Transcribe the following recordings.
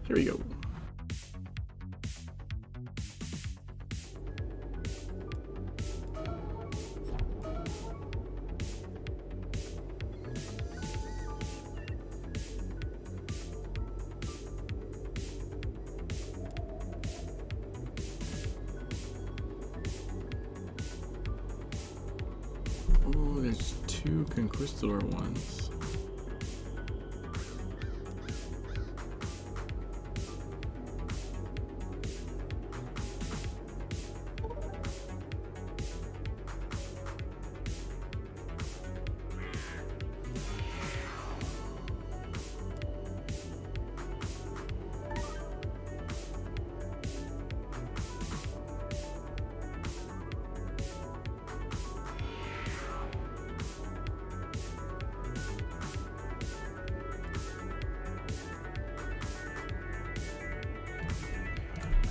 Here we go. Oh, there's two conquistador ones.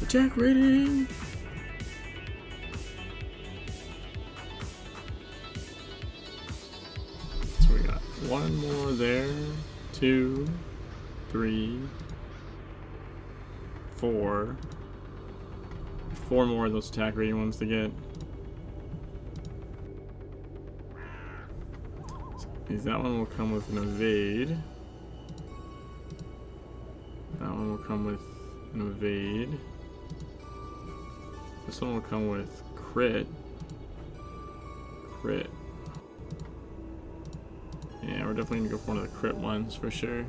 Attack rating! So we got one more there, 2, 3, 4. 4 more of those attack rating ones to get. So that one will come with an evade. That one will come with an evade. This one will come with crit. Crit. Yeah, we're definitely gonna go for one of the crit ones for sure.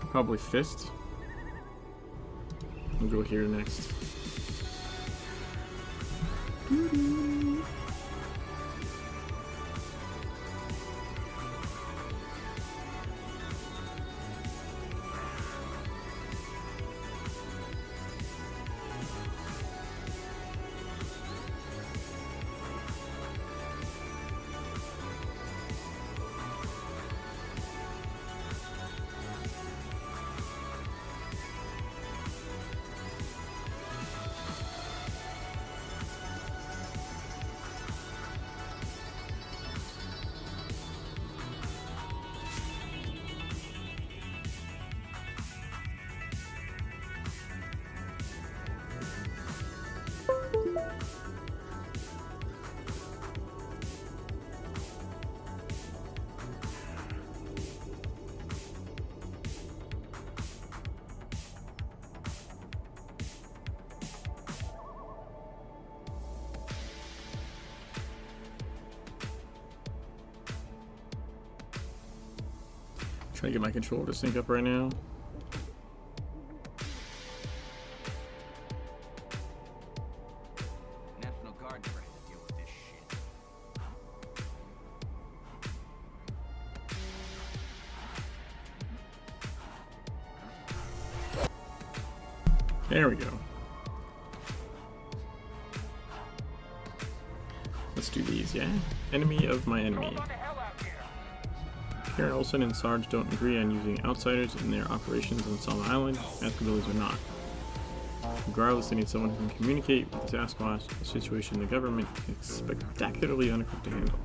Probably fist. We'll go here next. Trying to get my controller to sync up right now. National Guard ready to deal with this shit. There we go. Let's do these, yeah? Enemy of my enemy. Karen Olsen and Sarge don't agree on using outsiders in their operations on Solid Island, Baskervilles are not. Regardless, they need someone who can communicate with the Sasquatch, a situation the government is spectacularly unequipped to handle.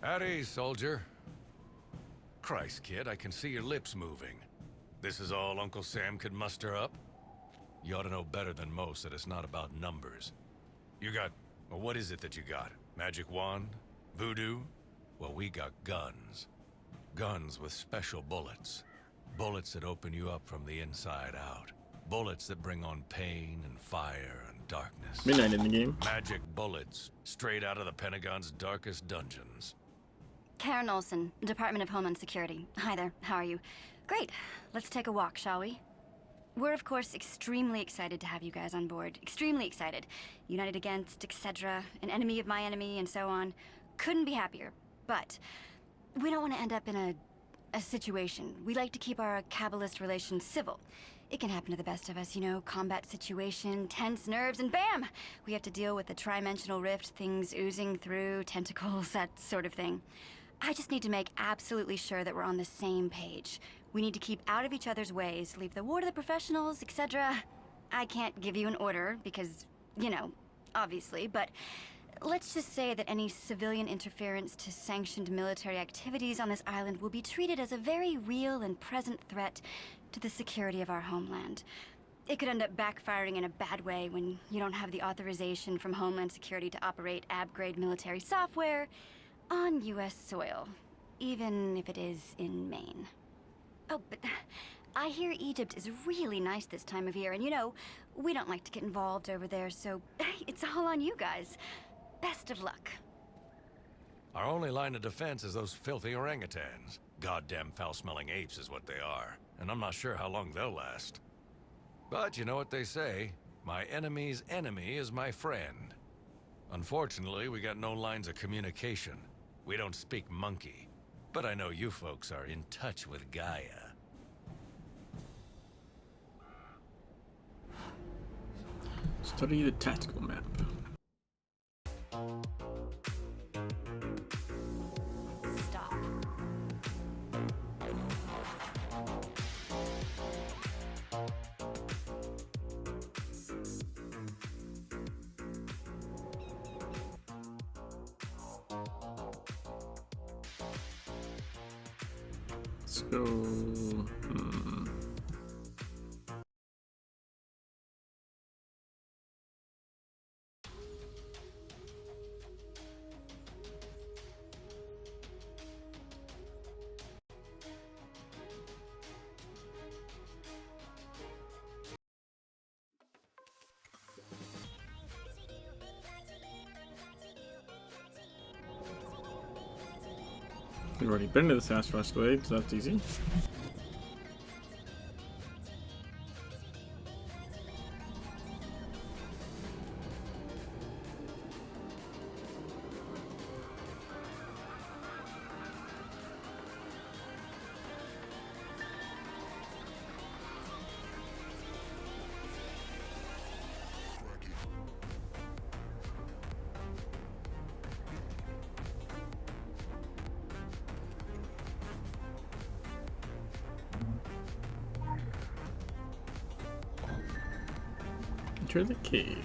Howdy, soldier. Christ, kid, I can see your lips moving. This is all Uncle Sam could muster up? You ought to know better than most that it's not about numbers. You got... well, what is it that you got? Magic wand? Voodoo? Well, we got guns. Guns with special bullets. Bullets that open you up from the inside out. Bullets that bring on pain and fire and darkness. Midnight in the game. Magic bullets, straight out of the Pentagon's darkest dungeons. Karen Olsen, Department of Homeland Security. Hi there, how are you? Great, let's take a walk, shall we? We're of course extremely excited to have you guys on board. Extremely excited. United against, etc., an enemy of my enemy, and so on. Couldn't be happier, but we don't want to end up in a situation. We like to keep our Kabbalist relations civil. It can happen to the best of us, you know, combat situation, tense nerves, and bam! We have to deal with the trimensional rift, things oozing through, tentacles, that sort of thing. I just need to make absolutely sure that we're on the same page. We need to keep out of each other's ways, leave the war to the professionals, etc. I can't give you an order because, you know, obviously, but let's just say that any civilian interference to sanctioned military activities on this island will be treated as a very real and present threat to the security of our homeland. It could end up backfiring in a bad way when you don't have the authorization from Homeland Security to operate ab-grade military software on U.S. soil, even if it is in Maine. Oh, but I hear Egypt is really nice this time of year, and you know, we don't like to get involved over there, so it's all on you guys. Best of luck. Our only line of defense is those filthy orangutans. Goddamn foul-smelling apes is what they are, and I'm not sure how long they'll last. But you know what they say, my enemy's enemy is my friend. Unfortunately, we got no lines of communication. We don't speak monkey. But I know you folks are in touch with Gaia. Study the tactical map. Stop. Let's go. We've already been to this asteroid glade, so that's easy. Enter the cave.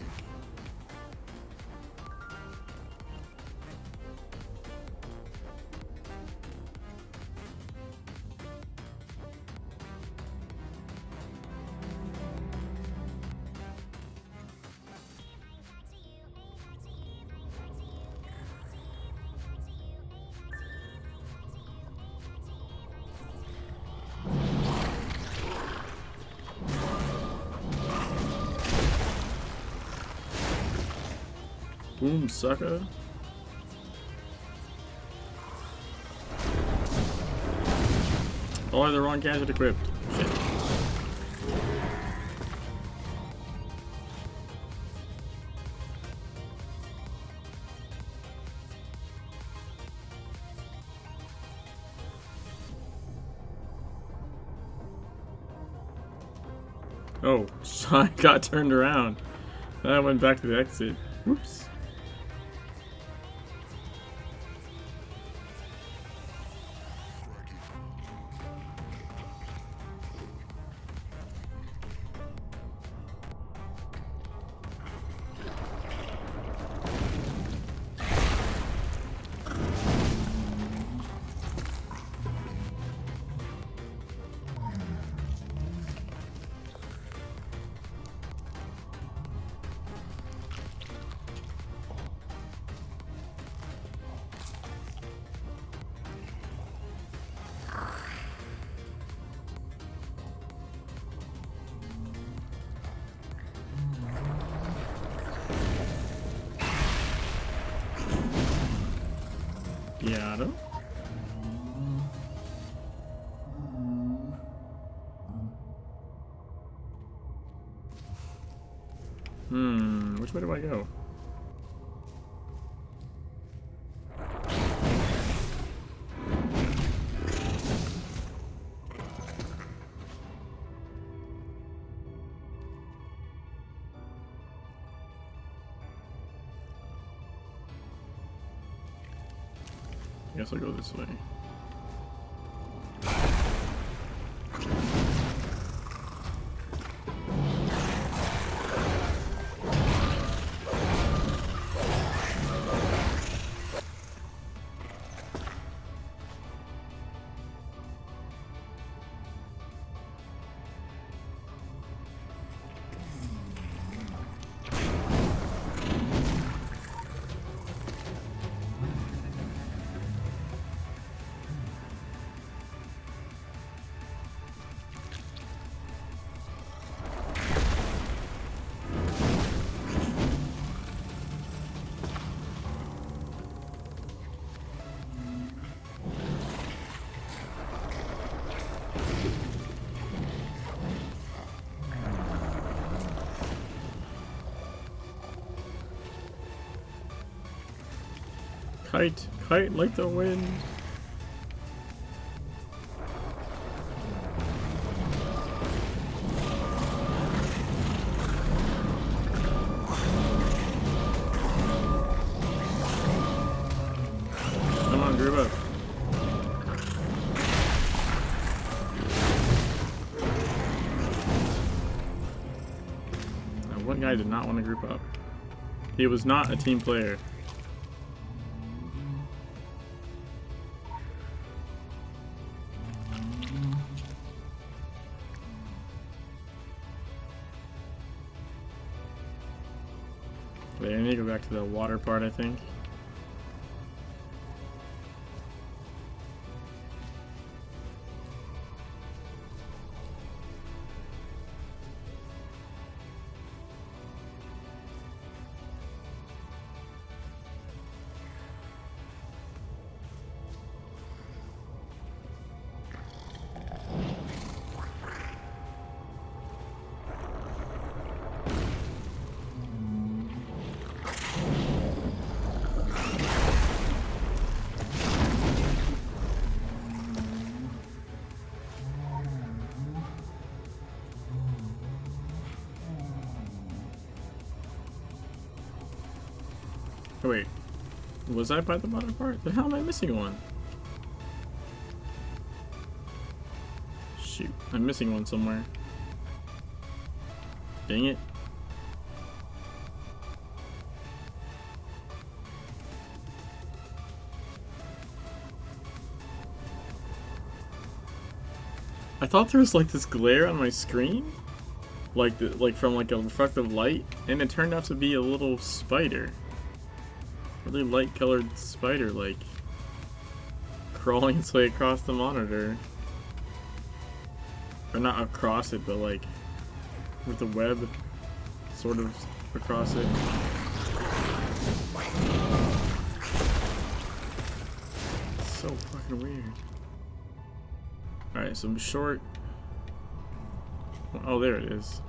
Boom, sucker. Oh, I had the wrong gadget equipped. Shit. Oh, I got turned around. Then I went back to the exit. Whoops. Yeah, which way do I go? I guess I'll go this way. Kite, kite like the wind. Come on, group up. Now, one guy did not want to group up. He was not a team player. Okay, I need to go back to the water part, I think. Oh, wait, was I by the bottom part? Then how am I missing one? Shoot, I'm missing one somewhere. Dang it. I thought there was like this glare on my screen, like from like a reflective light, and it turned out to be a little spider. Really light colored spider, like crawling its way across the monitor. Or not across it, but like with the web sort of across it. It's so fucking weird. Alright, so I'm short. Oh, there it is.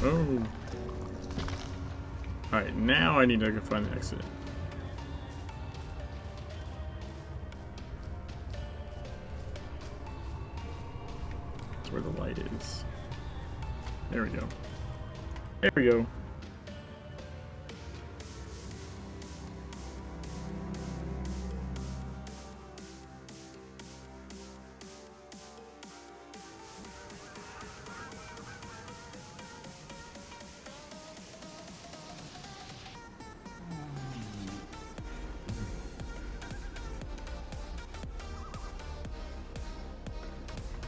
Oh. Alright, now I need to go find the exit. That's where the light is. There we go. There we go.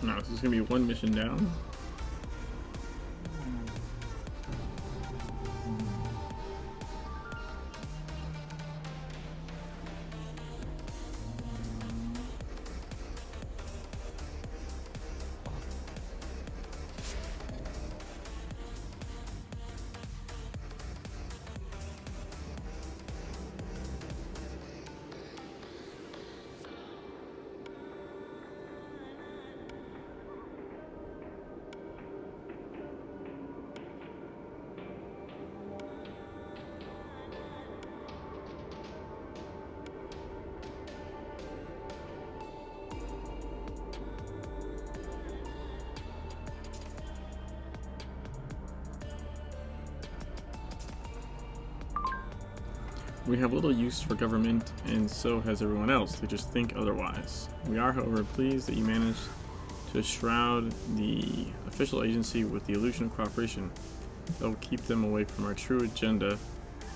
No, this is gonna be one mission down. We have little use for government, and so has everyone else. They just think otherwise. We are, however, pleased that you managed to shroud the official agency with the illusion of cooperation that will keep them away from our true agenda.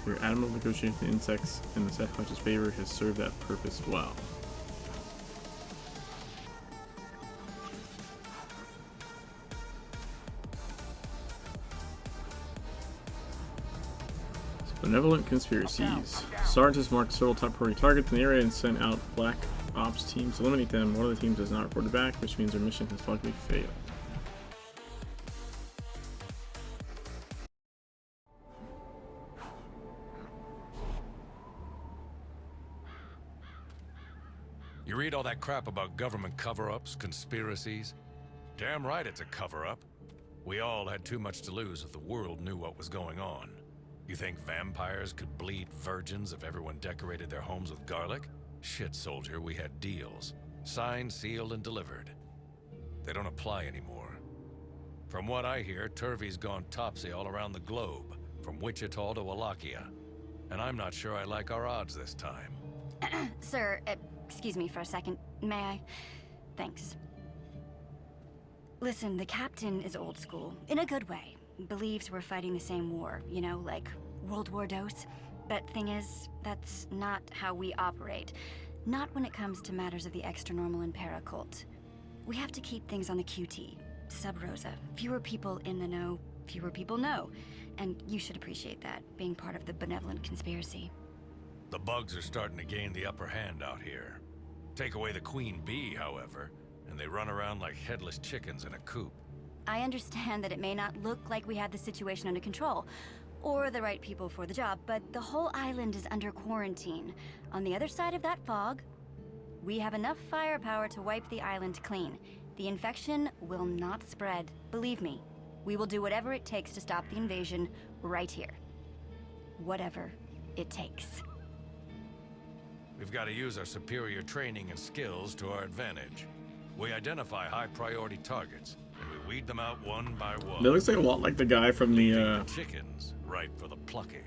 Your admirable negotiation with the insects in the Sasquatch's favor has served that purpose well. Benevolent conspiracies. Sarge has marked several top priority targets in the area and sent out black ops teams to eliminate them. One of the teams has not reported back, which means their mission has likely failed. You read all that crap about government cover-ups, conspiracies? Damn right it's a cover-up. We all had too much to lose if the world knew what was going on. You think vampires could bleed virgins if everyone decorated their homes with garlic? Shit, soldier, we had deals. Signed, sealed, and delivered. They don't apply anymore. From what I hear, Turvey's gone topsy all around the globe, from Wichita to Wallachia. And I'm not sure I like our odds this time. Sir, excuse me for a second. May I? Thanks. Listen, the captain is old school, in a good way. Believes we're fighting the same war, you know, like World War Dos. But thing is, that's not how we operate. Not when it comes to matters of the extra-normal and paracult. We have to keep things on the QT. Sub rosa. Fewer people in the know, fewer people know. And you should appreciate that, being part of the benevolent conspiracy. The bugs are starting to gain the upper hand out here. Take away the queen bee, however, and they run around like headless chickens in a coop. I understand that it may not look like we have the situation under control, or the right people for the job, but the whole island is under quarantine. On the other side of that fog, we have enough firepower to wipe the island clean. The infection will not spread. Believe me, we will do whatever it takes to stop the invasion right here. Whatever it takes. We've got to use our superior training and skills to our advantage. We identify high-priority targets, and we weed them out one by one. That looks like a lot like the guy from the chickens, right for the plucking.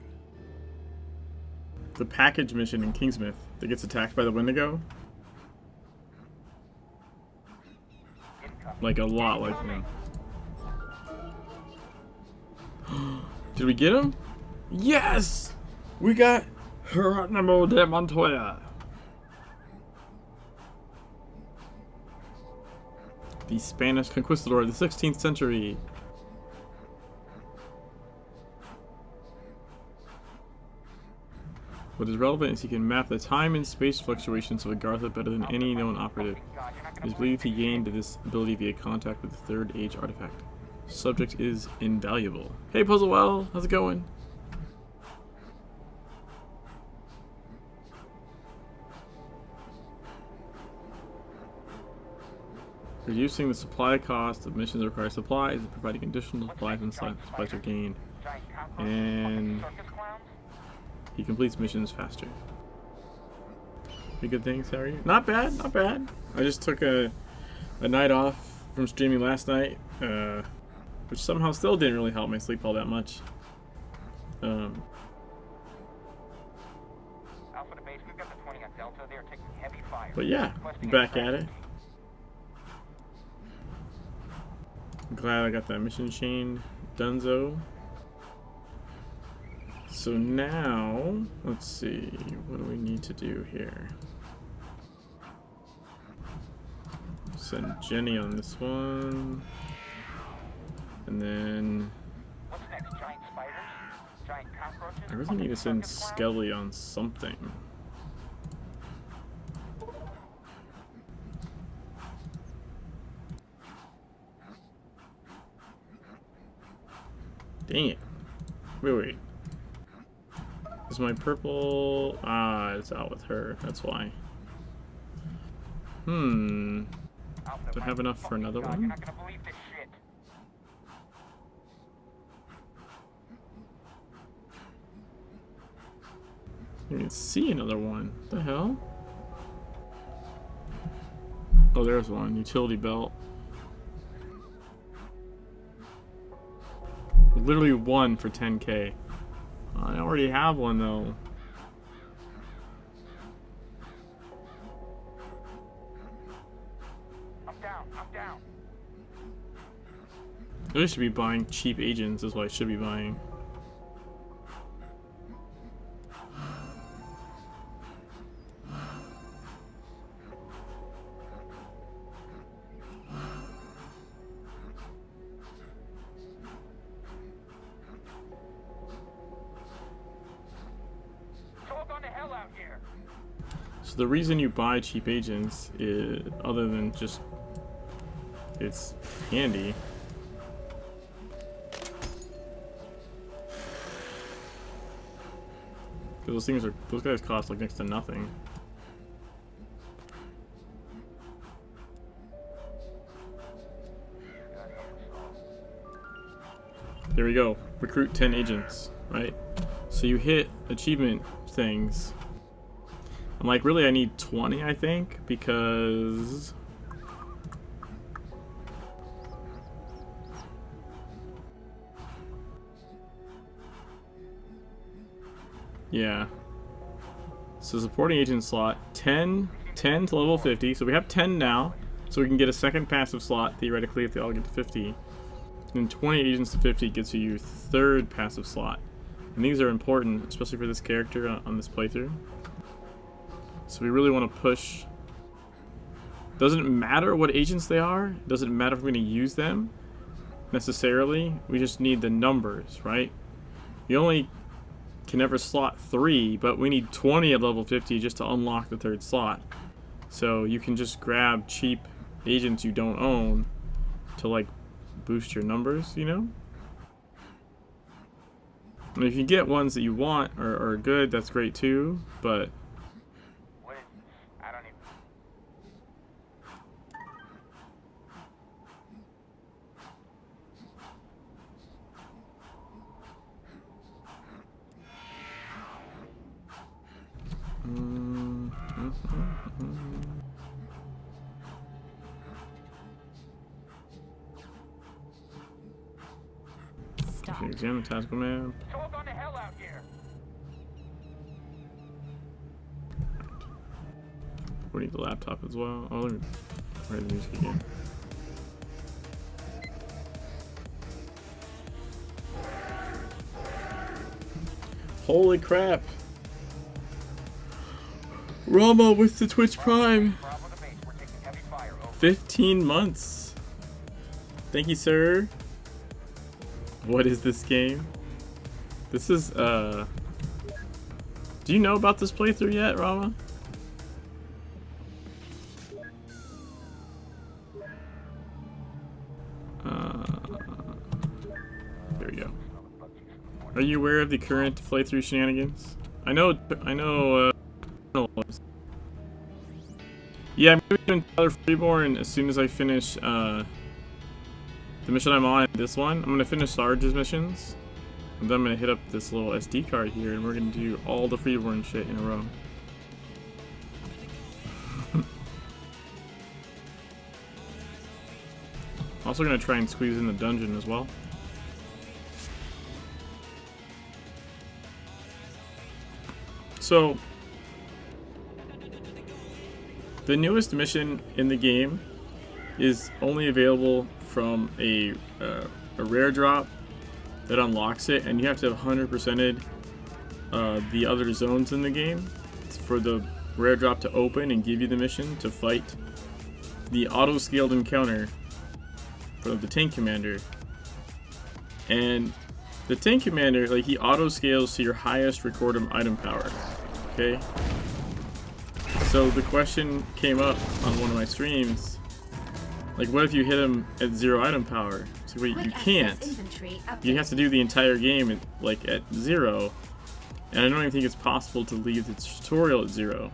The package mission in Kingsmith that gets attacked by the Wendigo. Like a lot like him. Did we get him? Yes! We got Geronimo de Montoya. The Spanish conquistador of the 16th century. What is relevant is he can map the time and space fluctuations of Agartha better than any known operative. It is believed he gained this ability via contact with the Third Age artifact. Subject is invaluable. Hey Puzzlewell, how's it going? Reducing the supply cost of missions that require supplies and providing additional supplies when supplies are gained. And he completes missions faster. Pretty good things, how are you? Not bad, not bad. I just took a night off from streaming last night, which somehow still didn't really help my sleep all that much. But yeah, back at it. I'm glad I got that mission chain donezo. So now, let's see, what do we need to do here? Send Jenny on this one. And then What's next? Giant spiders? Giant cockroaches? I really need to send Skelly on something. Dang it. Wait. Is my purple... Ah, it's out with her. That's why. Do I have enough for another one? You're not gonna believe this shit. I didn't see another one. What the hell? Oh, there's one. Utility belt. Literally one for 10k. I already have one though. I'm down. I should be buying cheap agents, is what I should be buying. It's all gone to hell out here. So the reason you buy cheap agents is, other than just it's handy, because those guys cost like next to nothing. There we go. Recruit 10 agents, right? So you hit achievement things. I'm like, really, I need 20, I think, because yeah. So supporting agent slot, 10 to level 50. So we have 10 now. So we can get a second passive slot, theoretically, if they all get to 50. And 20 agents to 50 gets you your third passive slot. And these are important, especially for this character on this playthrough. So we really want to push. Doesn't matter what agents they are. Doesn't matter if we're going to use them necessarily. We just need the numbers, right? You only can never slot 3, but we need 20 at level 50 just to unlock the third slot. So you can just grab cheap agents you don't own to like boost your numbers, you know? I mean, if you get ones that you want or are good, that's great too, but What is this? I don't even... Stop. examine the task map. It's all gone to hell out here. We need the laptop as well. Oh, let me play the music again. Holy crap! Rama with the Twitch Prime! Bravo to base. We're taking heavy fire. Over. 15 months! Thank you, sir. What is this game? This is, do you know about this playthrough yet, Rama? There we go. Are you aware of the current playthrough shenanigans? I know, yeah, I'm moving to Tyler Freeborn as soon as I finish, the mission I'm on, this one. I'm gonna finish Sarge's missions, and then I'm gonna hit up this little SD card here, and we're gonna do all the Freeborn shit in a row. Also gonna try and squeeze in the dungeon as well. So, the newest mission in the game is only available from a rare drop that unlocks it, and you have to have 100%ed the other zones in the game for the rare drop to open and give you the mission to fight the auto-scaled encounter for the tank commander. And the tank commander, like, he auto-scales to your highest recorded item power, okay? So the question came up on one of my streams, like, what if you hit him at 0 item power? So wait, you can't. You have to do the entire game at, like, at 0. And I don't even think it's possible to leave the tutorial at 0.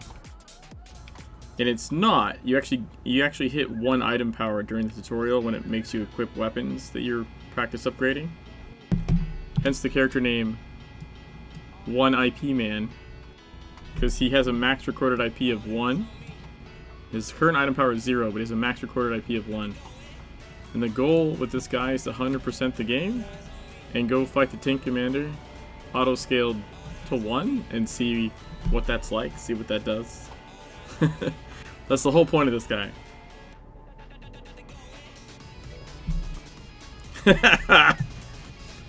And it's not. You actually hit 1 item power during the tutorial when it makes you equip weapons that you're practice upgrading. Hence the character name OneIPMan, because he has a max recorded IP of 1. His current item power is 0, but he has a max recorded IP of 1. And the goal with this guy is to 100% the game and go fight the tank commander, auto-scaled to 1, and see what that's like, see what that does. That's the whole point of this guy.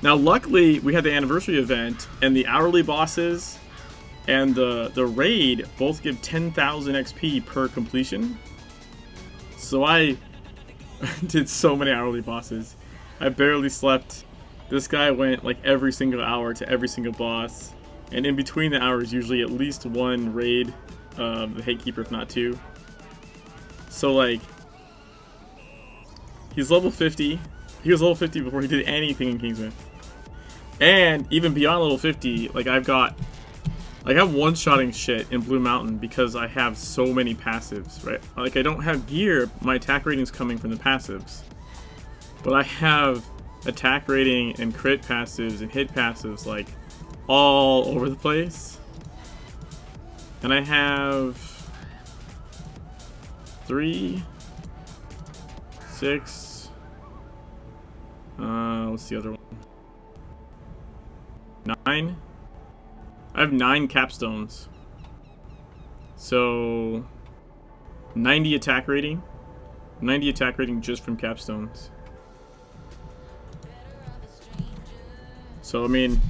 Now, luckily, we had the anniversary event, and the hourly bosses and the raid both give 10,000 XP per completion. So I did so many hourly bosses. I barely slept. This guy went like every single hour to every single boss. And in between the hours, usually at least one raid, the Gatekeeper, if not two. So like, he's level 50. He was level 50 before he did anything in Kingsman. And even beyond level 50, like I'm one-shotting shit in Blue Mountain because I have so many passives, right? Like I don't have gear, my attack rating's coming from the passives. But I have attack rating and crit passives and hit passives like all over the place. And I have 3, 6, what's the other one? 9? I have 9 capstones. So 90 attack rating. 90 attack rating just from capstones. So I mean,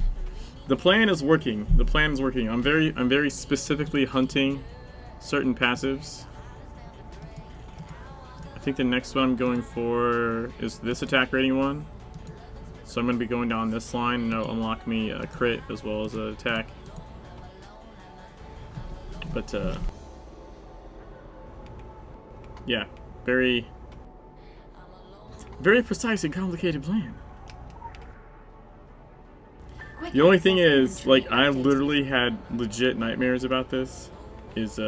the plan is working. The plan is working. I'm very specifically hunting certain passives. I think the next one I'm going for is this attack rating one. So I'm going to be going down this line, and it'll unlock me a crit as well as an attack. But yeah, very precise and complicated plan. The only thing is, like, I literally had legit nightmares about this. If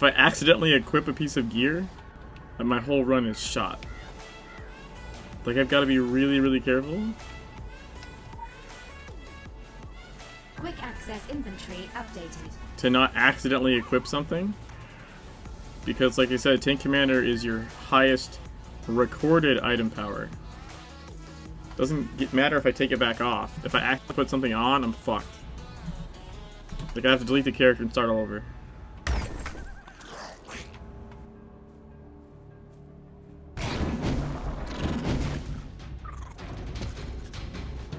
I accidentally equip a piece of gear, my whole run is shot. Like, I've got to be really careful. Quick access inventory updated. To not accidentally equip something. Because, like I said, Tank Commander is your highest recorded item power. Doesn't matter if I take it back off. If I accidentally put something on, I'm fucked. Like, I have to delete the character and start all over.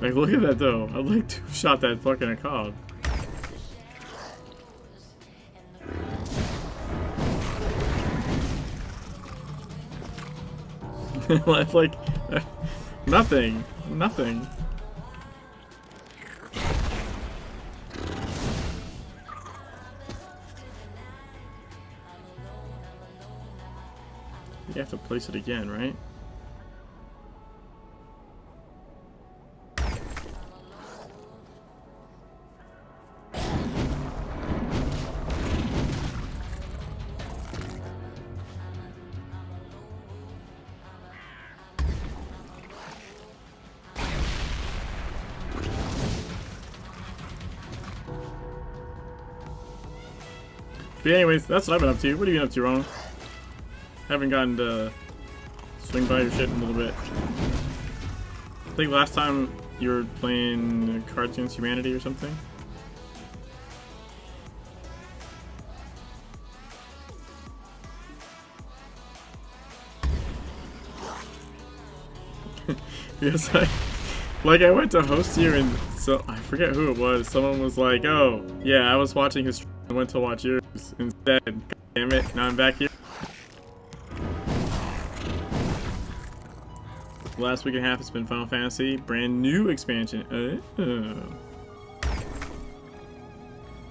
Like, look at that though. I like to shot that fucking Akab. like nothing. You have to place it again, right? But anyways, that's what I've been up to. What have you been up to, Ron? Haven't gotten to swing by your shit in a little bit. I think last time you were playing Cards Against Humanity or something. Because I went to host you and so I forget who it was. Someone was like, "Oh, yeah, I was watching his stream. I went to watch yours instead. God damn it! Now I'm back here." Last week and a half, it's been Final Fantasy, brand new expansion.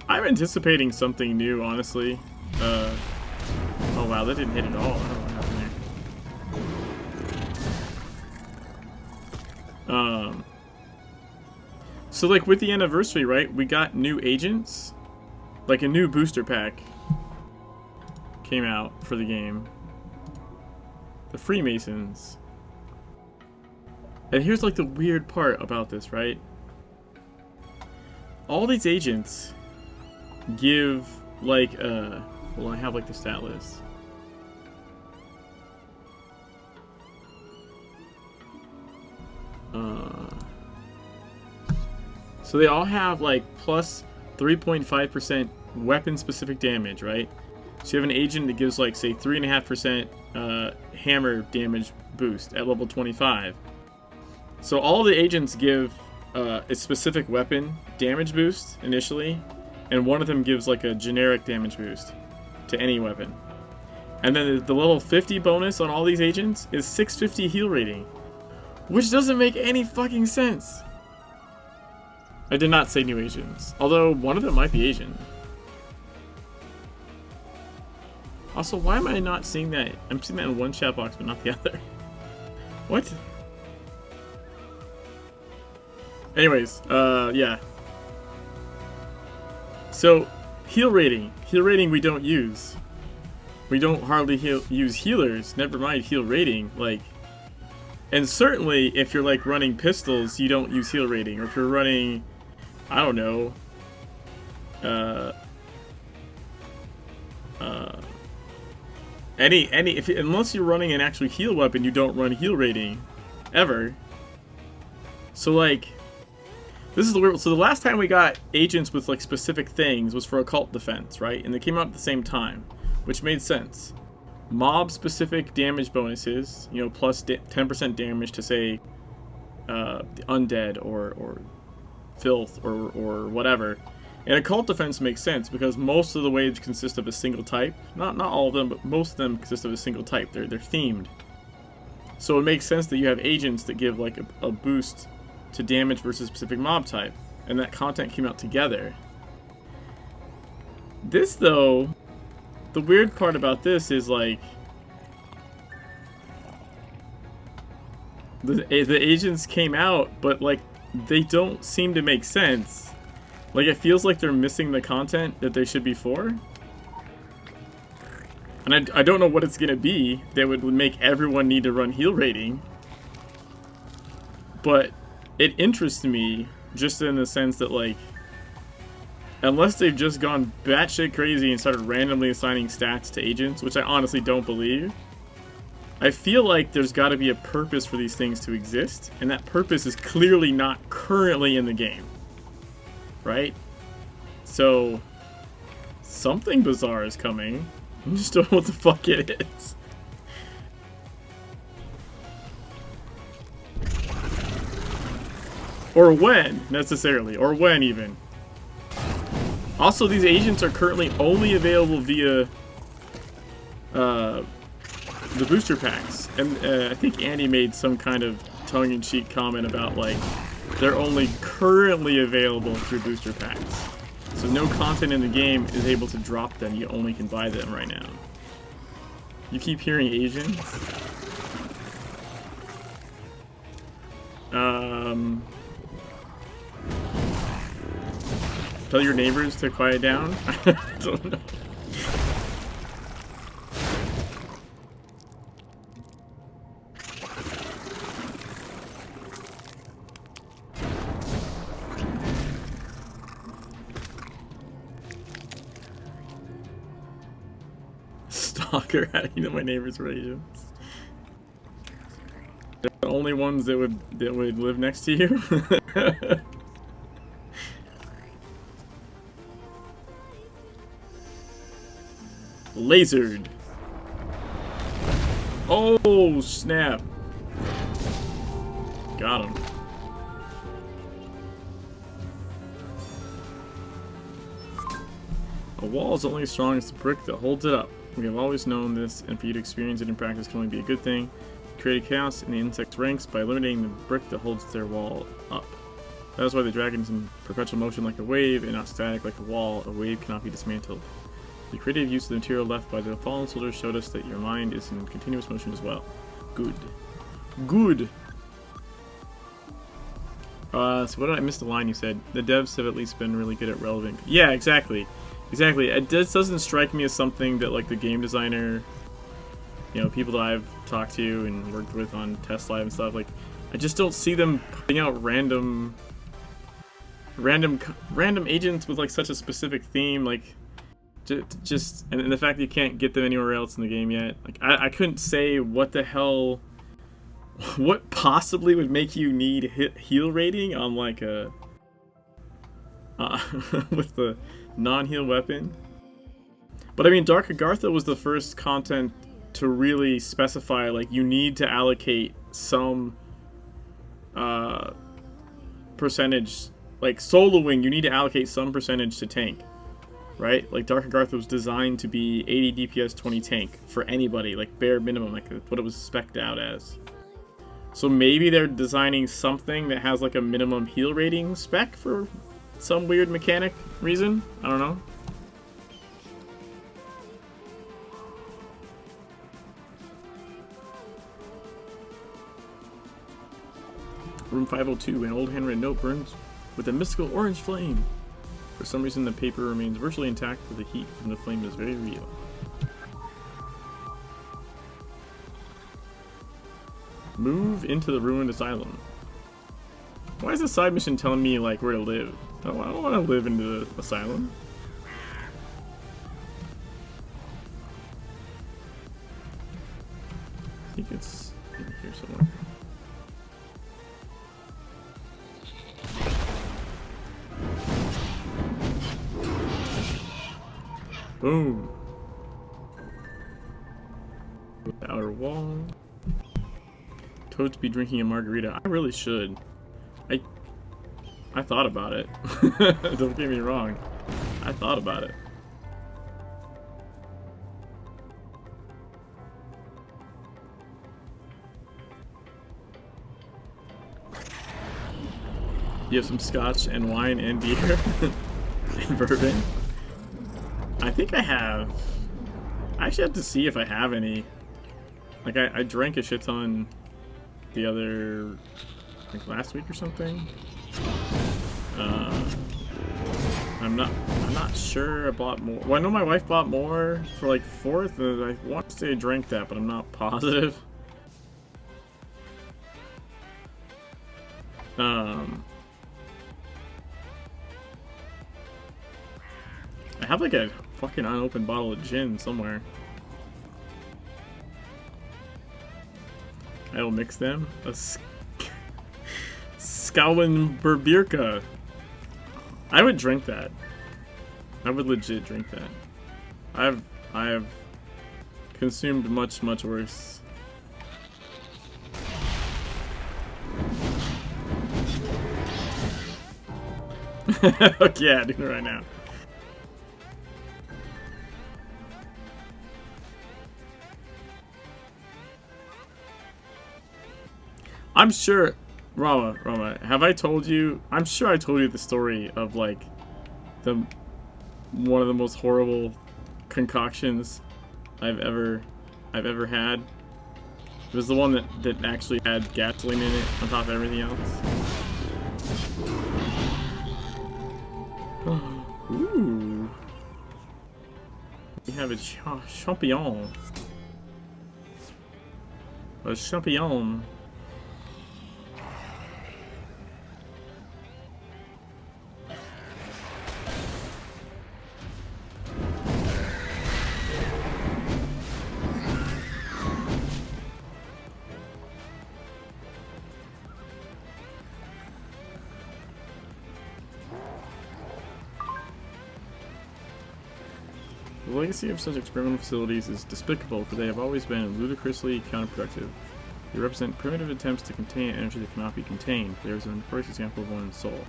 I'm anticipating something new, honestly. Oh wow, that didn't hit at all. I don't know what happened there. So like with the anniversary, right? We got new agents, like a new booster pack came out for the game. The Freemasons. And here's like the weird part about this, right? All these agents give like well, I have like the stat list. So they all have like plus 3.5% weapon specific damage, right? So you have an agent that gives like say 3.5% hammer damage boost at level 25. So all the agents give a specific weapon damage boost initially, and one of them gives like a generic damage boost to any weapon. And then the level 50 bonus on all these agents is 650 heal rating, which doesn't make any fucking sense. I did not say new agents, although one of them might be Asian. Also, why am I not seeing that? I'm seeing that in one chat box, but not the other. What? Anyways, yeah. So, heal rating. Heal rating we don't use. We don't hardly use healers, never mind heal rating. Like, and certainly if you're like running pistols, you don't use heal rating. Or if you're running, I don't know, unless you're running an actual heal weapon, you don't run heal rating, ever. So like, this is the weird. So the last time we got agents with like specific things was for occult defense, right? And they came out at the same time, which made sense. Mob specific damage bonuses, you know, plus 10% damage to say the undead or filth or whatever. And occult defense makes sense because most of the waves consist of a single type. Not all of them, but most of them consist of a single type. They're themed. So it makes sense that you have agents that give like a boost to damage versus specific mob type, and that content came out together. This though, the weird part about this is like the agents came out, but like they don't seem to make sense. Like it feels like they're missing the content that they should be for. And I don't know what it's gonna be that would make everyone need to run heal rating. But it interests me just in the sense that like, unless they've just gone batshit crazy and started randomly assigning stats to agents, which I honestly don't believe, I feel like there's got to be a purpose for these things to exist, and that purpose is clearly not currently in the game, right? So something bizarre is coming. I just don't know what the fuck it is. Or when, necessarily. Or when, even. Also, these agents are currently only available via the booster packs. And I think Andy made some kind of tongue-in-cheek comment about, like, they're only currently available through booster packs. So no content in the game is able to drop them. You only can buy them right now. You keep hearing agents? Tell your neighbors to quiet down? I don't know. Stalker, how do you know my neighbors were agents? They're the only ones that would live next to you? Lasered. Oh, snap. Got him. A wall is only as strong as the brick that holds it up. We have always known this, and for you to experience it in practice can only be a good thing. Create chaos in the insect's ranks by eliminating the brick that holds their wall up. That is why the dragon is in perpetual motion like a wave and not static like a wall. A wave cannot be dismantled. The creative use of the material left by the fallen soldiers showed us that your mind is in continuous motion as well. Good. Good! So what did I miss the line you said? The devs have at least been really good at relevant... Yeah, exactly. Exactly. This doesn't strike me as something that, like, the game designer, you know, people that I've talked to and worked with on Test Live and stuff, like, I just don't see them putting out random agents with, like, such a specific theme, like... Just and the fact that you can't get them anywhere else in the game yet. Like I couldn't say what the hell, what possibly would make you need heal rating on like a with the non-heal weapon. But I mean, Dark Agartha was the first content to really specify, like, you need to allocate some percentage. Like, soloing, you need to allocate some percentage to tank, right? Like, Dark Agartha was designed to be 80 DPS, 20 tank for anybody, like, bare minimum, like, what it was spec'd out as. So maybe they're designing something that has, like, a minimum heal rating spec for some weird mechanic reason. I don't know. Room 502, an old handwritten note burns with a mystical orange flame. For some reason, the paper remains virtually intact, but the heat from the flame is very real. Move into the ruined asylum. Why is the side mission telling me, like, where to live? I don't want to live in the asylum. I think it's in here somewhere. Boom. The outer wall. Toads be drinking a margarita. I really should. I thought about it. Don't get me wrong. I thought about it. You have some scotch and wine and beer and bourbon. I think I have. I actually have to see if I have any. Like, I drank a shit ton the other, like, last week or something. I'm not sure I bought more. Well, I know my wife bought more for, like, 4th, and I want to say I drank that, but I'm not positive. I have, like, a fucking unopened bottle of gin somewhere. I will mix them. A Skauenberbierka. I would drink that. I would legit drink that. I have consumed much worse. Okay, yeah, doing it right now. I'm sure, Rama, have I told you? I'm sure I told you the story of, like, one of the most horrible concoctions I've ever had. It was the one that actually had gasoline in it on top of everything else. Ooh. We have a champignon. A champignon. The legacy of such experimental facilities is despicable, for they have always been ludicrously counterproductive. They represent primitive attempts to contain energy that cannot be contained. There is a notorious example of one in Seoul.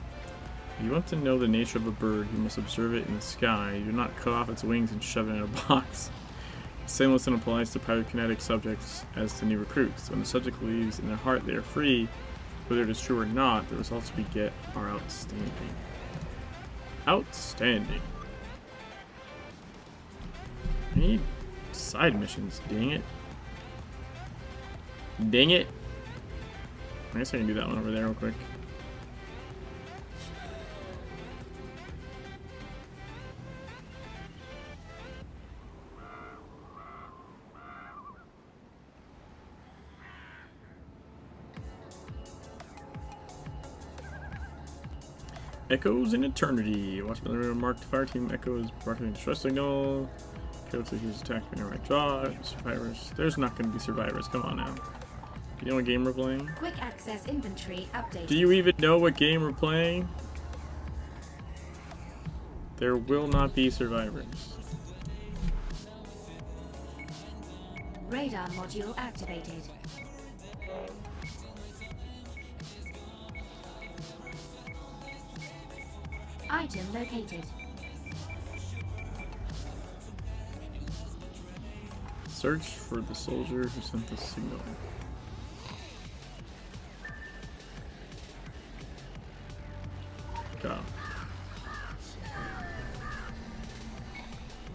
If you want to know the nature of a bird, you must observe it in the sky. You do not cut off its wings and shove it in a box. The same lesson applies to pyrokinetic subjects as to new recruits. When the subject believes in their heart they are free, whether it is true or not, the results we get are outstanding. Outstanding. I need side missions, dang it. Dang it. I guess I can do that one over there real quick. Echoes in Eternity. Watch by the marked fire team echoes marking distress signal. Go to his attack in the right draw. Survivors. There's not going to be survivors. Come on now. You know what game we're playing? Quick access inventory updated. Do you even know what game we're playing? There will not be survivors. Radar module activated. Item located. Search for the soldier who sent the signal. Go.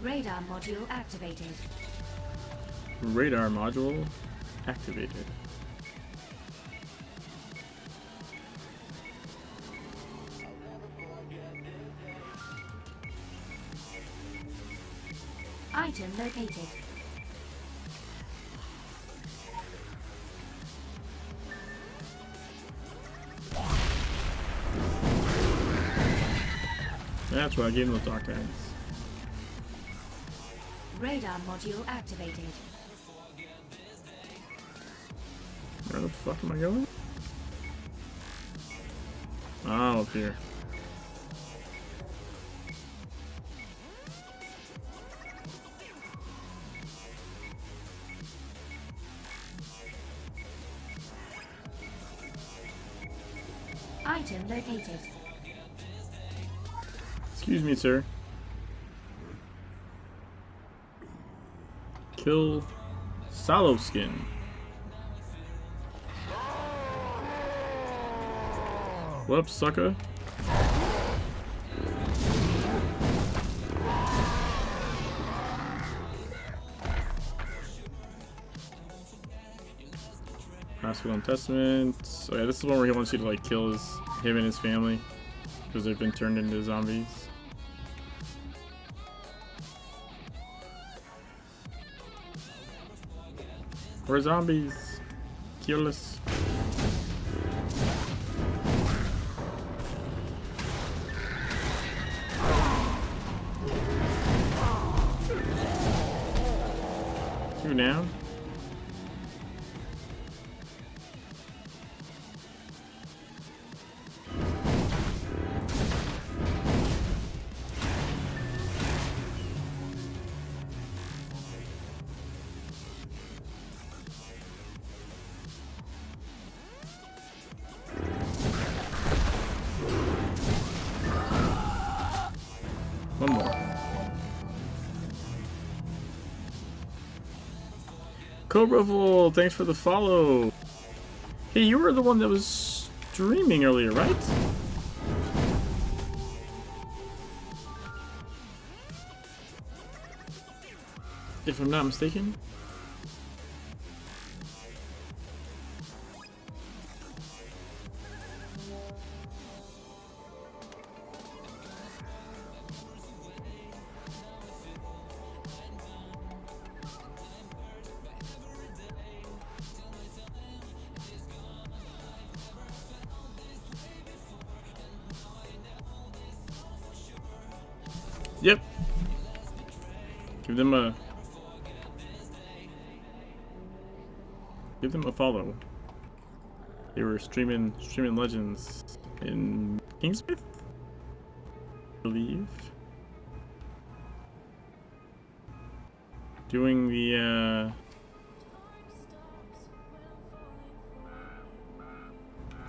Radar module activated. Radar module activated. Item located. That's why I gave him those dark eyes. Radar module activated. Where the fuck am I going? Oh, up here. Item located. Excuse me, sir. Kill Sallow Skin. What up, sucker? Hospital and Testament. Oh yeah, this is one where he wants you to like kill him and his family because they've been turned into zombies. We're zombies. Kill us. Two down. One more. Cobra, thanks for the follow. Hey, you were the one that was streaming earlier, right? If I'm not mistaken. Yep. Give them a follow. They were streaming Legends in Kingsmith, I believe. Doing the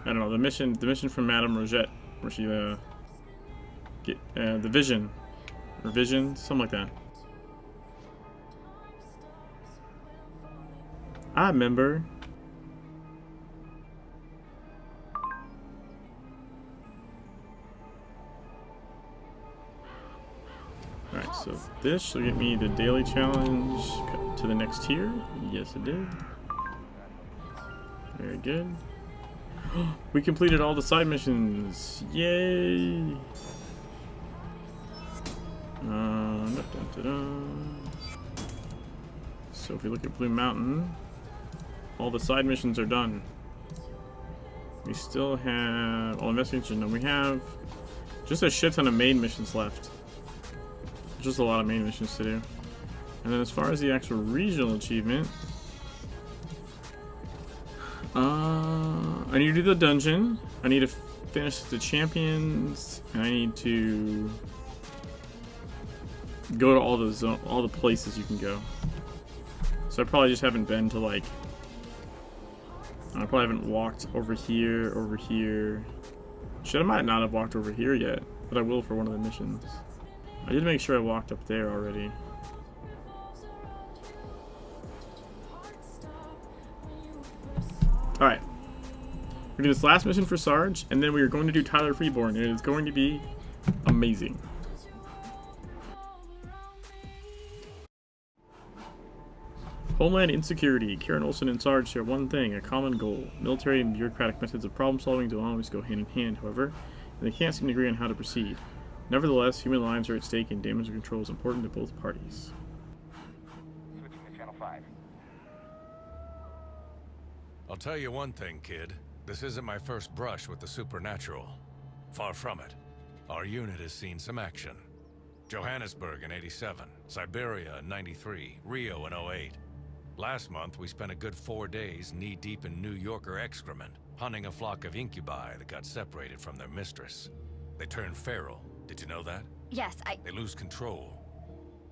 I don't know, the mission from Madame Rogette, where she get the vision. Or vision, something like that. I remember. Alright, so this should get me the daily challenge to the next tier. Yes, it did. Very good. We completed all the side missions. Yay! So if we look at Blue Mountain, all the side missions are done. We still have all investigations done. We have just a shit ton of main missions left. Just a lot of main missions to do. And then as far as the actual regional achievement, I need to do the dungeon. I need to finish the champions, and I need to go to all the places you can go. So I probably just haven't been to like... I probably haven't walked over here. Shit, I might not have walked over here yet, but I will for one of the missions. I did make sure I walked up there already. Alright. We're gonna do this last mission for Sarge, and then we are going to do Tyler Freeborn, and it is going to be amazing. Homeland insecurity. Karen Olsen and Sarge share one thing, a common goal. Military and bureaucratic methods of problem solving don't always go hand in hand, however, and they can't seem to agree on how to proceed. Nevertheless, human lives are at stake and damage control is important to both parties. Switching to channel 5. I'll tell you one thing, kid. This isn't my first brush with the supernatural. Far from it. Our unit has seen some action. Johannesburg in '87, Siberia in '93, Rio in '08. Last month, we spent a good 4 days knee-deep in New Yorker excrement, hunting a flock of incubi that got separated from their mistress. They turned feral. Did you know that? Yes, They lose control.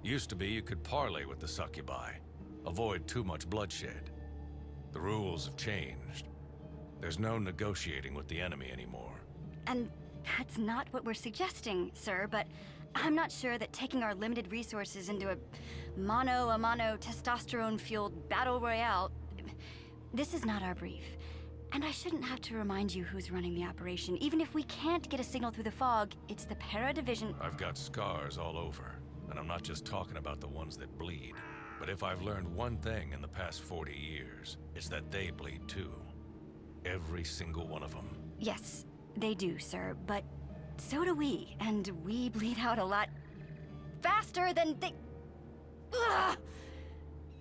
Used to be you could parley with the succubi, avoid too much bloodshed. The rules have changed. There's no negotiating with the enemy anymore. And that's not what we're suggesting, sir, but I'm not sure that taking our limited resources into a mano-a-mano testosterone-fueled battle royale... This is not our brief. And I shouldn't have to remind you who's running the operation. Even if we can't get a signal through the fog, it's the Para Division... I've got scars all over, and I'm not just talking about the ones that bleed. But if I've learned one thing in the past 40 years, it's that they bleed too. Every single one of them. Yes, they do, sir, but so do we, and we bleed out a lot faster than they... Ugh!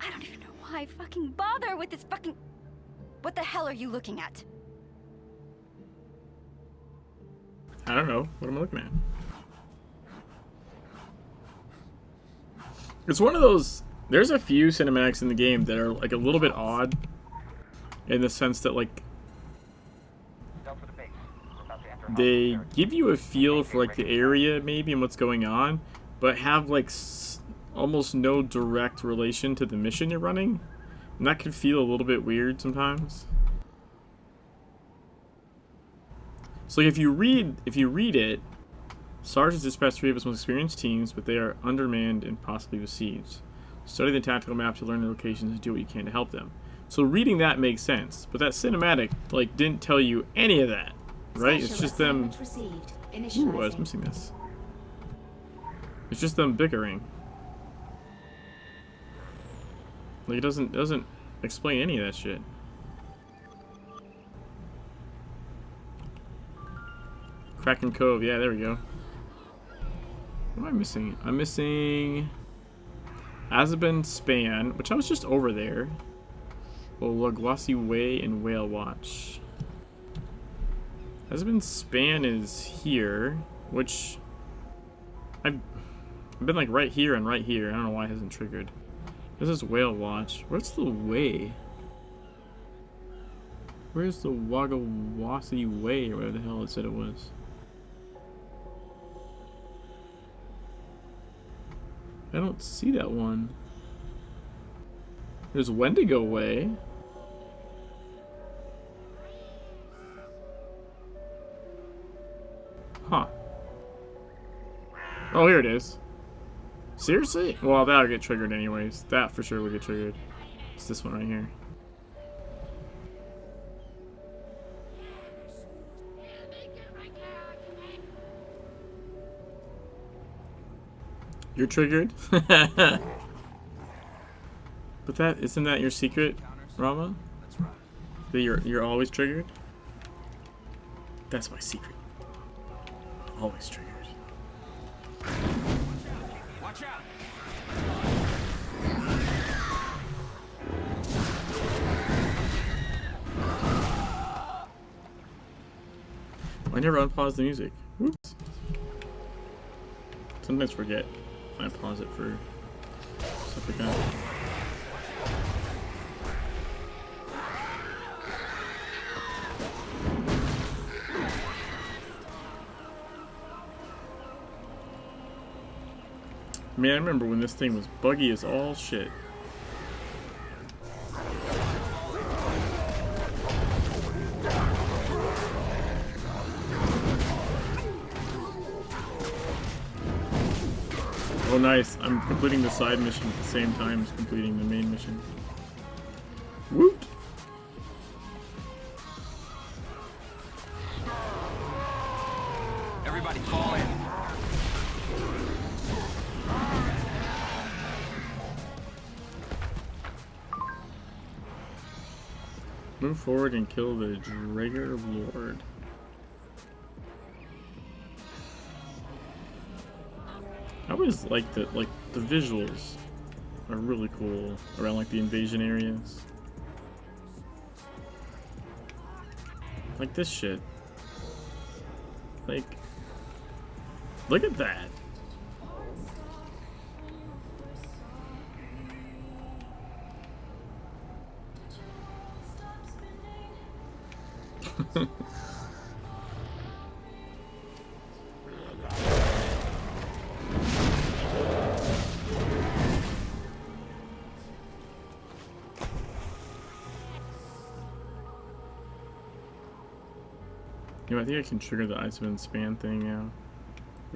I don't even know why I fucking bother with this fucking... What the hell are you looking at? I don't know. What am I looking at? It's one of those... There's a few cinematics in the game that are like a little bit odd in the sense that like Delta to base. We're about to enter hostile they territory. give you a feel for like the area maybe and what's going on, but have like almost no direct relation to the mission you're running, and that can feel a little bit weird sometimes. So if you read it, Sarge has dispatched 3 of his most experienced teams, but they are undermanned and possibly besieged. Study the tactical map to learn the locations and do what you can to help them. So reading that makes sense, but that cinematic like didn't tell you any of that, right? It's just them. Received. Ooh, I was missing this. It's just them bickering. Like it doesn't explain any of that shit. Kraken Cove, yeah, there we go. What am I missing? I'm missing Azabin Span, which I was just over there. Olagwasi Way and Whale Watch. Azabin Span is here, which I've been like right here and right here. I don't know why it hasn't triggered. This is Whale Watch. Where's the way? Where's the Wagawasi Way, or whatever the hell it said it was? I don't see that one. There's Wendigo Way. Huh. Oh, here it is. Seriously? Well, that'll get triggered anyways. That for sure would get triggered. It's this one right here. You're triggered? But isn't that your secret, Rama? That you're always triggered? That's my secret. Always triggered. Watch out! I never unpause the music. Whoops. Sometimes forget. I pause it for stuff like that. Man, I remember when this thing was buggy as all shit. nice. I'm completing the side mission at the same time as completing the main mission. Woot! Everybody fall in. Move forward and kill the Drager Lord. I always like the visuals are really cool around like the invasion areas. Like this shit. Like, look at that. You know, I think I can trigger the Iceman span thing now.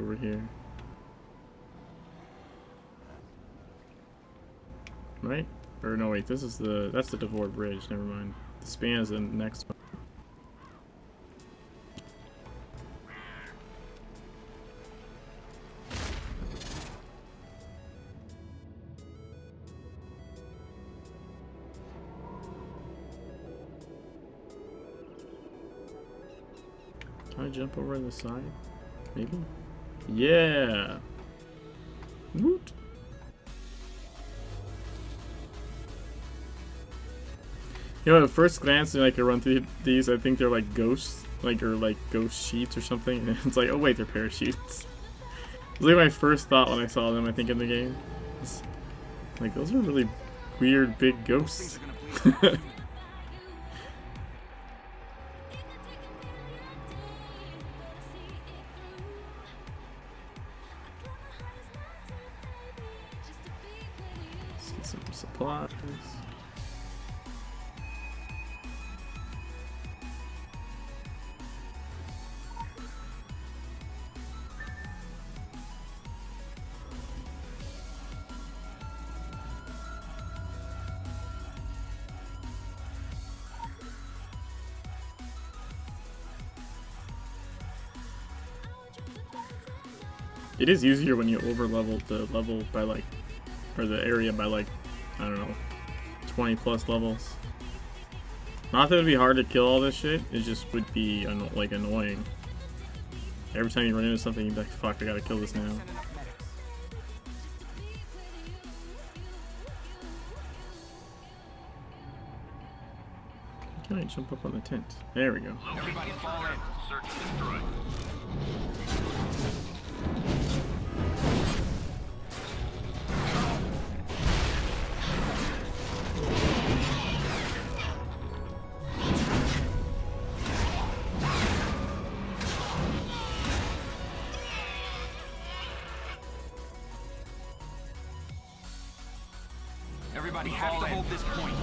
Over here. Right? Or no, wait, that's the Devore Bridge, never mind. The span is the next one. Can I jump over the side? Maybe? Yeah! Woot! You know, at first glance, like I run through these, I think they're like ghosts, like ghost sheets or something. And it's like, oh wait, they're parachutes. It's like my first thought when I saw them, I think, in the game. It's like, those are really weird big ghosts. Let's get some supplies. It is easier when you over-level the level by like, or the area by like, I don't know, 20 plus levels. Not that it would be hard to kill all this shit, it just would be like annoying. Every time you run into something, you'd be like, fuck, I gotta kill this now. Can I jump up on the tent? There we go. Everybody fall in. Search and destroy. Everybody have to hold this point.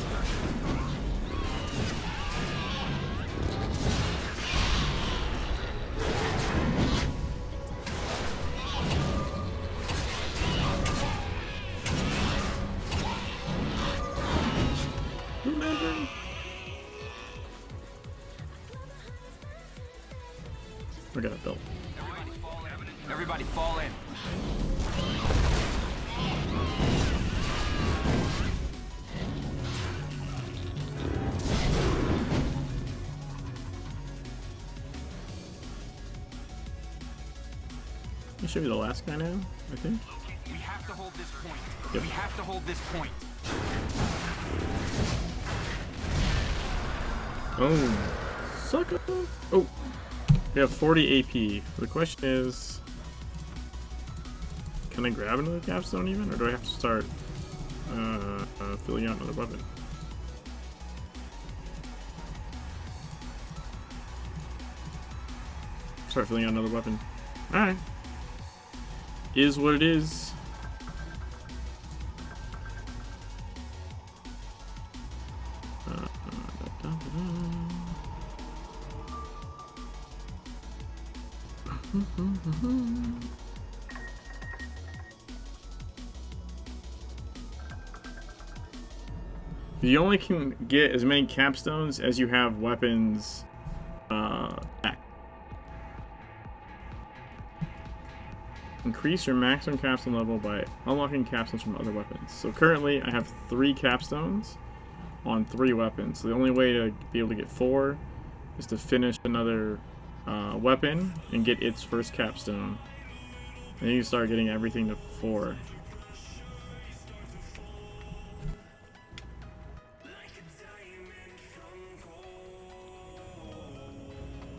We got a belt. Everybody fall in. This should be the last guy now, I think. We have to hold this point. Yep. We have to hold this point. Oh, sucker! Oh, we have 40 AP. The question is, can I grab another capstone even, or do I have to start filling out another weapon? Start filling out another weapon. All right. Is what it is. You only can get as many capstones as you have weapons back. Increase your maximum capstone level by unlocking capstones from other weapons. So currently I have 3 capstones on 3 weapons. So the only way to be able to get 4 is to finish another weapon and get its first capstone. And then you start getting everything to 4.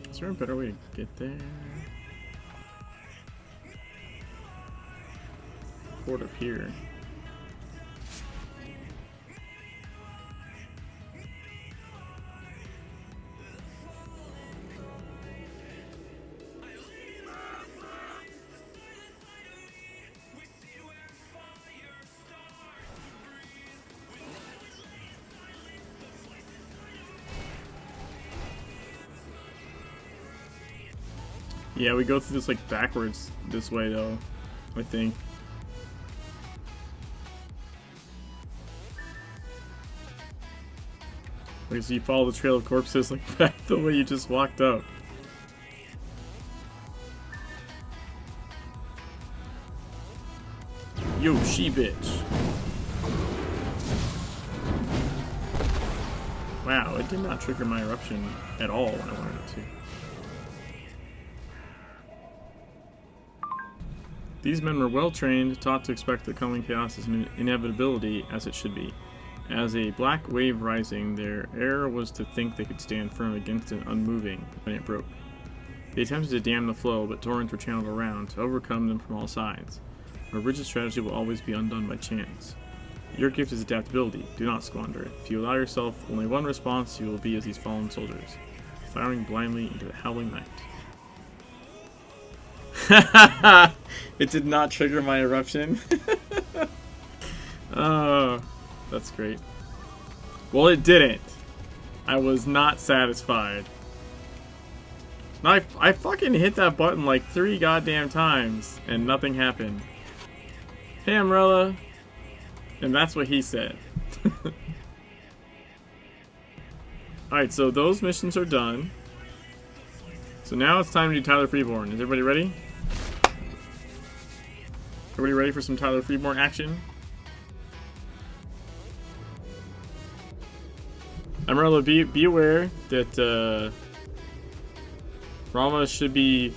Is there a better way to get there? Port up here. Yeah, we go through this like backwards this way though, I think. Like, so you follow the trail of corpses like back the way you just walked up. Yo, she bitch. Wow, it did not trigger my eruption at all when I wanted it to. These men were well trained, taught to expect the coming chaos as an inevitability, as it should be. As a black wave rising, their error was to think they could stand firm against it unmoving when it broke. They attempted to dam the flow, but torrents were channeled around to overcome them from all sides. A rigid strategy will always be undone by chance. Your gift is adaptability. Do not squander it. If you allow yourself only one response, you will be as these fallen soldiers, firing blindly into the howling night. It did not trigger my eruption. Oh, that's great. Well, it didn't. I was not satisfied. I fucking hit that button like 3 goddamn times and nothing happened. Hey, Umbrella. And that's what he said. Alright, so those missions are done. So now it's time to do Tyler Freeborn. Is everybody ready? Everybody ready for some Tyler Freeborn action? Umbrella, be aware that Rama should be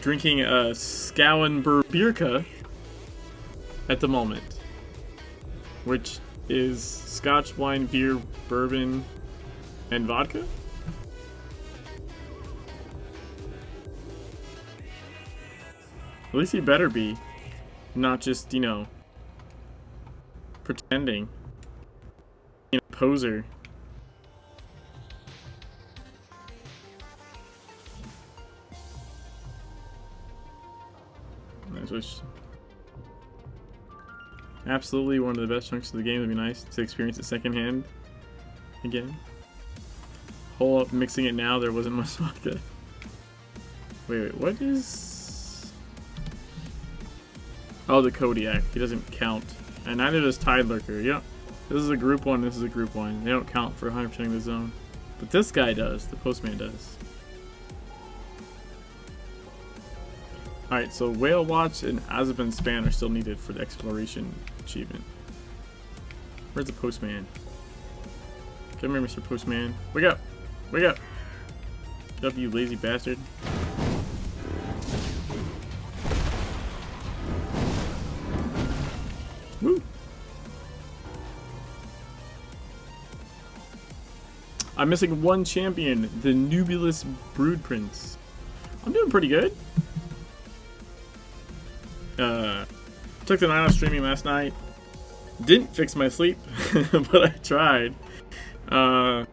drinking a Skouwenbierka at the moment, which is Scotch, wine, beer, bourbon, and vodka? At least he better be. Not just, you know, pretending. You know, poser. Which absolutely one of the best chunks of the game. Would be nice to experience it secondhand again. Whole up mixing it now. There wasn't much vodka. Wait, what is? Oh, the Kodiak. He doesn't count, and neither does Tide Lurker. Yep, this is a group 1. This is a group 1. They don't count for 100%ing the zone, but this guy does. The Postman does. Alright, so Whale Watch and Azaban Span are still needed for the exploration achievement. Where's the Postman? Come here, Mr. Postman. Wake up! Wake up! Get up, you lazy bastard. Woo! I'm missing one champion, the Nubulus Brood Prince. I'm doing pretty good. Took the night off streaming last night. Didn't fix my sleep, but I tried. And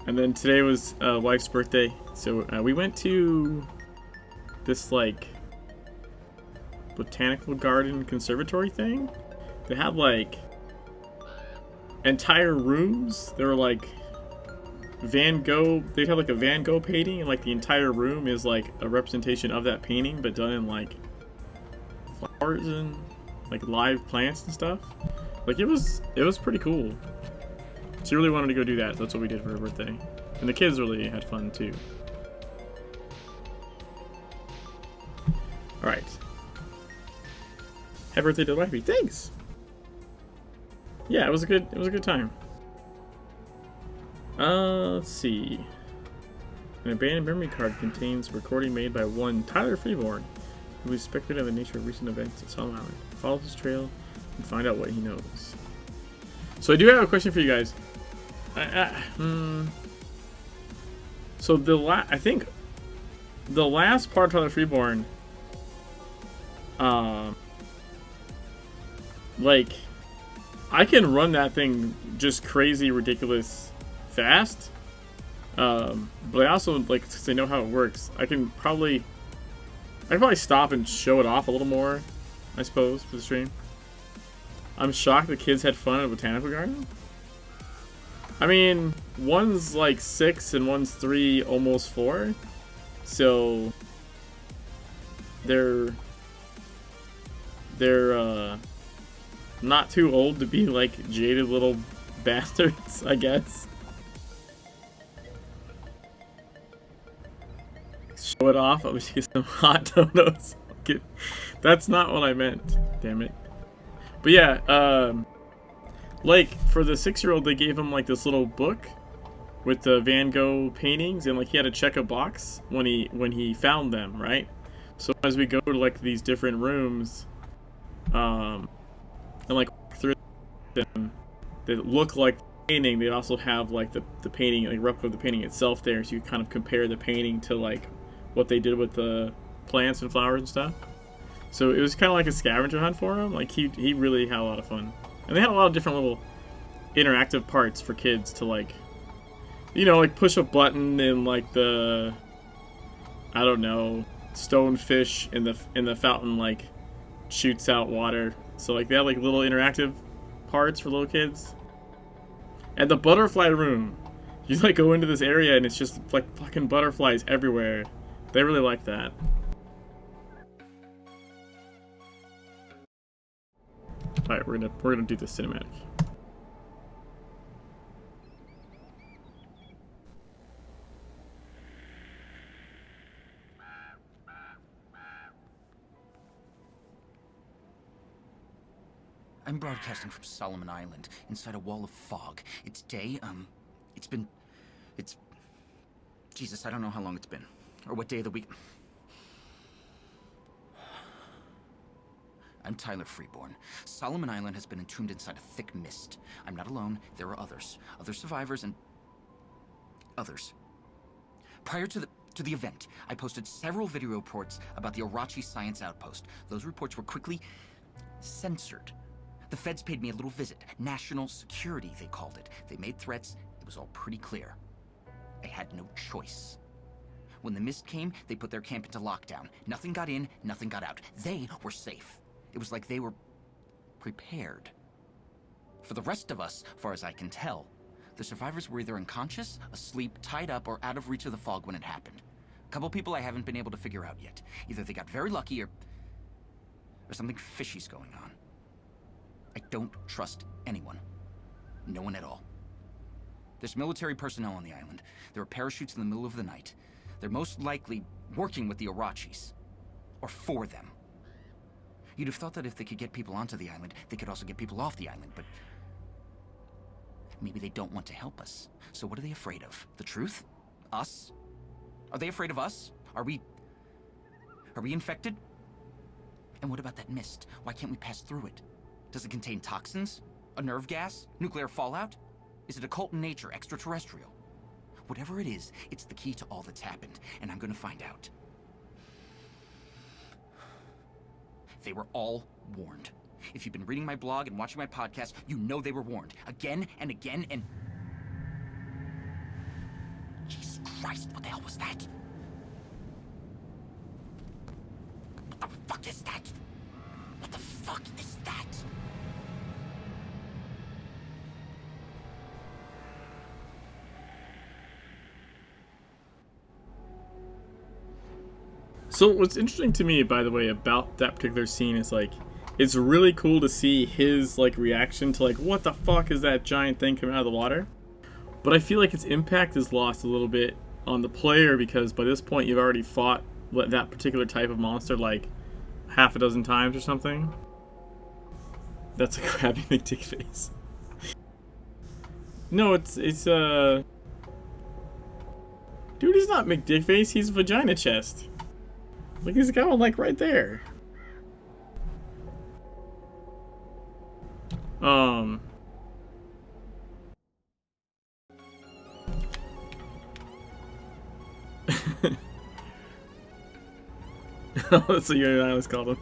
then today was wife's birthday, so we went to this like botanical garden conservatory thing. They had like entire rooms. They were like Van Gogh. They'd have like a Van Gogh painting, and like the entire room is like a representation of that painting, but done in like flowers and like live plants and stuff. Like, it was pretty cool. She really wanted to go do that. So that's what we did for her birthday. And the kids really had fun too. Alright. Happy birthday to the wifey. Thanks! Yeah, it was a good time. Let's see. An abandoned memory card contains a recording made by one Tyler Freeborn, who is speculating on the nature of recent events at Solomon Island. Follow his trail and find out what he knows. So I do have a question for you guys. So I think the last part of Tyler Freeborn, like, I can run that thing just crazy, ridiculous fast. But I also, like, since I know how it works, I can probably stop and show it off a little more, I suppose, for the stream. I'm shocked the kids had fun at a botanical garden. I mean, one's like 6 and one's 3, almost 4. So they're not too old to be like jaded little bastards, I guess. Show it off. I'll just get some hot donuts. That's not what I meant. Damn it. But yeah, like for the 6-year-old, they gave him like this little book with the Van Gogh paintings, and like he had to check a box when he found them, right? So as we go to like these different rooms, and like through them that look like painting, they also have like the painting, like replica of the painting itself there, so you kind of compare the painting to like what they did with the plants and flowers and stuff. So it was kind of like a scavenger hunt for him. Like he really had a lot of fun, and they had a lot of different little interactive parts for kids to, like, you know, like push a button and like the, I don't know, stonefish in the fountain like shoots out water. So like they have like little interactive parts for little kids. And the butterfly room, you like go into this area and it's just like fucking butterflies everywhere. They really like that. Alright, we're gonna do the cinematic. I'm broadcasting from Solomon Island, inside a wall of fog. It's day, Jesus, I don't know how long it's been, or what day of the week. I'm Tyler Freeborn. Solomon Island has been entombed inside a thick mist. I'm not alone, there are others. Other survivors and others. Prior to the event, I posted several video reports about the Orachi Science Outpost. Those reports were quickly censored. The feds paid me a little visit. National security, they called it. They made threats. It was all pretty clear. I had no choice. When the mist came, they put their camp into lockdown. Nothing got in, nothing got out. They were safe. It was like they were prepared. For the rest of us, far as I can tell, the survivors were either unconscious, asleep, tied up, or out of reach of the fog when it happened. A couple people I haven't been able to figure out yet. Either they got very lucky or something fishy's going on. I don't trust anyone. No one at all. There's military personnel on the island. There are parachutes in the middle of the night. They're most likely working with the Orachis. Or for them. You'd have thought that if they could get people onto the island, they could also get people off the island, but maybe they don't want to help us. So what are they afraid of? The truth? Us? Are they afraid of us? Are we infected? And what about that mist? Why can't we pass through it? Does it contain toxins? A nerve gas? Nuclear fallout? Is it occult in nature, extraterrestrial? Whatever it is, it's the key to all that's happened, and I'm gonna find out. They were all warned. If you've been reading my blog and watching my podcast, you know they were warned. Again and again and... Jesus Christ, what the hell was that? What the fuck is that? What the fuck is that? So what's interesting to me, by the way, about that particular scene is like, it's really cool to see his like reaction to like, what the fuck is that giant thing coming out of the water? But I feel like its impact is lost a little bit on the player because by this point you've already fought that particular type of monster like half a dozen times or something. That's a crabby McDick face. No, it's dude, he's not McDick face, he's vagina chest. Like, he's got one like right there. That's what your I was called him.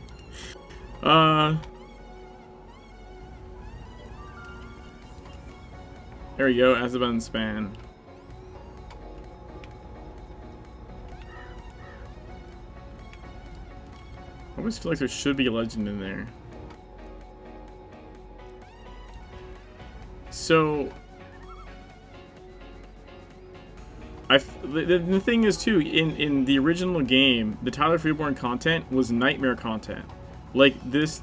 There we go, Azaban Span. I always feel like there should be a legend in there. So, the thing is too, in the original game, the Tyler Freeborn content was nightmare content. Like this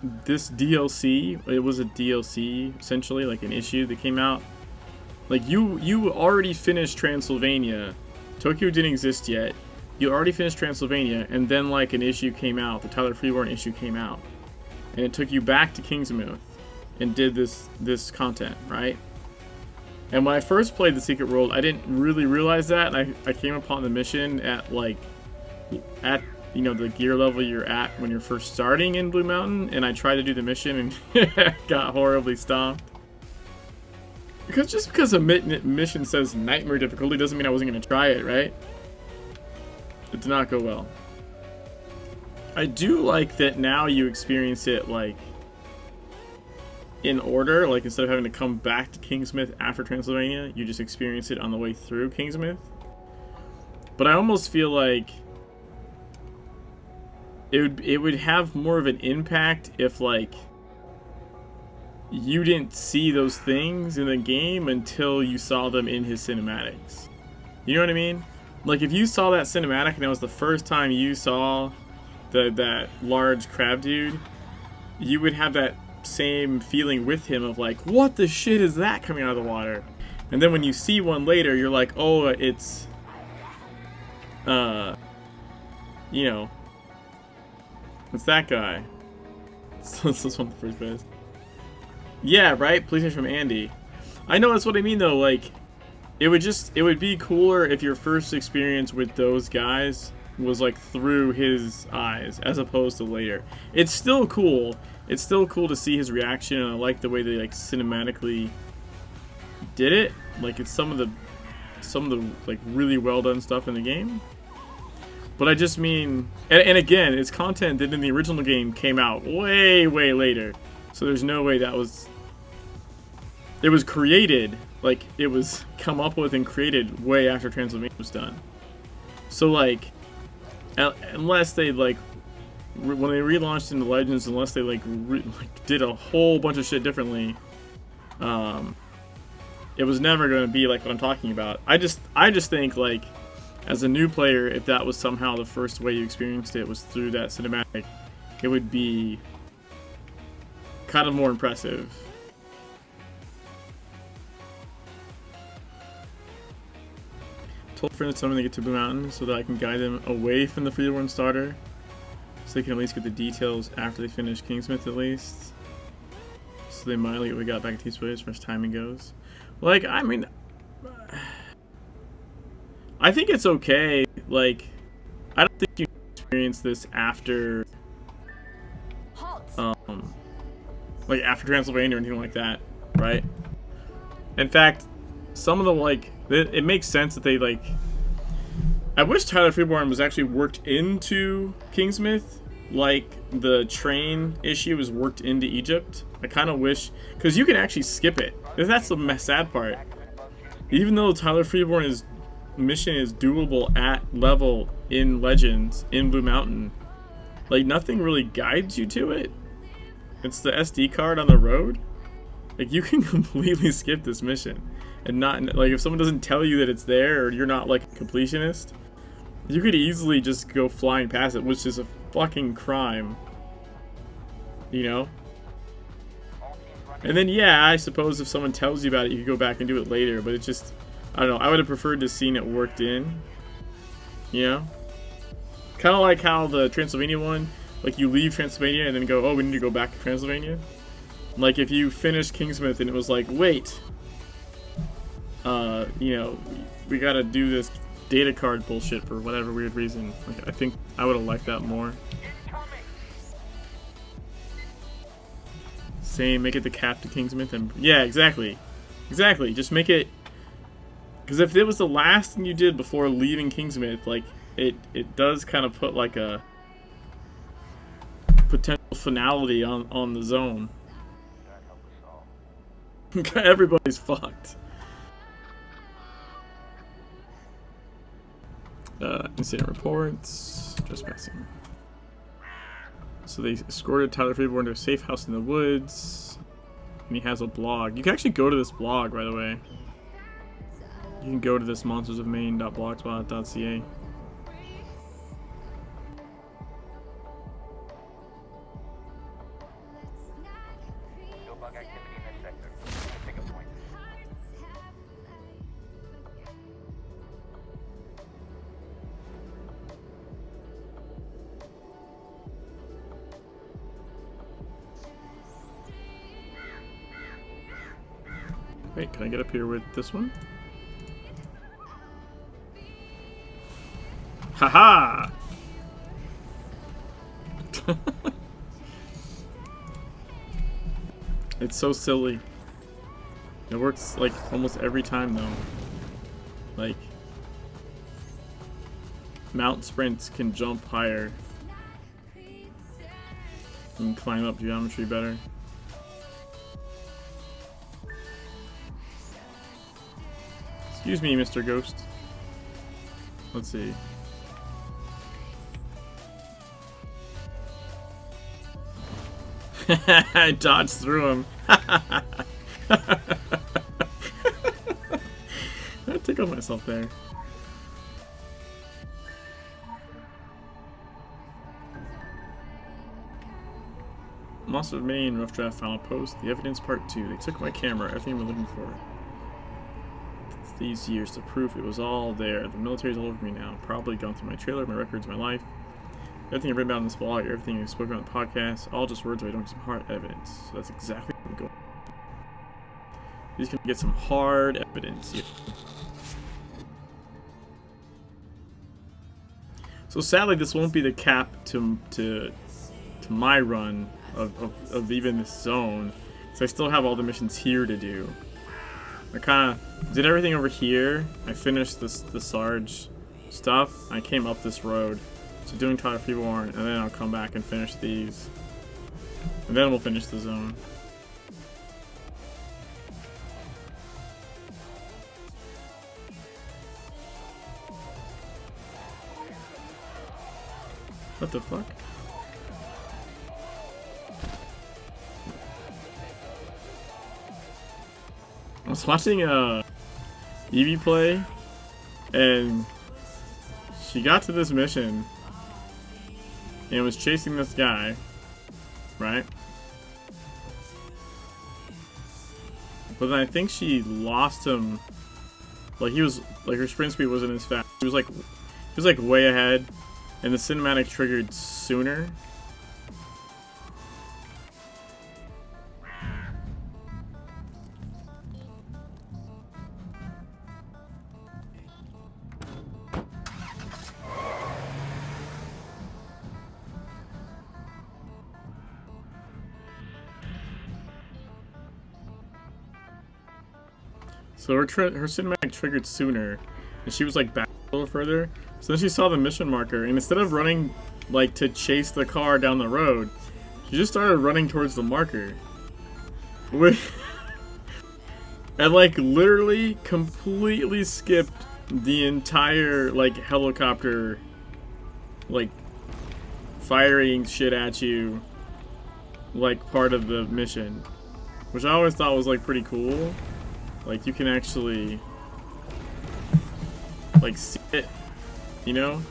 DLC, it was a DLC essentially, like an issue that came out. Like you already finished Transylvania. Tokyo didn't exist yet. You already finished Transylvania, and then like an issue came out, the Tyler Freeborn issue came out, and it took you back to Kingsmouth and did this content, right? And when I first played the Secret World, I didn't really realize that, and I came upon the mission at you know, the gear level you're at when you're first starting in Blue Mountain, and I tried to do the mission and got horribly stomped. Because just because a mission says nightmare difficulty doesn't mean I wasn't going to try it, right? It did not go well. I do like that now you experience it like in order, like instead of having to come back to Kingsmouth after Transylvania, you just experience it on the way through Kingsmouth. But I almost feel like it would have more of an impact if like you didn't see those things in the game until you saw them in his cinematics. You know what I mean? Like if you saw that cinematic and that was the first time you saw that large crab dude, you would have that same feeling with him of like, what the shit is that coming out of the water? And then when you see one later, you're like, oh, it's you know, it's that guy. So this is one of the first guys. Yeah, right? PlayStation from Andy. I know, that's what I mean though, like it would be cooler if your first experience with those guys was like through his eyes as opposed to later. It's still cool. It's still cool to see his reaction, and I like the way they like cinematically did it. Like it's some of the like really well done stuff in the game. But I just mean, and again, it's content that in the original game came out way later. So there's no way that was. It was created, like it was come up with and created way after Transylvania was done. So like, unless they like, when they relaunched into Legends, unless they like did a whole bunch of shit differently, it was never going to be like what I'm talking about. I just think like, as a new player, if that was somehow the first way you experienced it was through that cinematic, it would be kind of more impressive. Told friends to tell me they get to Blue Mountain so that I can guide them away from the Freeborn starter, so they can at least get the details after they finish Kingsmouth at least. So they might get what we got back at T-Space as far as timing goes. Like, I mean, I think it's okay. Like, I don't think you experience this after, like after Transylvania or anything like that, right? In fact, some of the like, it makes sense that they like. I wish Tyler Freeborn was actually worked into Kingsmouth, like the train issue was worked into Egypt. I kind of wish, because you can actually skip it. That's the sad part. Even though Tyler Freeborn's mission is doable at level in Legends in Blue Mountain, like nothing really guides you to it. It's the SD card on the road. Like you can completely skip this mission and not, like if someone doesn't tell you that it's there or you're not like a completionist, you could easily just go flying past it, which is a fucking crime. you know? And then, yeah, I suppose if someone tells you about it, you could go back and do it later, but it's just, I don't know, I would have preferred to seen it worked in, you know? Kind of like how the Transylvania one, like you leave Transylvania and then go, oh, we need to go back to Transylvania. Like if you finish Kingsmouth and it was like, wait, you know, we gotta do this data card bullshit for whatever weird reason. Like, I think I would have liked that more. Same, make it the cap to Kingsmouth, and yeah, exactly, just make it, because if it was the last thing you did before leaving Kingsmouth, like it does kind of put like a potential finality on the zone. Everybody's fucked. Incident reports, trespassing. So they escorted Tyler Freeborn to a safe house in the woods. And he has a blog. You can actually go to this blog, by the way. You can go to this monstersofmaine.blogspot.ca. No bug activity in this sector. Pick a point. Wait, can I get up here with this one? Haha! It's so silly. It works like almost every time though. Like mount sprints can jump higher and climb up geometry better. Excuse me, Mr. Ghost. Let's see. I dodged through him. I tickled myself there. Monster of Maine, rough draft, final post. The evidence part 2. They took my camera, everything we're looking for. These years, the proof, it was all there. The military's all over me now. Probably gone through my trailer, my records, my life. Everything I've written about in this blog, everything I've spoken about in the podcast, all just words where I don't get some hard evidence. So that's exactly what I'm going. He's gonna get some hard evidence here. So sadly, this won't be the cap to my run of even this zone. So I still have all the missions here to do. I kind of did everything over here. I finished the Sarge stuff. I came up this road. So doing Tyler Freeborn, and then I'll come back and finish these. And then we'll finish the zone. What the fuck? I was watching Evie play, and she got to this mission and was chasing this guy, right? But then I think she lost him. Like he was like her sprint speed wasn't as fast. He was like way ahead, and the cinematic triggered sooner. So her cinematic triggered sooner, and she was like back a little further. So then she saw the mission marker, and instead of running like to chase the car down the road, she just started running towards the marker. And like literally completely skipped the entire like helicopter like firing shit at you like part of the mission, which I always thought was like pretty cool. Like, you can actually, like, see it, you know?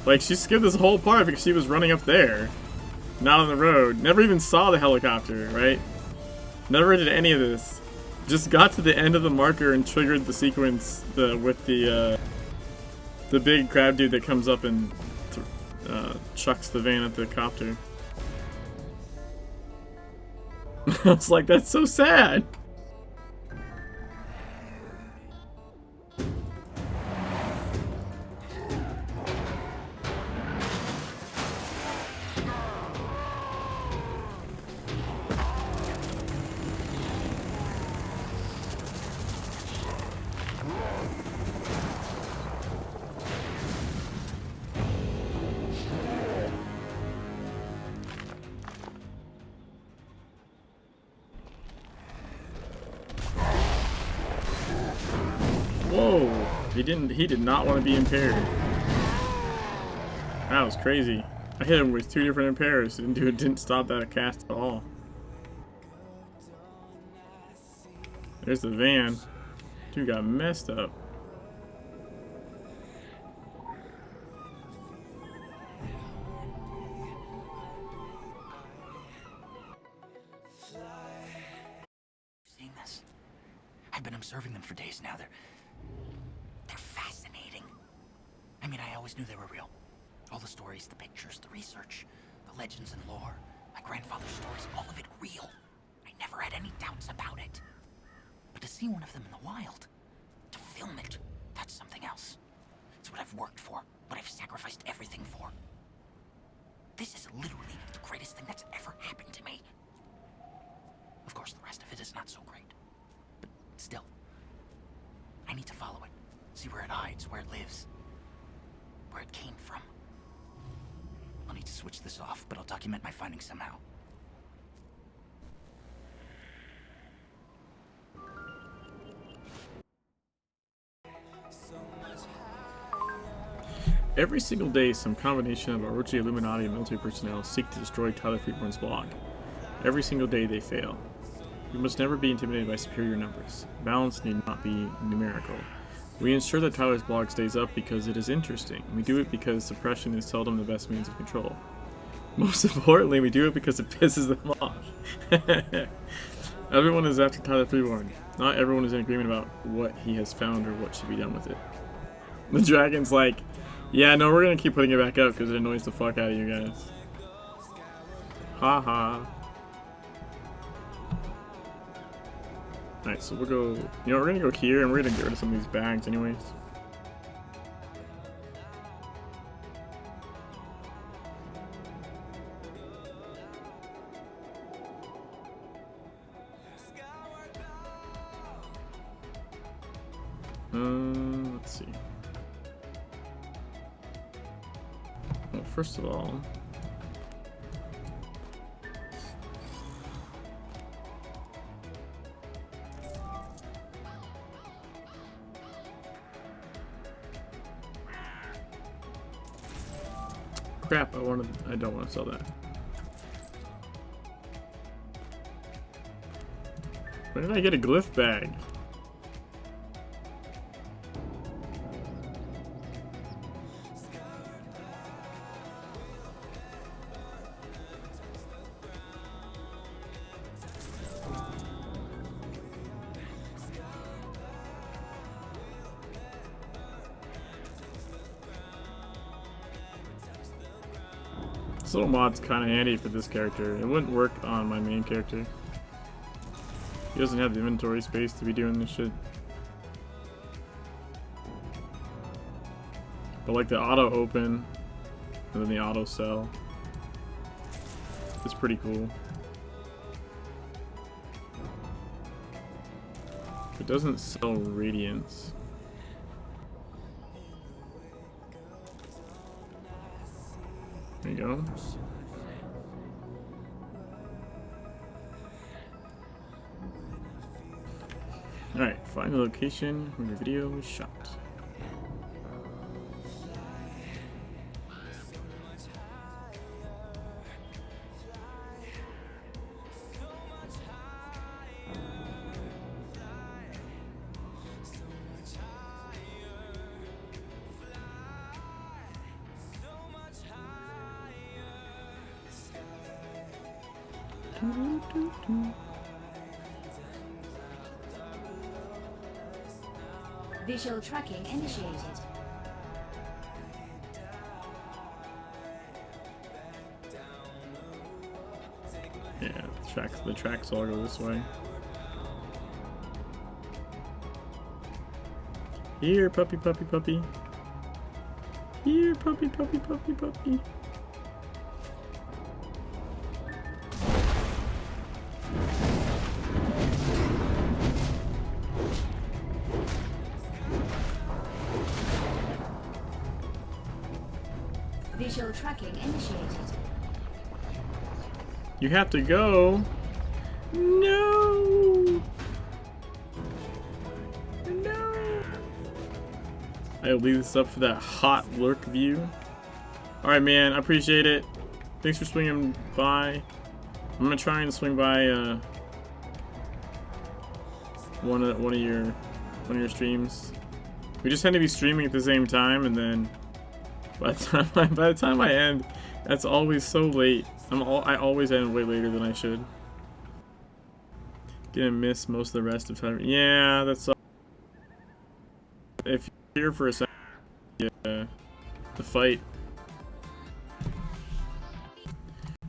Like, she skipped this whole part because she was running up there. Not on the road. Never even saw the helicopter, right? Never did any of this. Just got to the end of the marker and triggered the sequence with the big crab dude that comes up and chucks the van at the copter. I was like, that's so sad. Whoa, he did not want to be impaired. That was crazy. I hit him with 2 different impairs and dude didn't stop that cast at all. There's the van. Dude got messed up. Seeing this? I've been observing them for days now. They're fascinating. I mean, I always knew they were real. All the stories, the pictures, the research, the legends and lore, my grandfather's stories, all of it real. I never had any doubts about it. But to see one of them in the wild, to film it, that's something else. It's what I've worked for, what I've sacrificed everything for. This is literally the greatest thing that's ever happened to me. Of course, the rest of it is not so great. But still, I need to follow it. See where it hides, where it lives, where it came from. I'll need to switch this off, but I'll document my findings somehow. Every single day, some combination of Orochi Illuminati and military personnel seek to destroy Tyler Freeborn's blog. Every single day they fail. We must never be intimidated by superior numbers. Balance need not be numerical. We ensure that Tyler's blog stays up because it is interesting. We do it because suppression is seldom the best means of control. Most importantly, we do it because it pisses them off. Everyone is after Tyler Freeborn. Not everyone is in agreement about what he has found or what should be done with it. The dragon's like, yeah, no, we're gonna keep putting it back up because it annoys the fuck out of you guys. Haha. Alright, so we'll go, we're gonna go here and we're gonna get rid of some of these bags anyways. Let's see. Well, first of all, crap, I don't want to sell that. When did I get a glyph bag? This little mod's kind of handy for this character. It wouldn't work on my main character. He doesn't have the inventory space to be doing this shit. But like the auto open and then the auto sell, it's pretty cool. It doesn't sell radiance. There you go. Alright, find the location where the video was shot. Visual tracking initiated. Yeah, the tracks all go this way. Here, puppy, puppy, puppy. Here, puppy, puppy, puppy, puppy. Visual tracking initiated. You have to go. No. No. I'll leave this up for that hot lurk view. Alright, man. I appreciate it. Thanks for swinging by. I'm gonna try and swing by one of your streams. We just tend to be streaming at the same time, and then by the time I end, that's always so late. I always end way later than I should. Gonna miss most of the rest of time. Yeah, that's. If you're here for a second, yeah, the fight.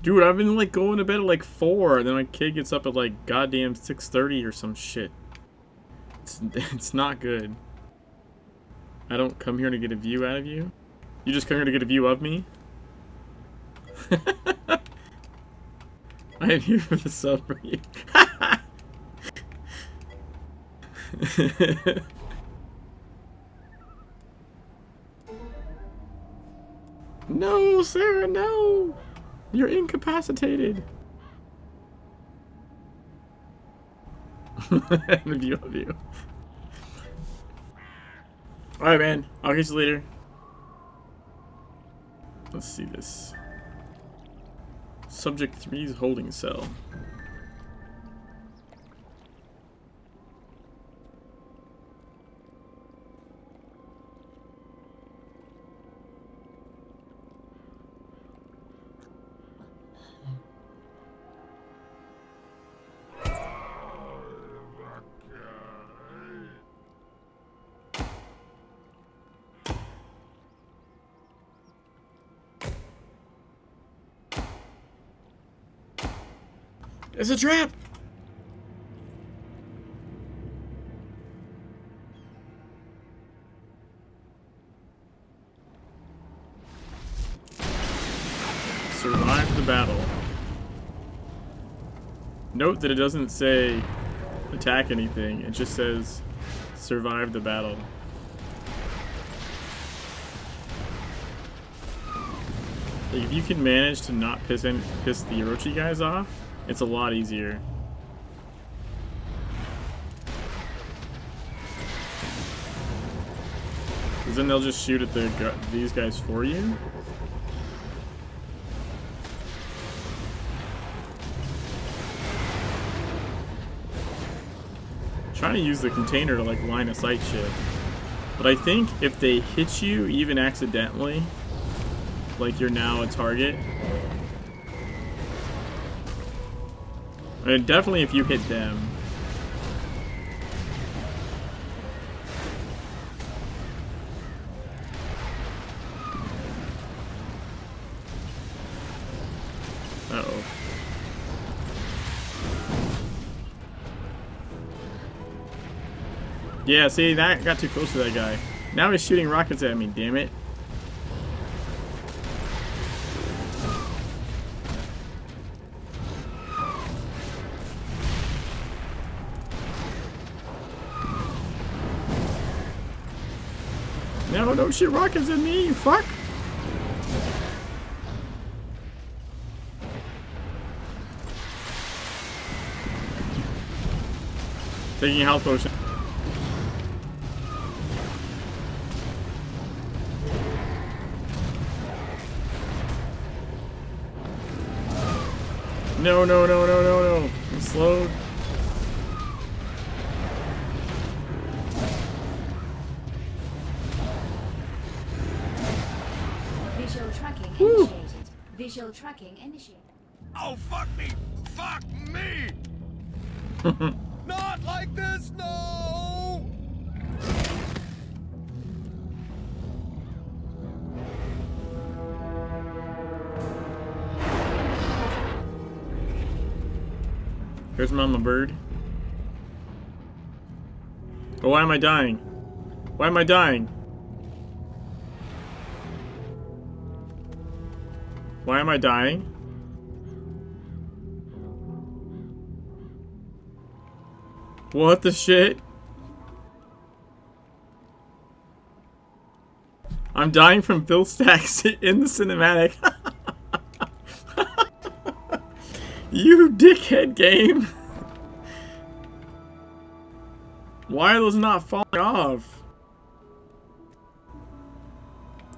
Dude, I've been like going to bed at like 4, and then my kid gets up at like goddamn 6:30 or some shit. It's not good. I don't come here to get a view out of you. You just come here to get a view of me? I am here for the sub for you. No, Sarah, no! You're incapacitated. The view of you. Alright, man. I'll catch you later. Let's see this. Subject 3's holding cell. It's a trap! Survive the battle. Note that it doesn't say attack anything, it just says survive the battle. Like, if you can manage to not piss the Orochi guys off, it's a lot easier. Because then they'll just shoot at these guys for you. Trying to use the container to like line of sight shit. But I think if they hit you even accidentally, like you're now a target. I mean, definitely if you hit them. Uh-oh. Yeah, see, that got too close to that guy. Now he's shooting rockets at me, damn it. No, don't shoot rockets at me, you fuck! Taking a health potion. No, no, no, no, no, no. I'm slowed. Visual tracking initiated. Visual tracking initiated. Oh, fuck me! Fuck me! Not like this, no! Here's Mama Bird. Oh, why am I dying? Why am I dying? Why am I dying? What the shit? I'm dying from Bill Stacks in the cinematic. You dickhead game. Why are those not falling off?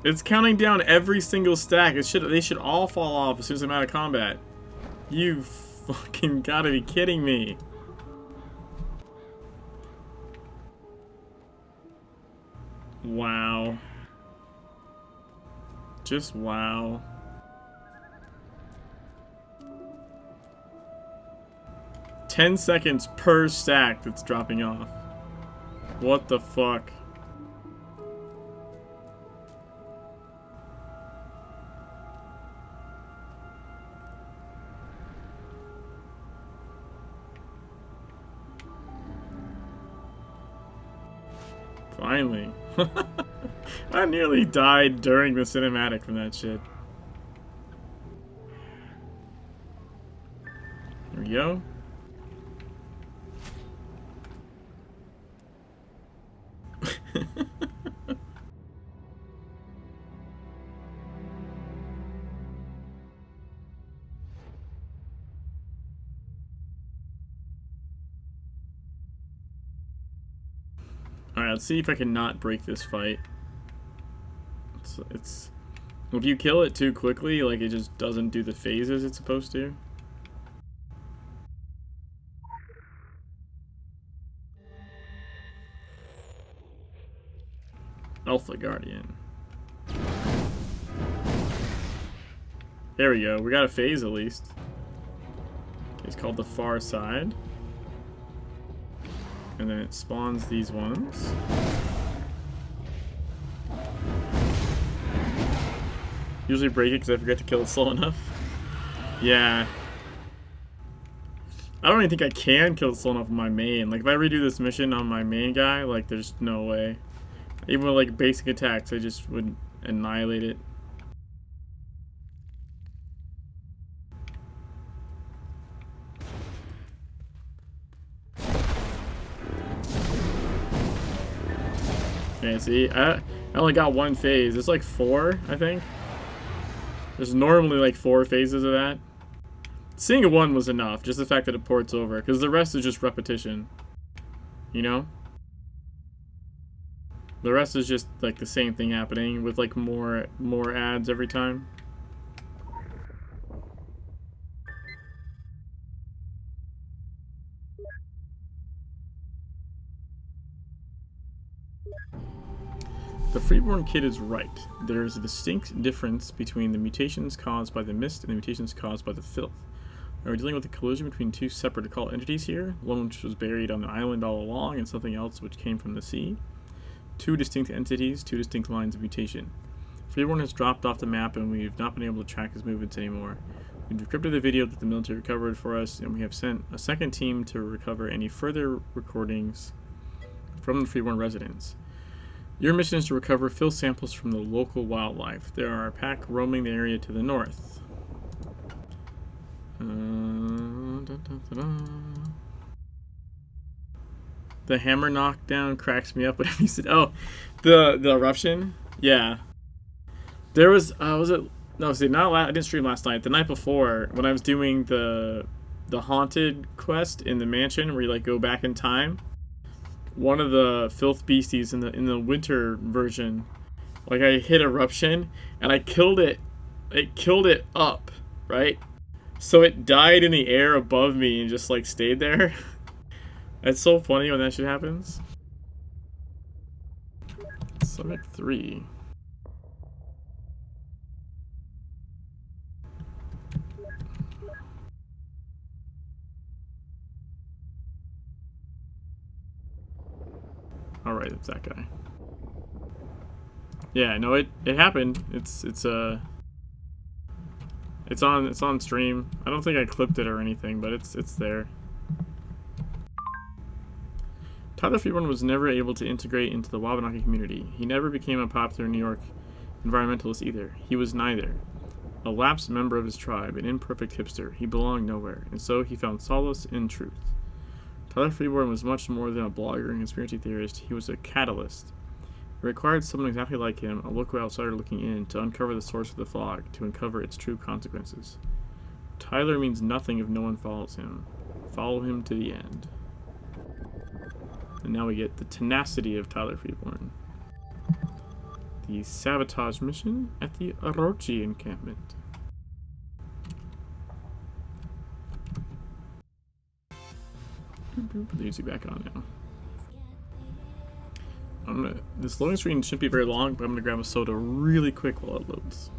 It's counting down every single stack. They should all fall off as soon as I'm out of combat. You fucking gotta be kidding me. Wow. Just wow. "10 seconds per stack that's dropping off. What the fuck? Finally. I nearly died during the cinematic from that shit. There we go. Alright, let's see if I can not break this fight. It's if you kill it too quickly, like, it just doesn't do the phases it's supposed to. Alpha Guardian. There we go. We got a phase at least. It's called the Far Side. And then it spawns these ones. Usually break it because I forget to kill it slow enough. Yeah. I don't even think I can kill it slow enough on my main. Like, if I redo this mission on my main guy, like, there's no way. Even with, like, basic attacks, I just would annihilate it. Yeah, see, I only got one phase. It's like 4, I think. There's normally like 4 phases of that. Seeing a 1 was enough, just the fact that it ports over, because the rest is just repetition. You know? The rest is just like the same thing happening with like more ads every time. The Freeborn kid is right. There is a distinct difference between the mutations caused by the mist and the mutations caused by the filth. Are we dealing with a collision between 2 separate occult entities here? One which was buried on the island all along and something else which came from the sea? 2 distinct entities, 2 distinct lines of mutation. Freeborn has dropped off the map and we've not been able to track his movements anymore. We've decrypted the video that the military recovered for us, and we have sent a second team to recover any further recordings from the Freeborn residents. Your mission is to recover fill samples from the local wildlife. There are a pack roaming the area to the north. The hammer knockdown cracks me up whenever you said, oh, the eruption? Yeah. There was it? No, see, I didn't stream last night. The night before, when I was doing the haunted quest in the mansion where you like go back in time, one of the filth beasties in the winter version, like, I hit eruption and I killed it. It killed it up, right? So it died in the air above me and just like stayed there. It's so funny when that shit happens. Summit 3. right, it's that guy. Yeah, no, it happened. It's on stream. I don't think I clipped it or anything, but it's there. Tyler Freeborn was never able to integrate into the Wabanaki community. He never became a popular New York environmentalist either. He was neither. A lapsed member of his tribe, an imperfect hipster, he belonged nowhere, and so he found solace in truth. Tyler Freeborn was much more than a blogger and conspiracy theorist. He was a catalyst. It required someone exactly like him, a local outsider looking in, to uncover the source of the fog, to uncover its true consequences. Tyler means nothing if no one follows him. Follow him to the end. And now we get the tenacity of Tyler Freeborn. The sabotage mission at the Orochi encampment. Put the music back on now. This loading screen shouldn't be very long, but I'm gonna grab a soda really quick while it loads.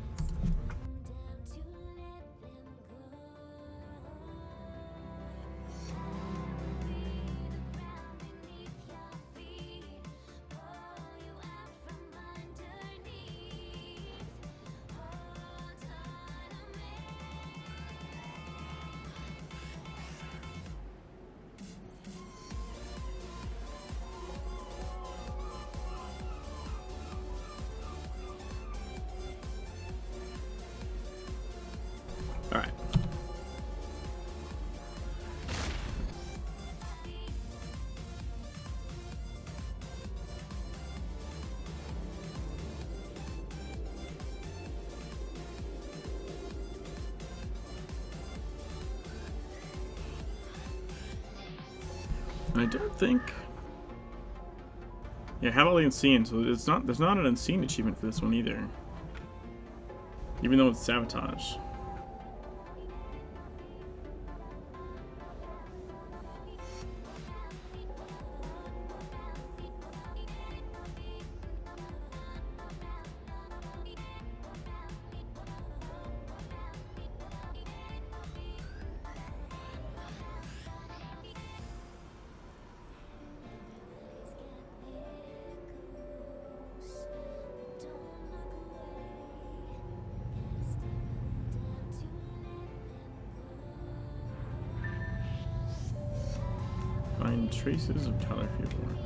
Alright. I don't think. Yeah, have all the unseen, so there's not an unseen achievement for this one either. Even though it's sabotage. Find traces of Tyler Freeborn.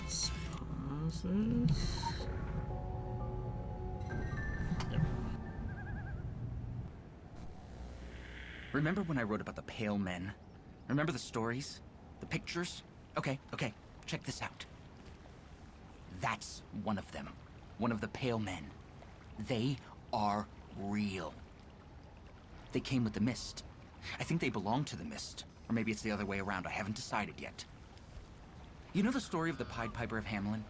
Let's pause this. Yep. Remember when I wrote about the Pale Men? Remember the stories? The pictures? Okay, check this out. That's one of them. One of the Pale Men. They are real. They came with the mist. I think they belong to the mist. Or maybe it's the other way around. I haven't decided yet. You know the story of the Pied Piper of Hamelin?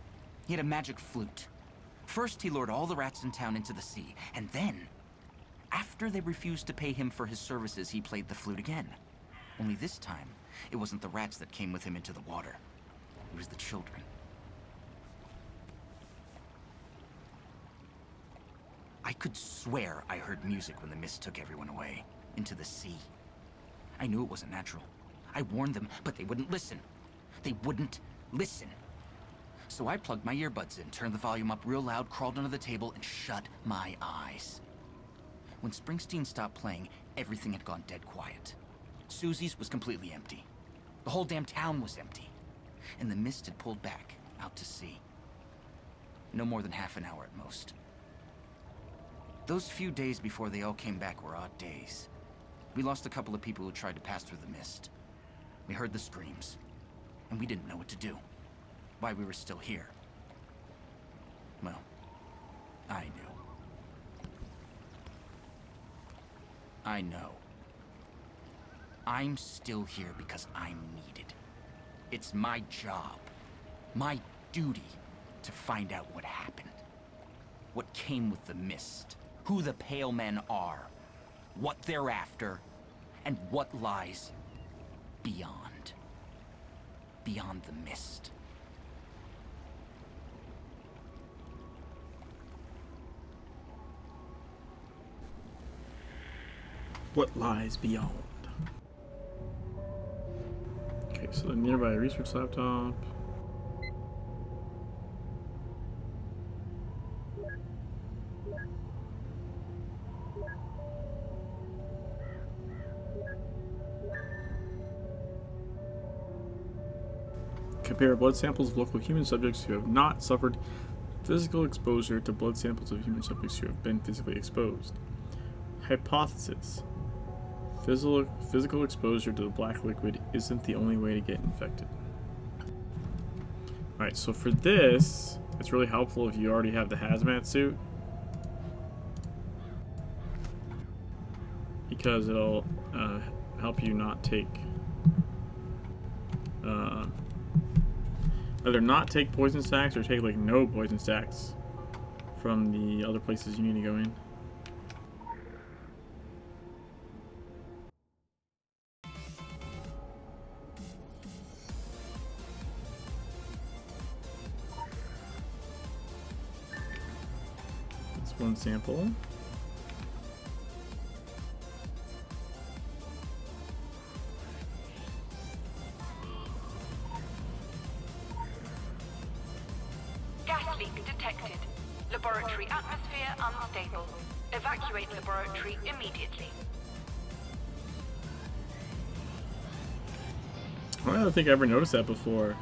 He had a magic flute. First, he lured all the rats in town into the sea. And then, after they refused to pay him for his services, he played the flute again. Only this time, it wasn't the rats that came with him into the water. It was the children. I could swear I heard music when the mist took everyone away, into the sea. I knew it wasn't natural. I warned them, but they wouldn't listen. They wouldn't listen. So I plugged my earbuds in, turned the volume up real loud, crawled under the table, and shut my eyes. When Springsteen stopped playing, everything had gone dead quiet. Susie's was completely empty. The whole damn town was empty. And the mist had pulled back, out to sea. No more than half an hour at most. Those few days before they all came back were odd days. We lost a couple of people who tried to pass through the mist. We heard the screams, and we didn't know what to do. Why we were still here. Well, I knew. I know. I'm still here because I'm needed. It's my job, my duty, to find out what happened. What came with the mist. Who the Pale Men are, what they're after, and what lies beyond. Beyond the mist. What lies beyond? Okay, so the nearby research laptop. Compare blood samples of local human subjects who have not suffered physical exposure to blood samples of human subjects who have been physically exposed. Hypothesis. Physical exposure to the black liquid isn't the only way to get infected. Alright, so for this, it's really helpful if you already have the hazmat suit. Because it'll help you not take... either not take poison stacks or take like no poison stacks from the other places you need to go in. That's one sample. Detected. Laboratory atmosphere unstable. Evacuate laboratory immediately. I don't think I ever noticed that before.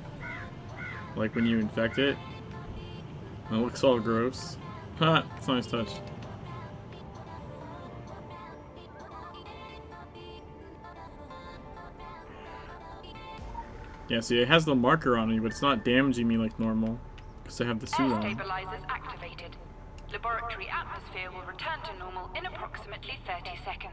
Like when you infect it. It looks all gross. Ha! It's a nice touch. Yeah, see, it has the marker on me, but it's not damaging me like normal. Because I have the suit Air on. stabilizers activated. Laboratory atmosphere will return to normal in approximately 30 seconds.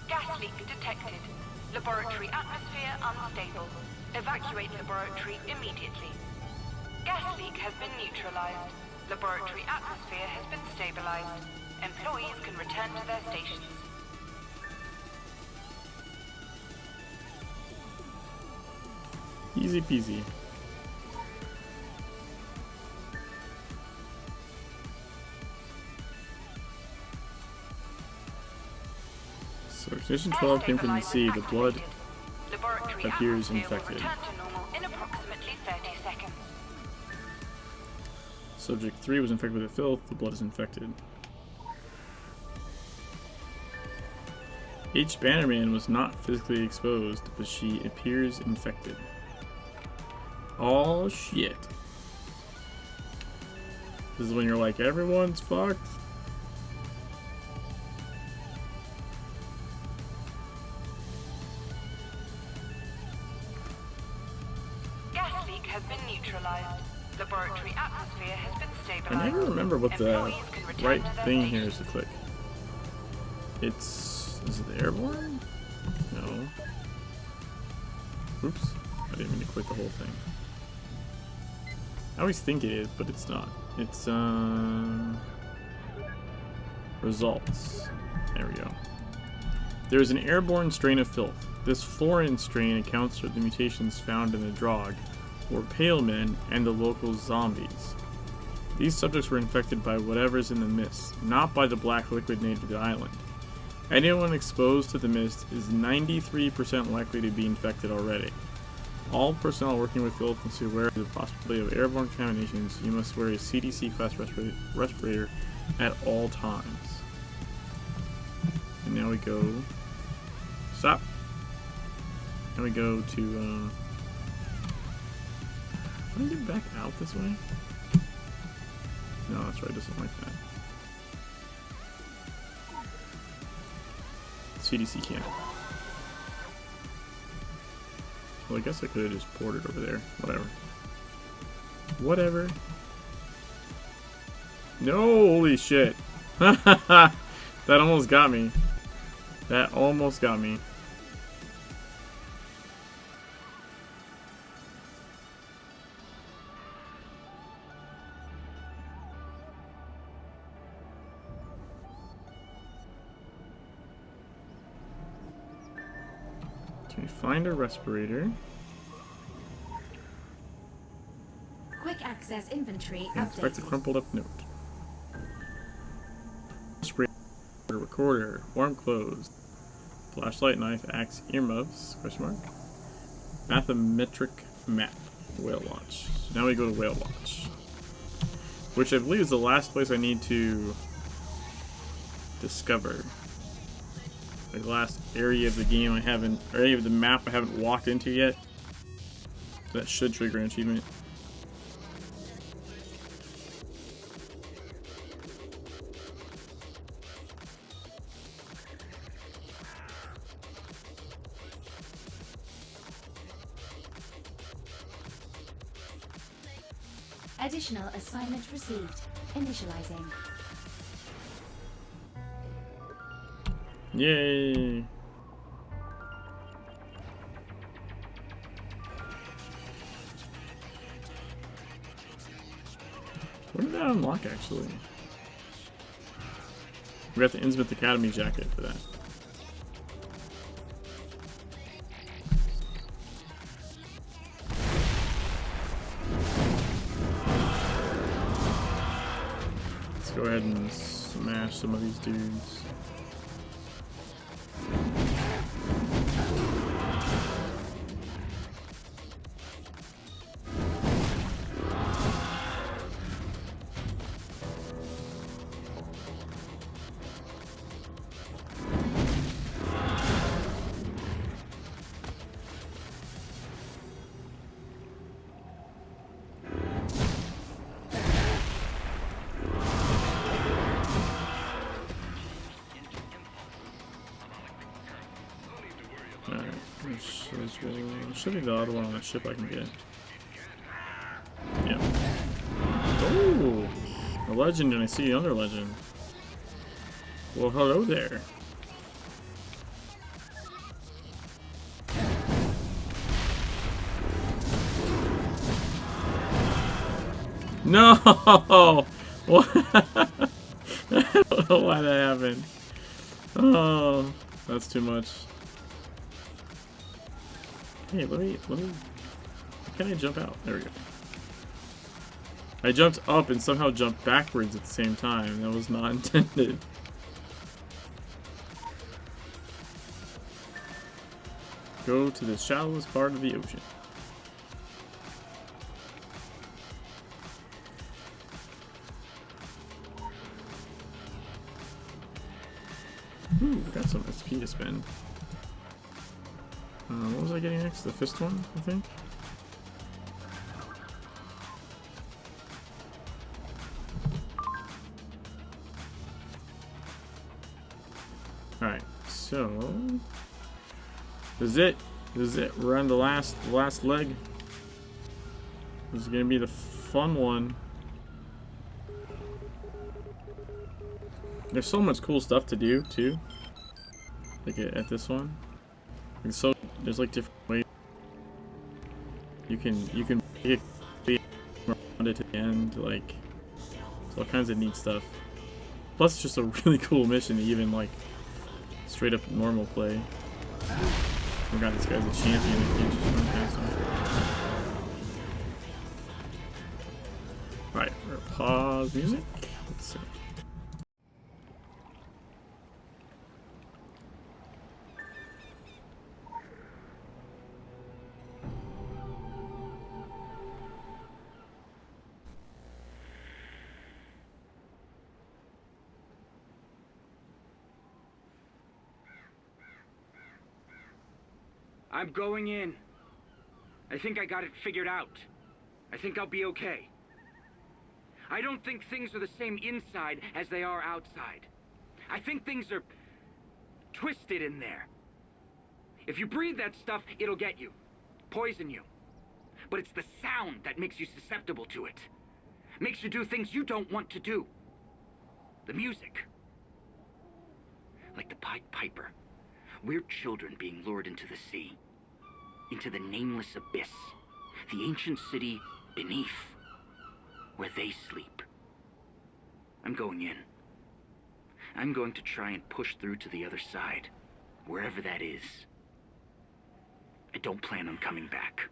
Gas leak detected. Laboratory atmosphere unstable. Evacuate laboratory immediately. Gas leak has been neutralized. Laboratory atmosphere has been stabilized. Employees can return to their stations. Easy peasy. So Condition 12 came from the sea. The blood appears infected. Subject 3 was infected with the filth. The blood is infected. H. Bannerman was not physically exposed, but she appears infected. Oh shit. This is when you're like, everyone's fucked. Gas leak has been neutralized. Laboratory atmosphere has been stabilized. I never remember what the Employees can return right to their thing here stations. is to click. Is it airborne? No. Oops. I didn't mean to click the whole thing. I always think it is, but it's not. It's, results. There we go. There is an airborne strain of filth. This foreign strain accounts for the mutations found in the Drog, or Pale Men, and the local zombies. These subjects were infected by whatever's in the mist, not by the black liquid native to the island. Anyone exposed to the mist is 93% likely to be infected already. All personnel working with filth must be aware of the possibility of airborne contaminations. You must wear a CDC class respirator at all times. And now we go... Stop! Now we go to... Can I get back out this way? No, that's right, it doesn't like that. CDC camp. Well, I guess I could have just ported over there. Whatever. Whatever. No, holy shit. That almost got me. That almost got me. Can we find a respirator? Quick access inventory And inspect the updated. crumpled up note. Respirator, recorder, warm clothes, flashlight, knife, axe, earmuffs, question mark. Bathymetric map, whale watch. So now we go to whale watch. Which I believe is the last place I need to discover. Like the last area of the game I haven't, or area of the map I haven't walked into yet. That should trigger an achievement. Additional assignment received. Initializing. Yay! What did that unlock actually? We got the Innsmouth Academy jacket for that. Let's go ahead and smash some of these dudes. Alright, should be the other one on that ship I can get. Yep. Oh! A legend, and I see another legend. Well, hello there. No! What? I don't know why that happened. Oh, that's too much. Hey, let me, can I jump out? There we go. I jumped up and somehow jumped backwards at the same time. That was not intended. Go to the shallowest part of the ocean. Ooh, we got some SP to spend. What was I getting next? The fist one, I think? Alright, so this is it. We're on the last leg. This is gonna be the fun one. There's so much cool stuff to do too. Like at this one. And so there's like different ways you can make it around it to the end, like it's all kinds of neat stuff. Plus it's just a really cool mission to even like straight up normal play. Oh god, this guy's a champion, I can't just run past him. Alright, we're gonna pause music. Let's see. I'm going in. I think I got it figured out. I think I'll be okay. I don't think things are the same inside as they are outside. I think things are twisted in there. If you breathe that stuff, it'll get you. Poison you. But it's the sound that makes you susceptible to it. Makes you do things you don't want to do. The music. Like the Pied Piper. We're children being lured into the sea. Into the nameless abyss. The ancient city beneath. Where they sleep. I'm going in. I'm going to try and push through to the other side. Wherever that is. I don't plan on coming back.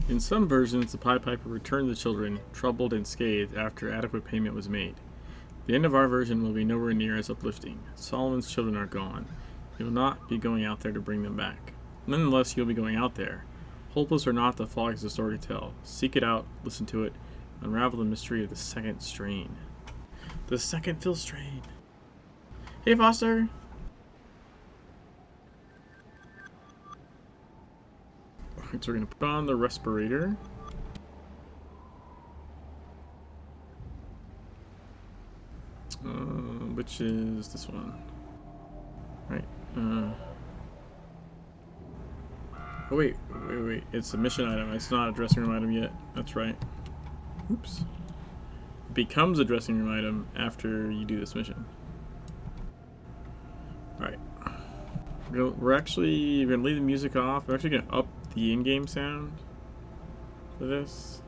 In some versions, the Pied Piper returned the children, troubled and scathed, after adequate payment was made. The end of our version will be nowhere near as uplifting. Solomon's children are gone. You will not be going out there to bring them back. Nonetheless, you'll be going out there. Hopeless or not, the fog is a story to tell. Seek it out, listen to it, unravel the mystery of the second strain. The second Phil strain. Hey, Foster! Alright, so we're going to put on the respirator. Which is this one. Right. Oh, wait. It's a mission item. It's not a dressing room item yet. That's right. Oops. It becomes a dressing room item after you do this mission. Alright. We're actually going to leave the music off. We're actually going to up the in-game sound for this.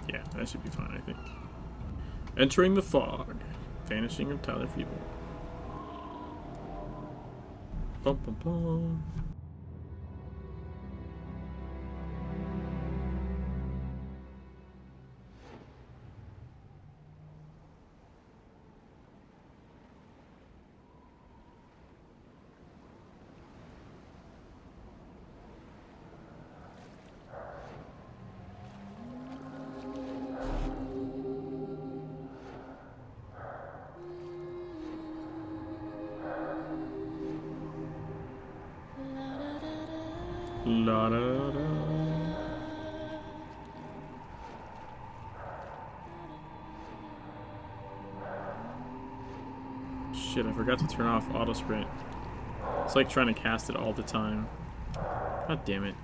Yeah, that should be fine, I think. Entering the fog. Vanishing of Tyler Freeborn. Bum, bum, bum. La da da da. Shit, I forgot to turn off auto sprint. It's like trying to cast it all the time. God damn it.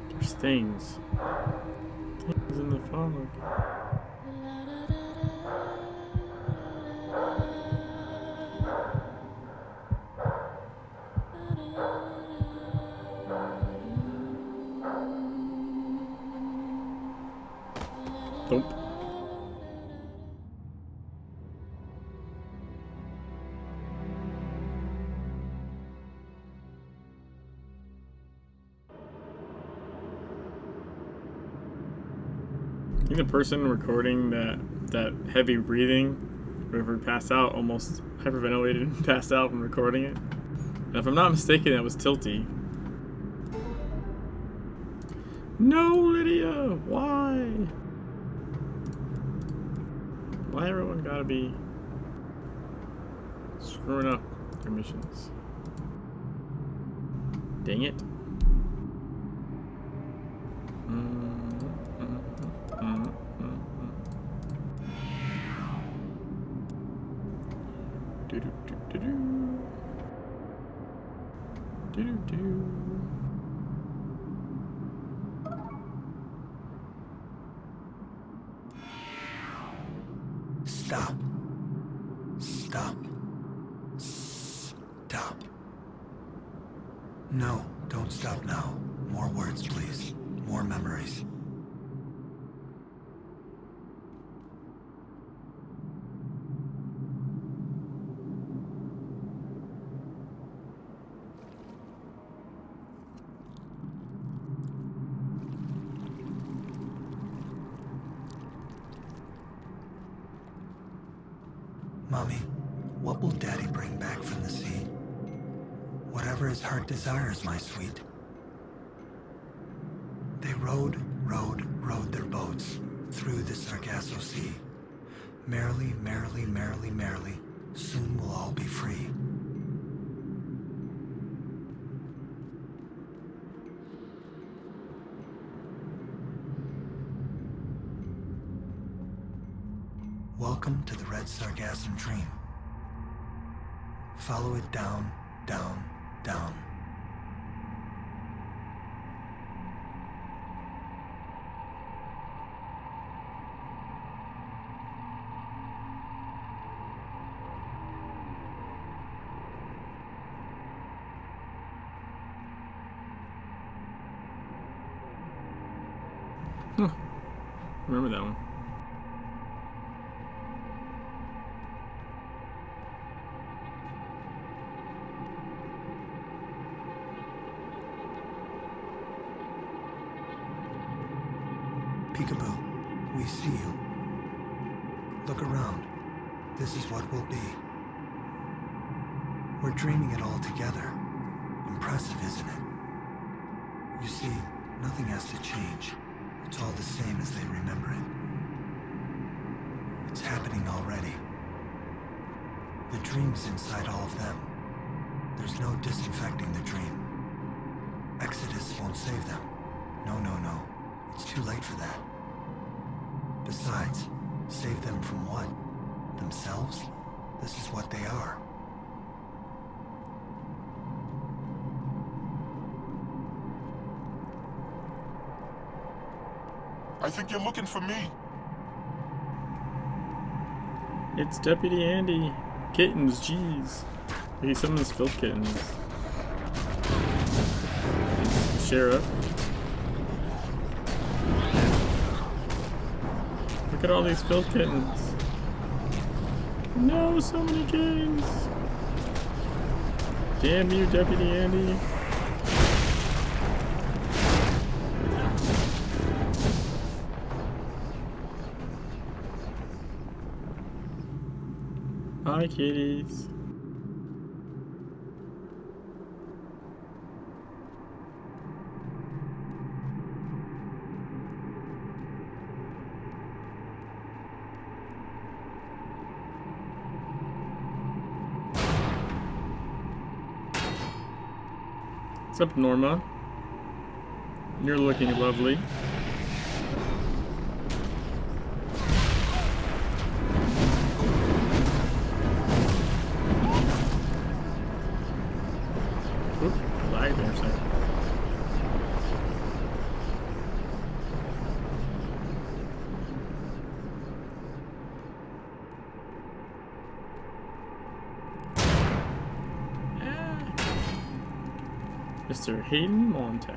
There's things. Things in the fog. Nope. I think the person recording that heavy breathing, whoever passed out, almost hyperventilated and passed out when recording it. And if I'm not mistaken, that was Tilty. No, Lydia! Why? Why everyone gotta be screwing up their missions? Dang it. Stop. Stop. Stop. No, Don't stop now. More words, please. More memories. Mommy, what will Daddy bring back from the sea? Whatever his heart desires, my sweet. They rowed their boats through the Sargasso Sea. Merrily, merrily, merrily, merrily, soon we'll all be free. Welcome to the Red Sargassum Dream. Follow it down, down, down. Huh. Remember that one. Peekaboo, we see you. Look around. This is what we'll be. We're dreaming it all together. Impressive, isn't it? You see, nothing has to change. It's all the same as they remember it. It's happening already. The dream's inside all of them. There's no disinfecting the dream. Exodus won't save them. No, no, no. It's too late for that. Besides, save them from what? Themselves? This is what they are. I think you're looking for me. It's Deputy Andy. Kittens, jeez. Okay, some of these filth kittens. Sheriff. Look at all these filth kittens. No, so many kittens. Damn you, Deputy Andy. Hi, kitties. What's up, Norma? You're looking lovely. Oop, lag there a second. Mr. Hayden Montag.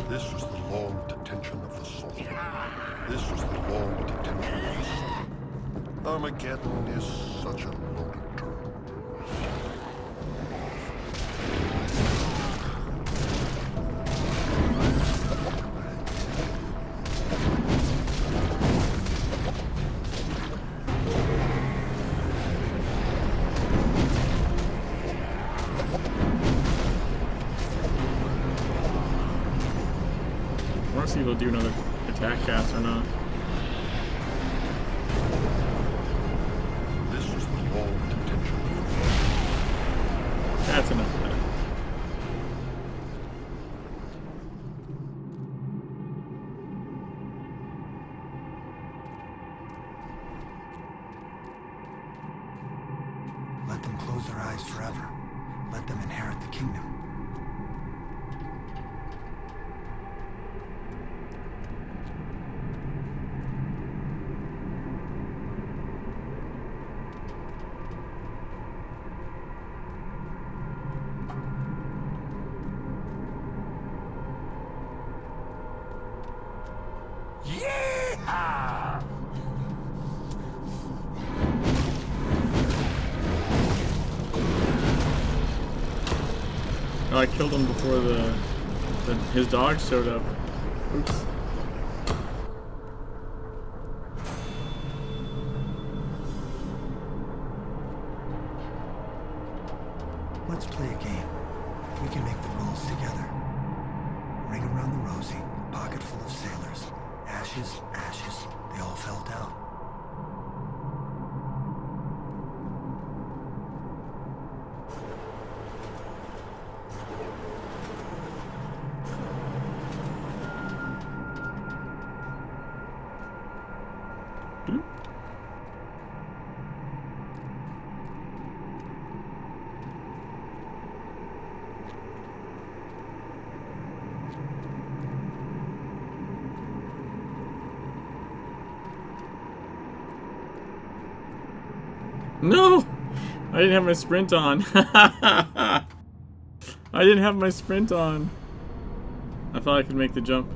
This was the long detention of the soldier. This was the long detention of the soldier. Armageddon is such a loaded term. I want to see if they'll do another attack cast or not. This was the long detention of the That's enough of that. Let them close their eyes forever. Let them inherit the kingdom. I killed him before his dog showed up. Oops. Let's play a game. We can make the rules together. Ring around the rosy, pocket full of sailors. Ashes, ashes, they all fell down. No! I didn't have my sprint on. I didn't have my sprint on. I thought I could make the jump.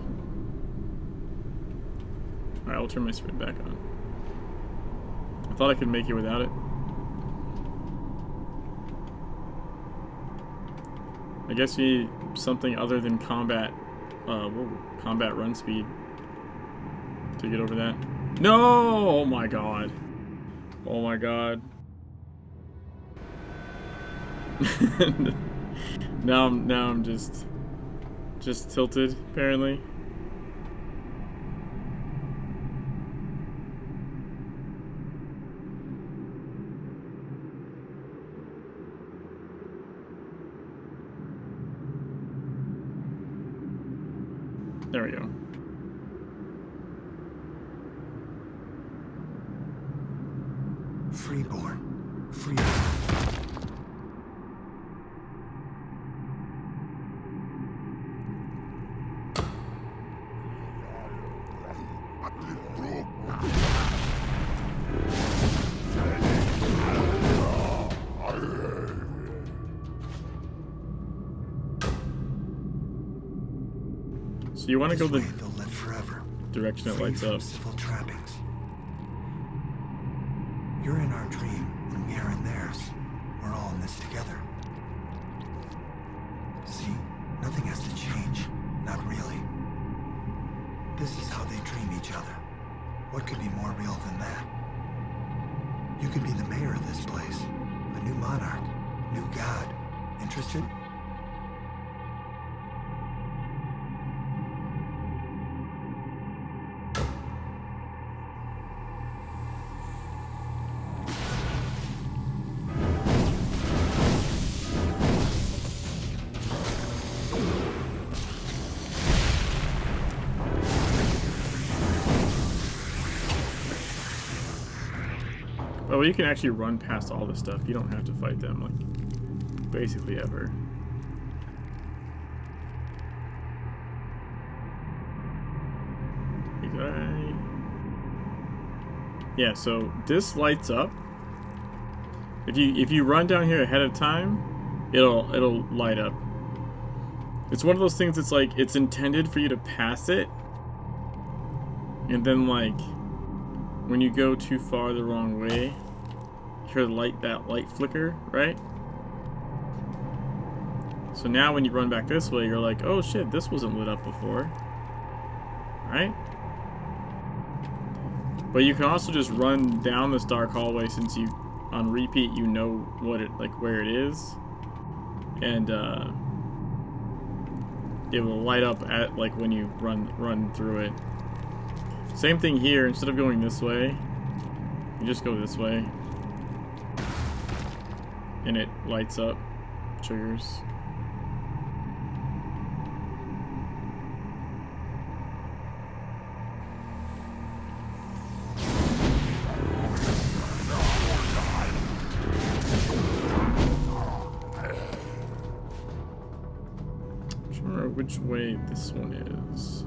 Alright, I'll turn my sprint back on. I thought I could make it without it. I guess you need something other than combat run speed to get over that. No! Oh my god. Oh my god. now I'm just tilted, apparently. There we go. Freeborn. Freeborn. So you want to go the They'll live forever. direction it lights up. Civil trappings. You're in our dream, and we are in theirs. We're all in this together. See, nothing has to change. Not really. This is how they dream each other. What could be more real than that? You could be the mayor of this place. A new monarch. New god. Interested? Oh, you can actually run past all this stuff. You don't have to fight them, like, basically ever. Yeah, so this lights up. If you run down here ahead of time, it'll light up. It's one of those things that's like it's intended for you to pass it, and then like when you go too far the wrong way, you hear that light flicker, right? So now when you run back this way, you're like, oh shit, this wasn't lit up before, right? But you can also just run down this dark hallway since you, on repeat, you know what it, like where it is, and it will light up at like when you run through it. Same thing here. Instead of going this way, you just go this way, and it lights up, triggers. Which way this one is.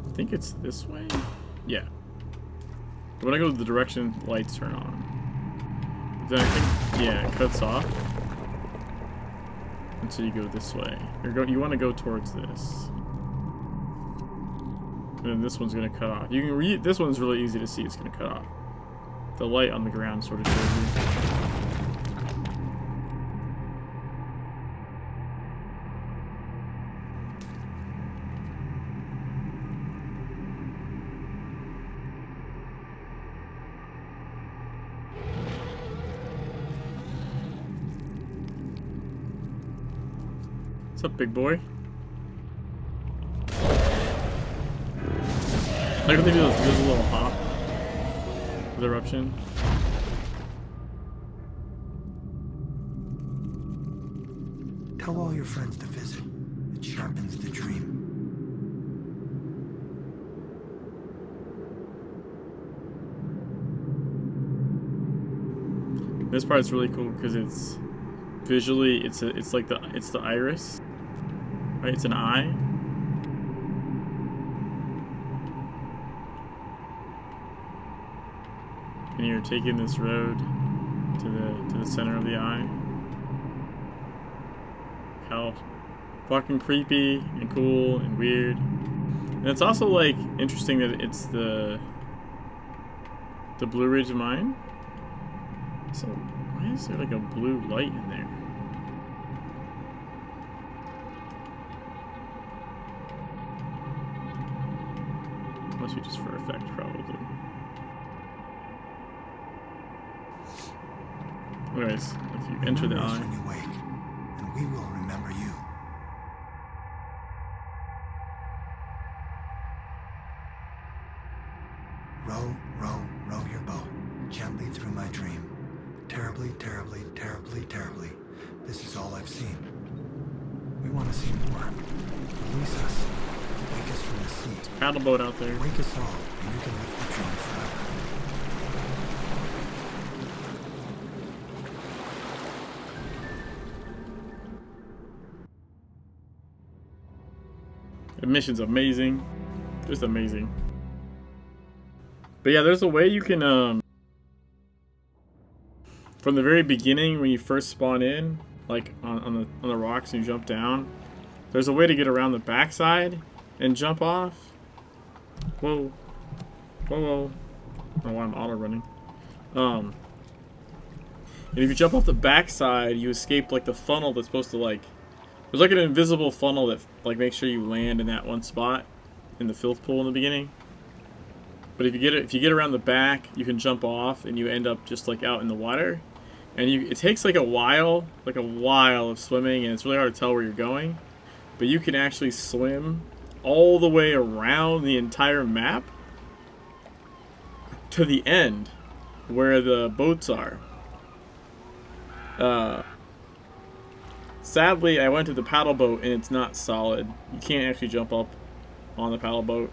I think it's this way? Yeah. When I go to the direction lights turn on. Then I think, yeah, it cuts off. Until you go this way. You want to go towards this. And then this one's going to cut off. You can read, this one's really easy to see, it's going to cut off. The light on the ground sort of shows you. What's up, big boy? I can think of this little hop with eruption. Tell all your friends to visit. It sharpens the dream. This part's really cool because it's visually it's the iris, right? It's an eye. And you're taking this road to the center of the eye. How fucking creepy and cool and weird. And it's also like interesting that it's the Blue Ridge mine. So why is there like a blue light in there? Must be just for effect, probably. Anyways, if you enter the Remember us eye. when you wake, and we will remember you. Row, row, row your boat gently through my dream. Terribly, terribly, terribly, terribly. This is all I've seen. We want to see more. Release us. Wake us from the sea. Paddle boat out there. Wake us all, and you can live the dream forever. The mission's amazing. Just amazing. But yeah, there's a way you can from the very beginning when you first spawn in, like on the rocks and you jump down, there's a way to get around the backside and jump off. Whoa. Whoa, whoa. I don't know why I'm auto running. And if you jump off the backside, you escape like the funnel that's supposed to like there's like an invisible funnel that like makes sure you land in that one spot in the filth pool in the beginning. But if you get around the back, you can jump off and you end up just like out in the water. And it takes like a while of swimming, and it's really hard to tell where you're going. But you can actually swim all the way around the entire map to the end where the boats are. Sadly, I went to the paddle boat and it's not solid. You can't actually jump up on the paddle boat.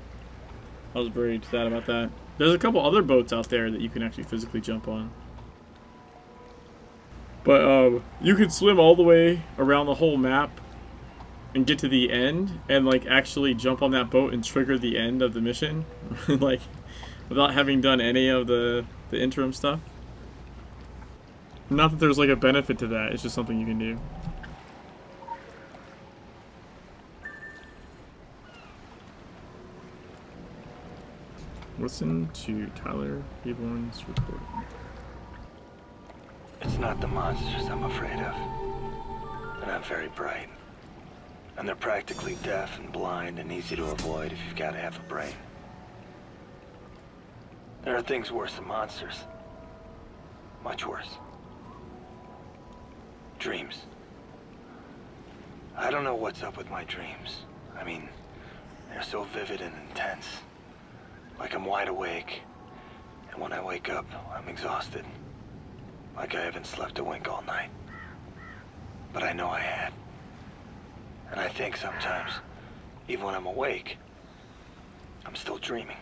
I was very sad about that. There's a couple other boats out there that you can actually physically jump on. But you can swim all the way around the whole map and get to the end and like actually jump on that boat and trigger the end of the mission like without having done any of the interim stuff. Not that there's like a benefit to that, it's just something you can do. Listen to Tyler Freeborn's recording. It's not the monsters I'm afraid of. They're not very bright. And they're practically deaf and blind and easy to avoid if you've got half a brain. There are things worse than monsters. Much worse. Dreams. I don't know what's up with my dreams. I mean, they're so vivid and intense. Like I'm wide awake, and when I wake up, I'm exhausted. Like I haven't slept a wink all night. But I know I had. And I think sometimes, even when I'm awake, I'm still dreaming.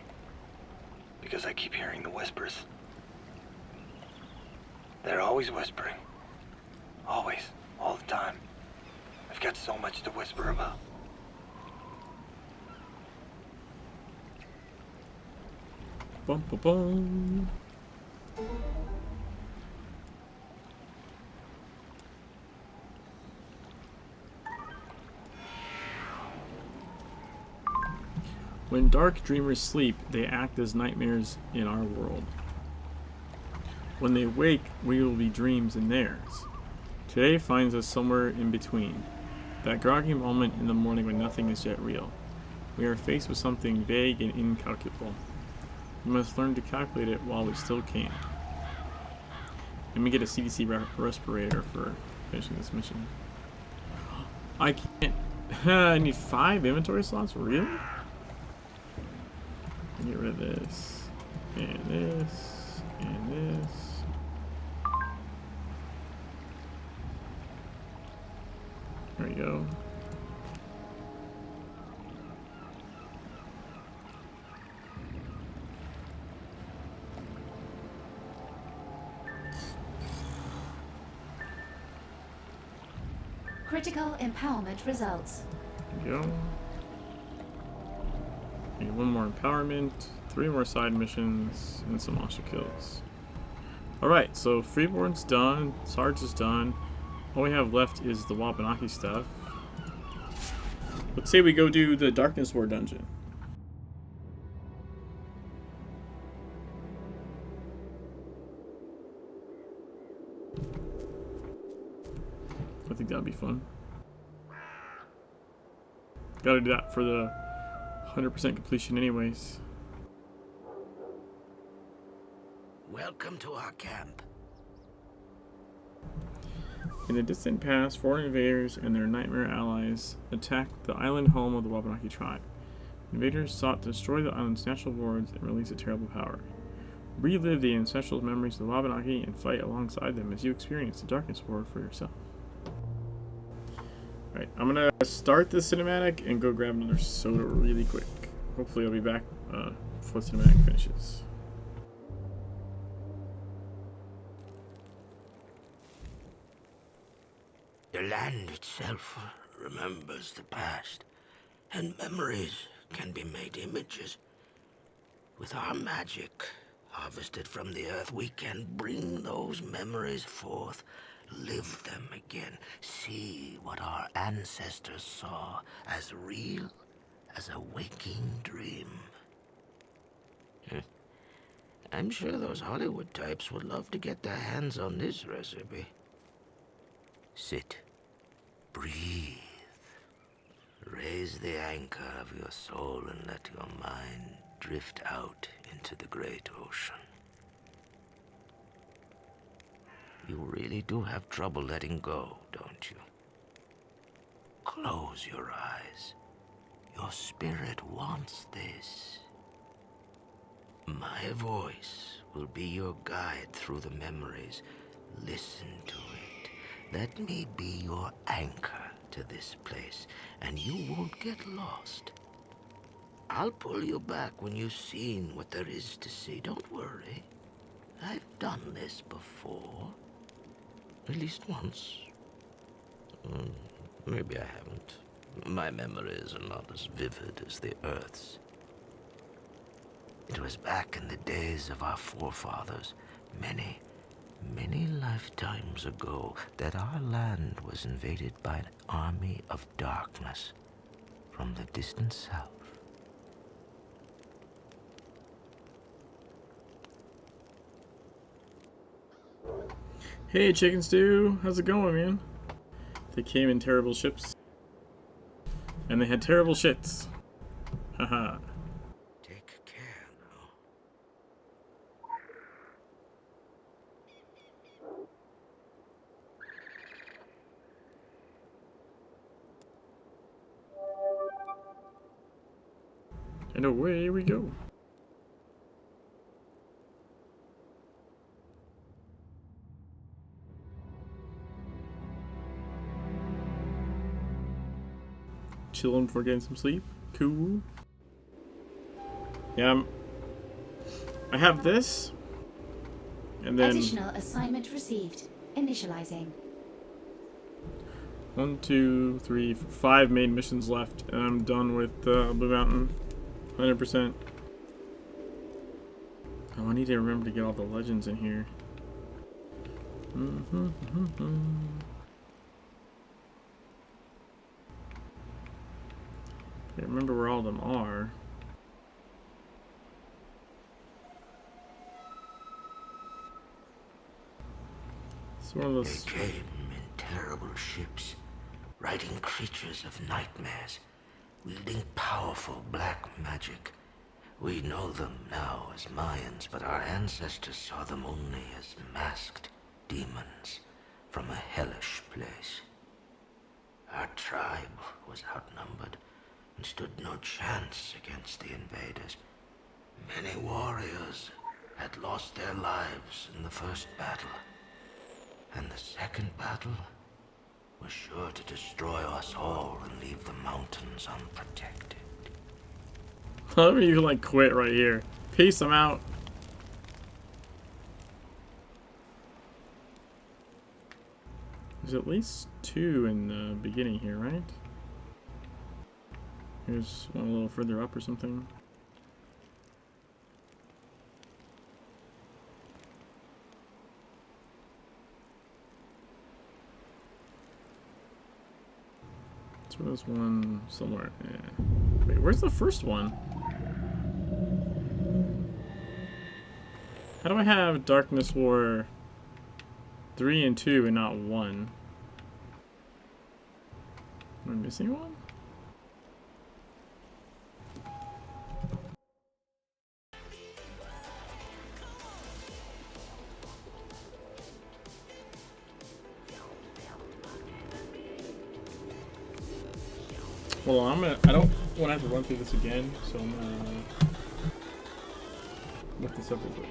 Because I keep hearing the whispers. They're always whispering. Always. All the time. I've got so much to whisper about. Bum, bum, bum. When dark dreamers sleep, they act as nightmares in our world. When they wake, we will be dreams in theirs. Today finds us somewhere in between. That groggy moment in the morning when nothing is yet real. We are faced with something vague and incalculable. We must learn to calculate it while we still can. Let me get a CDC respirator for finishing this mission. I can't. I need 5 inventory slots? Really? Get rid of this. And this. And this. There we go. Critical empowerment results. There we go. Need 1 more empowerment, 3 more side missions, and some monster kills. Alright, so Freeborn's done, Sarge is done. All we have left is the Wabanaki stuff. Let's say we go do the Darkness War dungeon. I think that'd be fun. Gotta do that for the 100% completion anyways. Welcome to our camp. In the distant past, foreign invaders and their nightmare allies attacked the island home of the Wabanaki tribe. Invaders sought to destroy the island's natural wards and release a terrible power. Relive the ancestral memories of the Wabanaki and fight alongside them as you experience the Darkness War for yourself. Alright, I'm gonna start the cinematic and go grab another soda really quick. Hopefully I'll be back before the cinematic finishes. The land itself remembers the past, and memories can be made images. With our magic, harvested from the earth, we can bring those memories forth, live them again, see what our ancestors saw as real as a waking dream. I'm sure those Hollywood types would love to get their hands on this recipe. Sit, breathe, raise the anchor of your soul and let your mind drift out into the great ocean. You really do have trouble letting go, don't you? Close your eyes. Your spirit wants this. My voice will be your guide through the memories. Listen to it. Let me be your anchor to this place, and you won't get lost. I'll pull you back when you've seen what there is to see. Don't worry. I've done this before. At least once. Maybe I haven't. My memories are not as vivid as the Earth's. It was back in the days of our forefathers, many, many lifetimes ago, that our land was invaded by an army of darkness from the distant south. Hey, Chicken Stew, how's it going, man? They came in terrible ships, and they had terrible shits. Haha. Take care now. And away we go. Chilling before getting some sleep. Cool. Yeah, I have this. And then Additional assignment received. Initializing. 1, 2, 3, 5 main missions left, and I'm done with Blue Mountain. 100%. Oh, I need to remember to get all the legends in here. I remember where all of them are. It's one of those. They came in terrible ships, riding creatures of nightmares, wielding powerful black magic. We know them now as Mayans, but our ancestors saw them only as masked demons from a hellish place. Our tribe was outnumbered and stood no chance against the invaders. Many warriors had lost their lives in the first battle, and the second battle was sure to destroy us all and leave the mountains unprotected. Let me like quit right here. Peace, I'm out. There's at least 2 in the beginning here, right? Here's one a little further up or something. So there's one somewhere. Yeah. Wait, where's the first one? How do I have Darkness War 3 and 2 and not 1? Am I missing one? Well, I don't want to have to run through this again, so I'm gonna look this up real quick.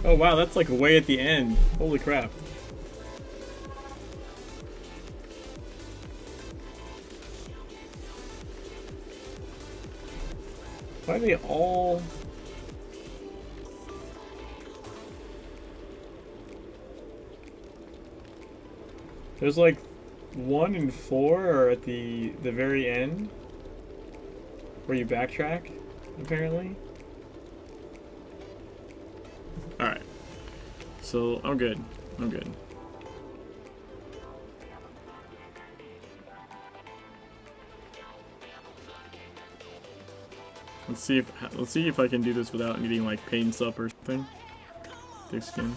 Oh wow, that's like way at the end. Holy crap. Why are they all... There's like 1 and 4 are at the very end where you backtrack, apparently. Alright. So I'm good. I'm good. Let's see if I can do this without needing like pain sup or something. Thick skin.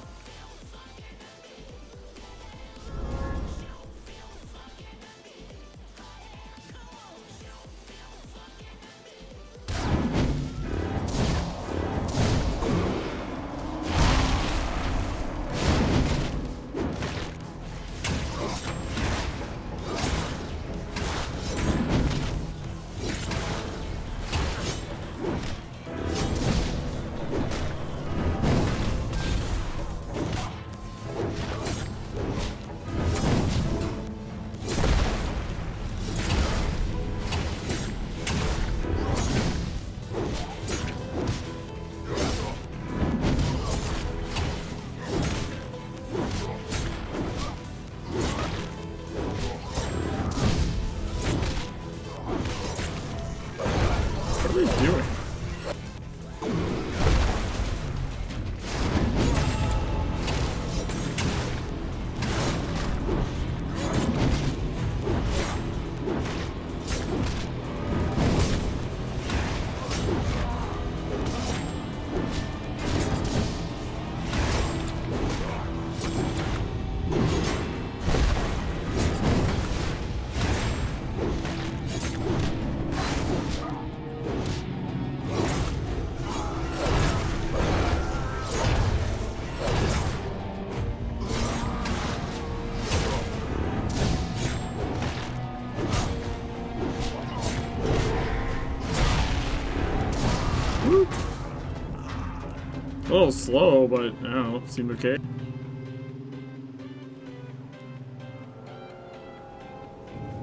A little slow, but I don't know, seemed okay.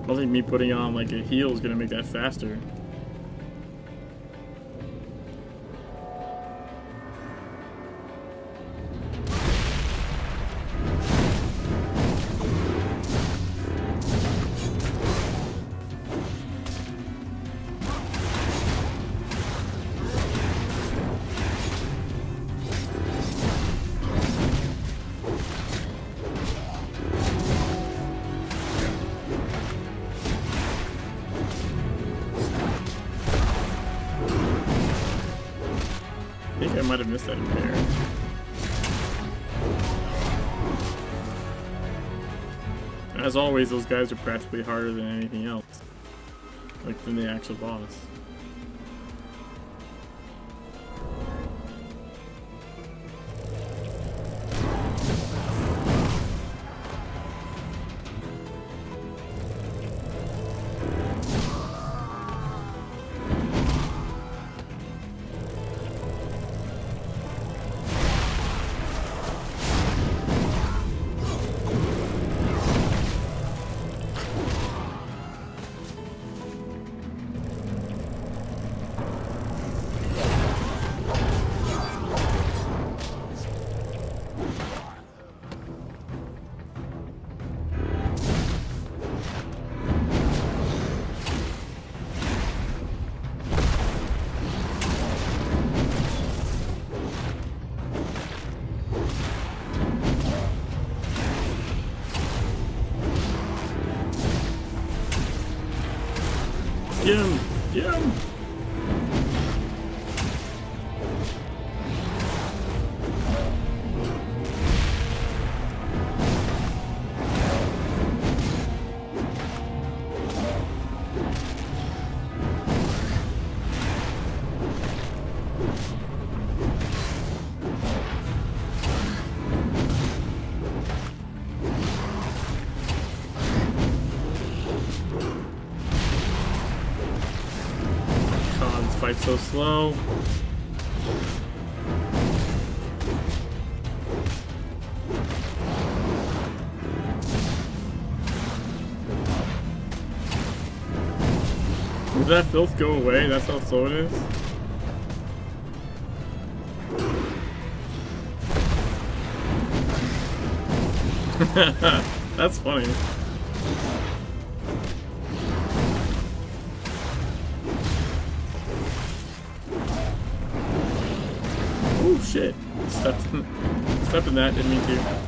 I don't think me putting on like a heal is gonna make that faster. I think I might have missed that repair. As always, those guys are practically harder than anything else. Like, than the actual boss. Get him! Get him! Fight's so slow. Did that filth go away? That's how slow it is? That's funny. Oh shit. Stepped in that, didn't mean to.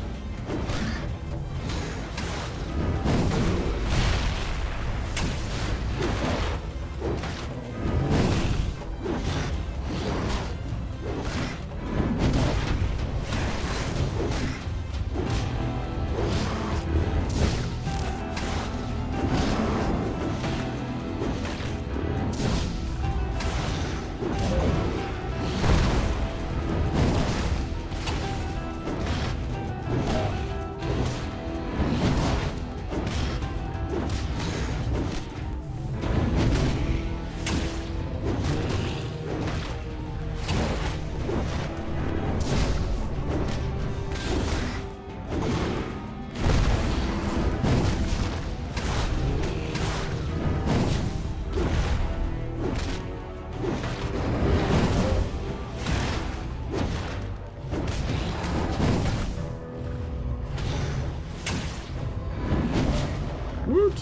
Woot!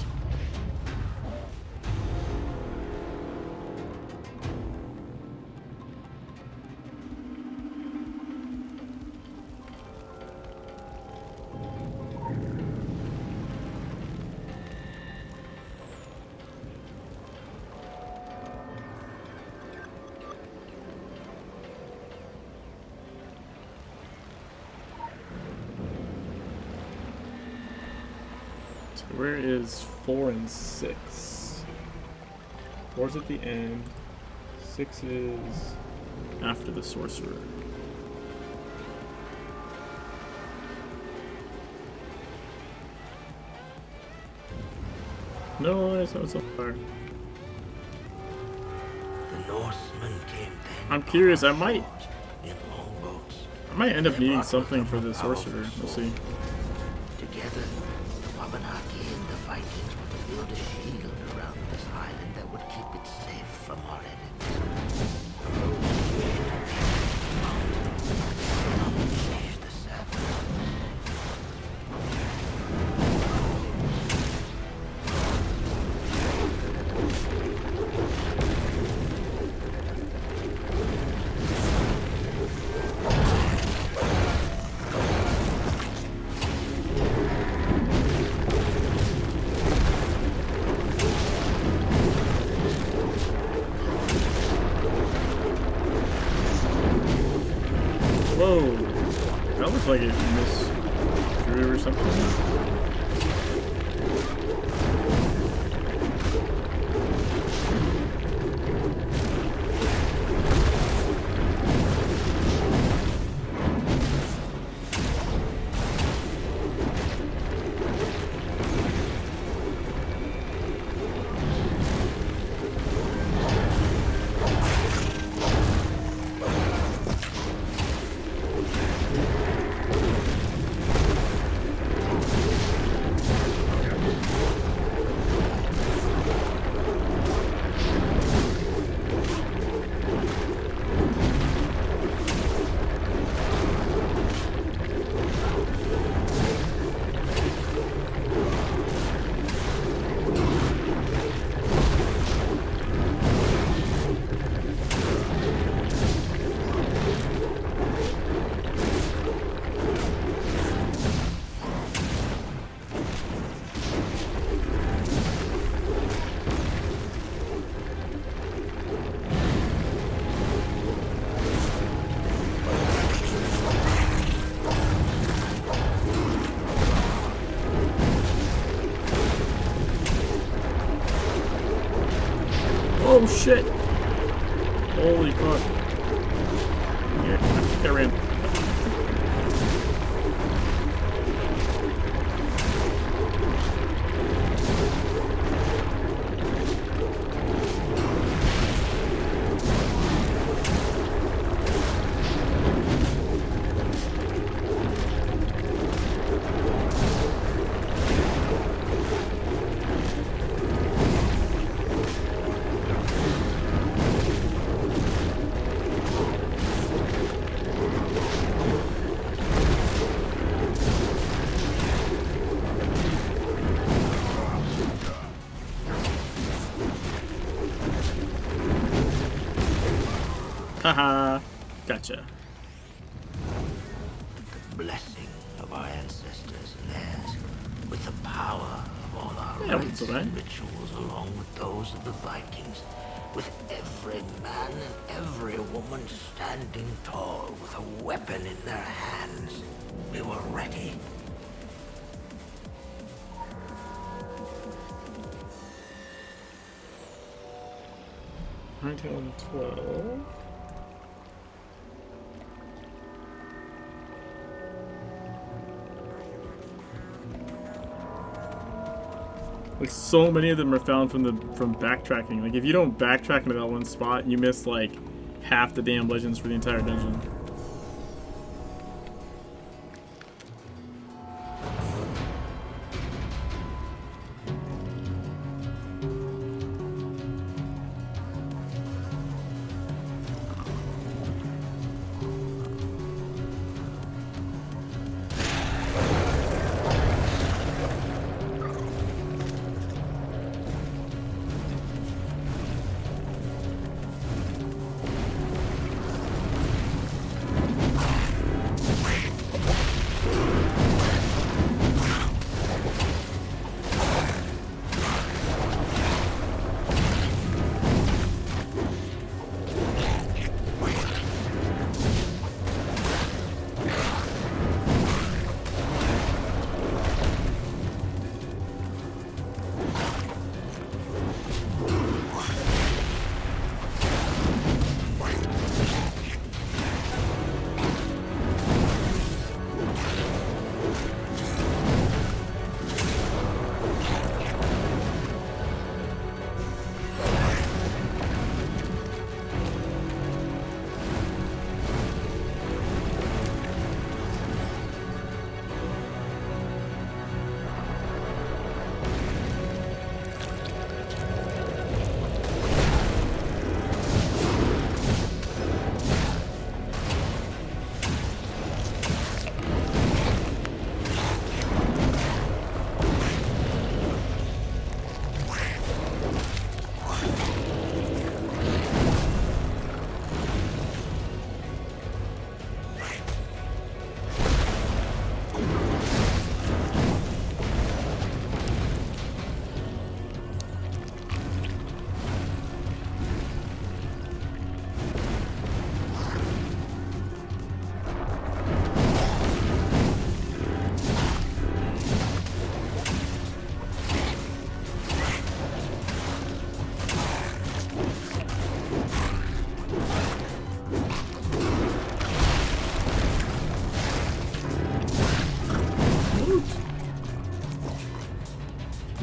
Where is 4 and 6? 4's at the end. 6 is after the sorcerer. No, it's not so far. The Norsemen came then. I'm curious. I might in longboats. end up needing something for the sorcerer. We'll see. Together, the Wabanaki and the Vikings would build a shield around this island that would keep it safe from our enemies. Unleash the savage. Whoa! That looks like it misdrew or something. shit! Holy fuck. Here, I ran. Haha, gotcha. Blessing of our ancestors and theirs, with the power of all our Yeah, rites so that. and rituals along with those of the Vikings, with every man and every woman standing tall with a weapon in their hands, we were ready. Until 12. Like, so many of them are found from backtracking. Like, if you don't backtrack into that one spot, you miss like half the damn legends for the entire dungeon.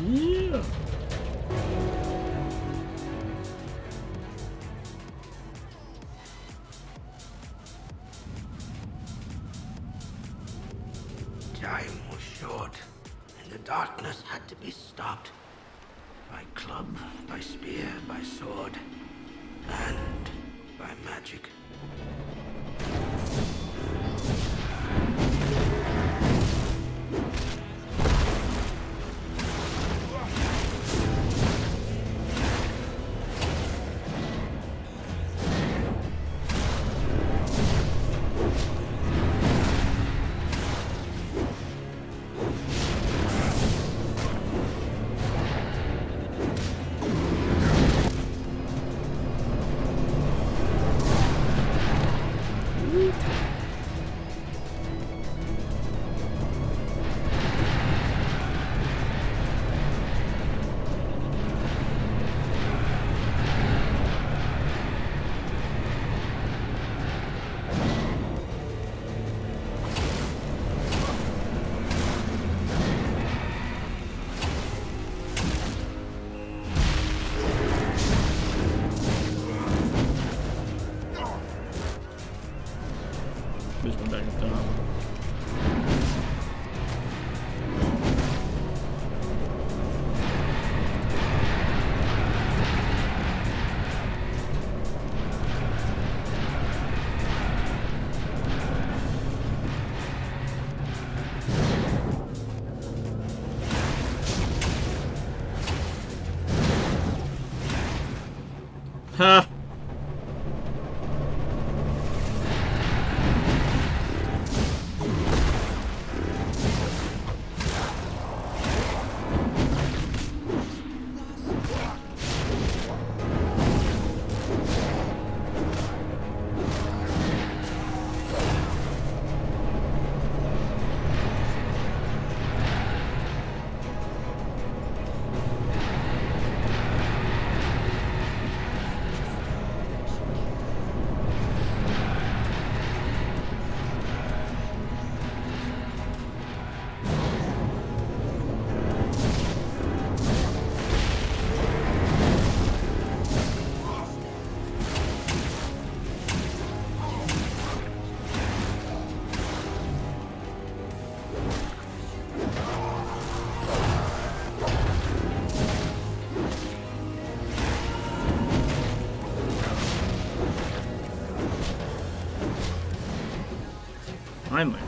Yeah. Time was short, and the darkness had to be stopped. By club, by spear, by sword, and by magic. Dumb. Ha! Finally.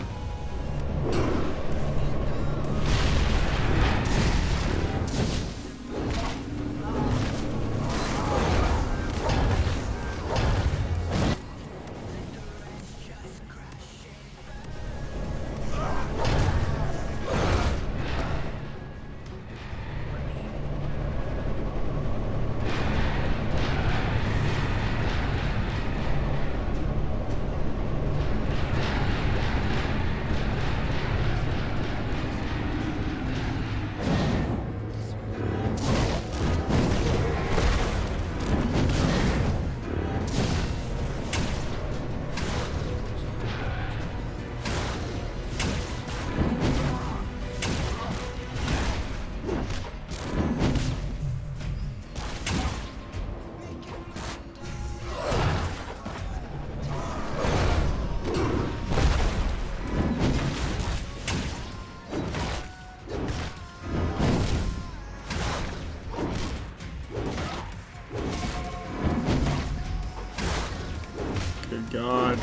Good God.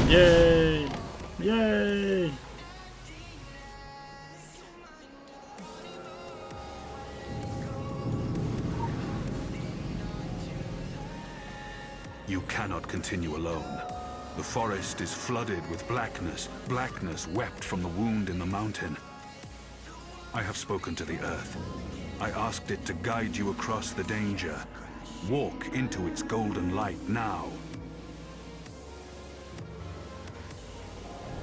Yay! Yay! You cannot continue alone. The forest is flooded with blackness, blackness wept from the wound in the mountain. I have spoken to the Earth. I asked it to guide you across the danger. Walk into its golden light now.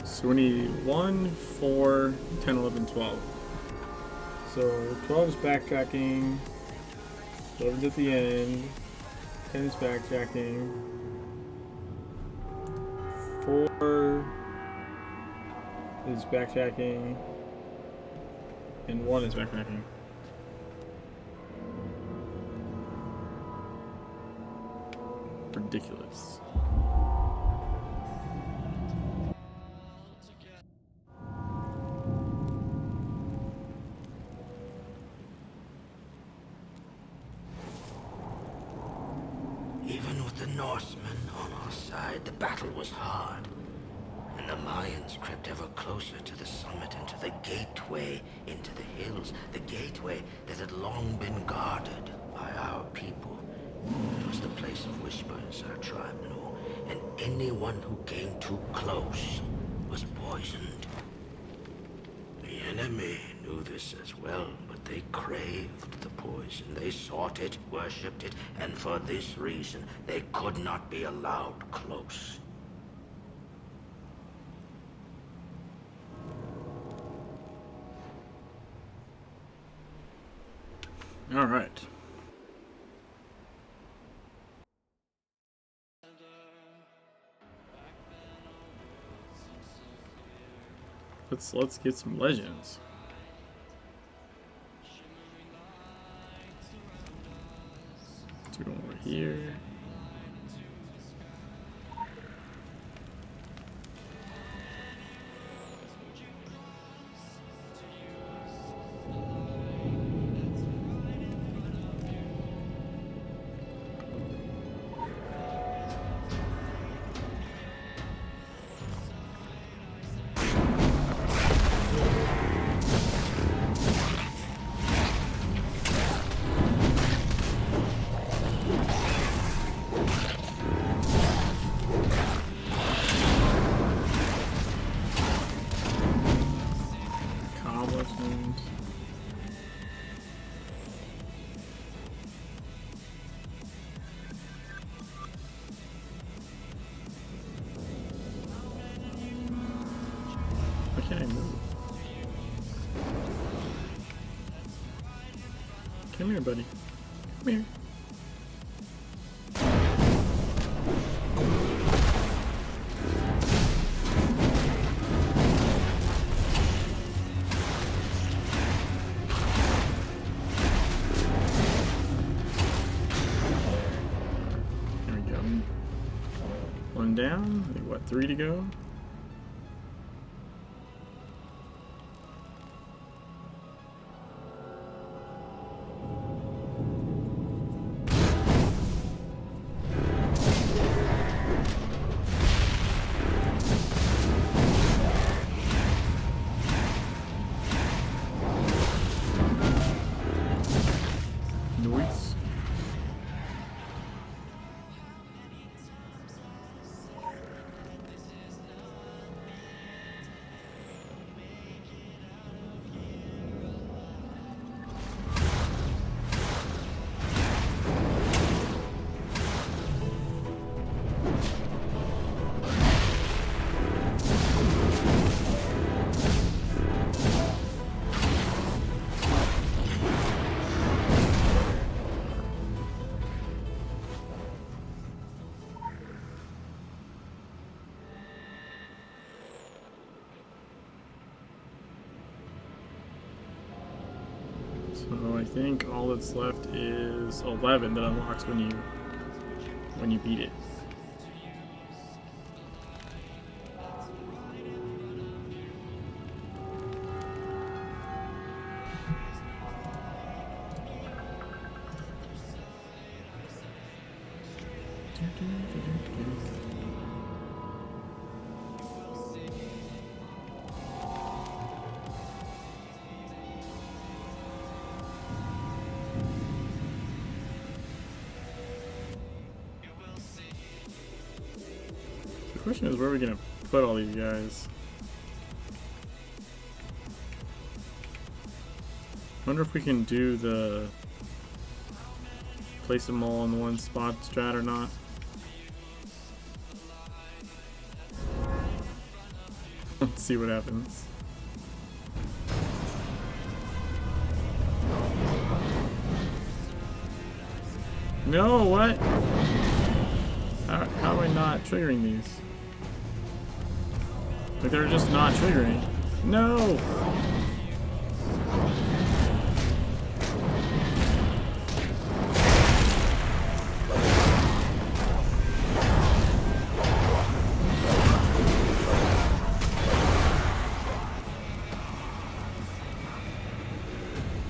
So we need 1, 4, 10, 11, 12. So 12 is backtracking, 11's at the end, 10 is backtracking, 4 is backtracking, and 1 is backtracking. Ridiculous. Even with the Norsemen on our side, the battle was hard. And the Mayans crept ever closer to the summit and to the gateway into the hills. The gateway that had long been guarded by our people. It was the place of whispers, our tribe knew. And anyone who came too close was poisoned. The enemy knew this as well, but they craved the poison. They sought it, worshipped it, and for this reason, they could not be allowed close. All right. Let's get some legends. Let's go over here. Why can't I move? Come here, buddy. Come here. There we go. One down. I think, what, 3 to go? Noise. So I think all that's left is 11 that unlocks when you beat it. The question is, where are we gonna put all these guys? Wonder if we can do the place them all in one spot strat or not. Let's see what happens. No, what? How am I not triggering these? Like, they're just not triggering. No!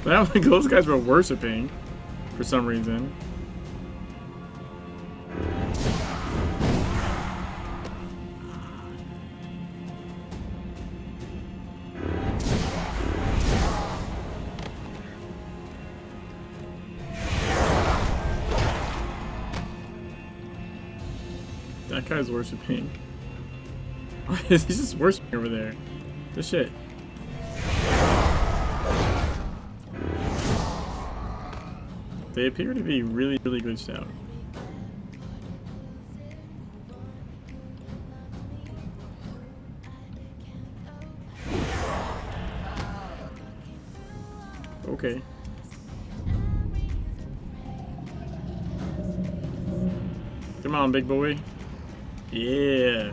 Like those guys were worshipping for some reason. That guy's worshipping. He's just worshipping over there. This shit. They appear to be really, really good shout. Okay. Come on, big boy. Yeah.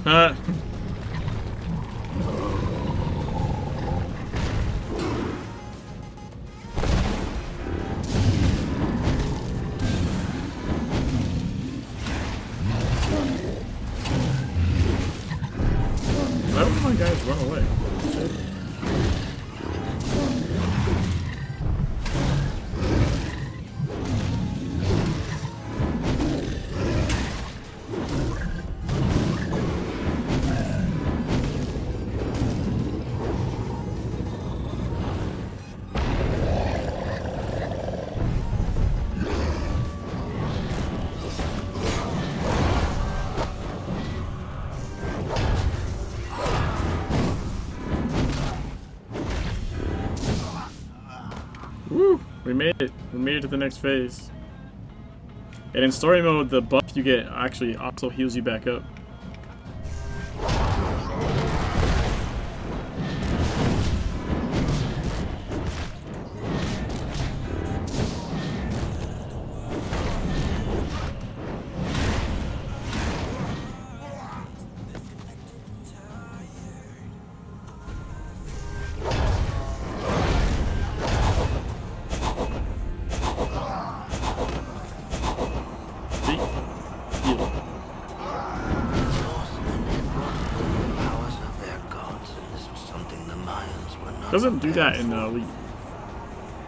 Why don't my guys run away? Shit. Woo! We made it. We made it to the next phase. And in story mode, the buff you get actually also heals you back up. Doesn't do that in Elite.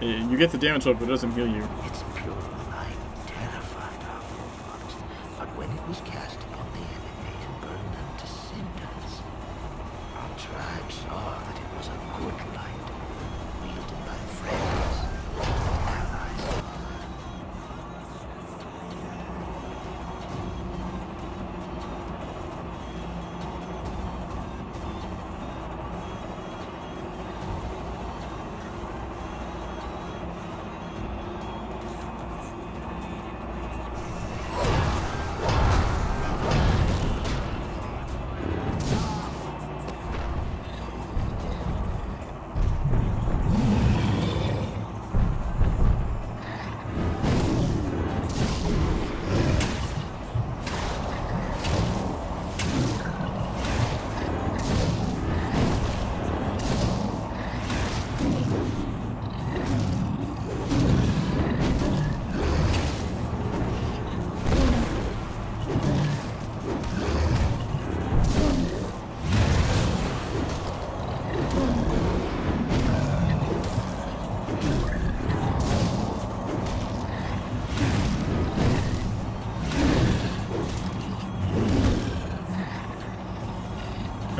You get the damage up, but it doesn't heal you. Its pure light terrified our forefathers, but when it was cast upon the enemy and burned them to cinders, our tribe saw that it was a good light, wielded by friends, allies.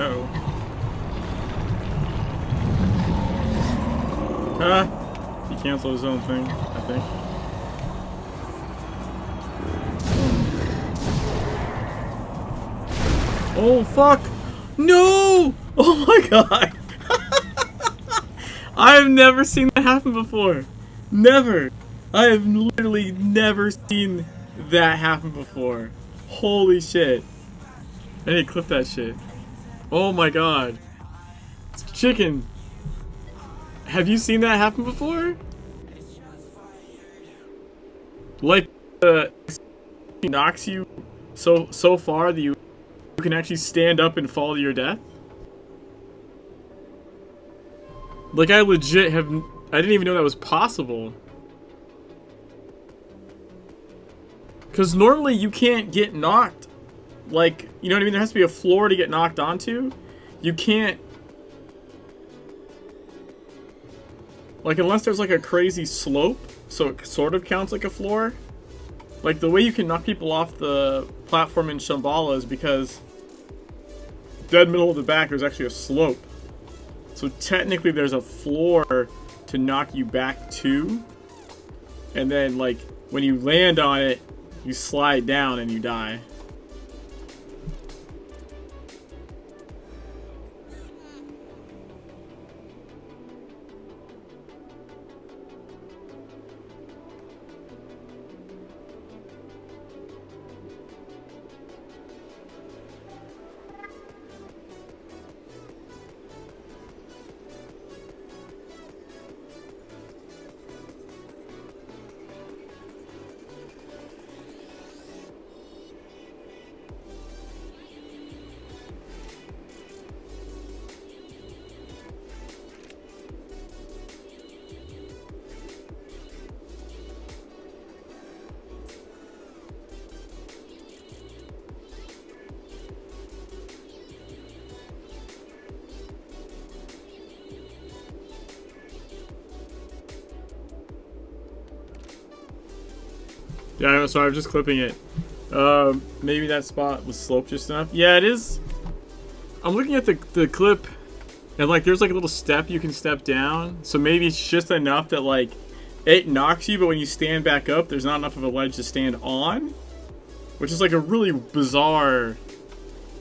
Uh-oh. Ah! He canceled his own thing, I think. Oh, fuck! No! Oh my god! I have never seen that happen before. Never! I have literally never seen that happen before. Holy shit. I need to clip that shit. Oh my god. Chicken. Have you seen that happen before? Like, knocks you so far that you can actually stand up and fall to your death? Like, I legit have... I didn't even know that was possible. Because normally you can't get knocked. Like, you know what I mean? There has to be a floor to get knocked onto. You can't... Like, unless there's like a crazy slope, so it sort of counts like a floor. Like, the way you can knock people off the platform in Shambhala is because dead middle of the back, there's actually a slope. So technically there's a floor to knock you back to. And then, like, when you land on it, you slide down and you die. Yeah, I'm sorry, I'm just clipping it. Maybe that spot was sloped just enough. Yeah, it is. I'm looking at the clip, and like there's like a little step you can step down. So maybe it's just enough that like it knocks you, but when you stand back up, there's not enough of a ledge to stand on. Which is like a really bizarre,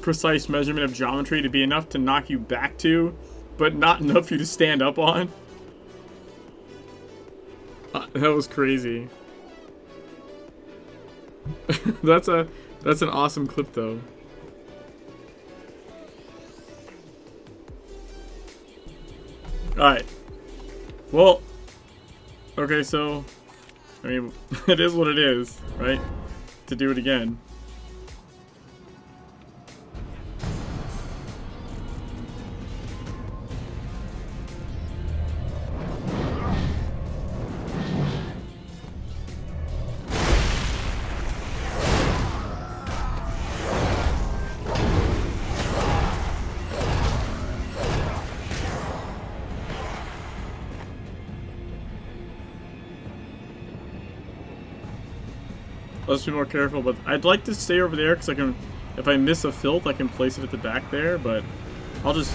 precise measurement of geometry to be enough to knock you back to, but not enough for you to stand up on. That was crazy. That's an awesome clip though. Alright. Well, okay, so I mean it is what it is, right? To do it again. Let's be more careful, but I'd like to stay over there because I can, if I miss a filth, I can place it at the back there. But I'll just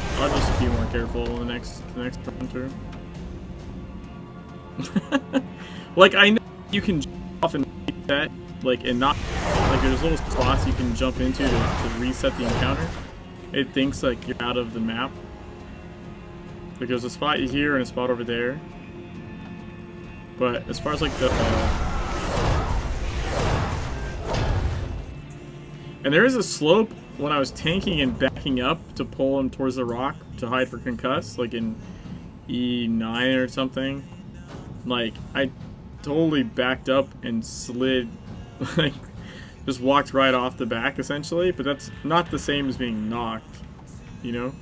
be more careful in the next run through. Like I know you can jump off and reset, like and not like there's little spots you can jump into to reset the encounter. It thinks like you're out of the map. Like there's a spot here and a spot over there. But as far as like the and there is a slope when I was tanking and backing up to pull him towards the rock to hide for concuss, like in E9 or something. Like, I totally backed up and slid, like, just walked right off the back, essentially. But that's not the same as being knocked, you know?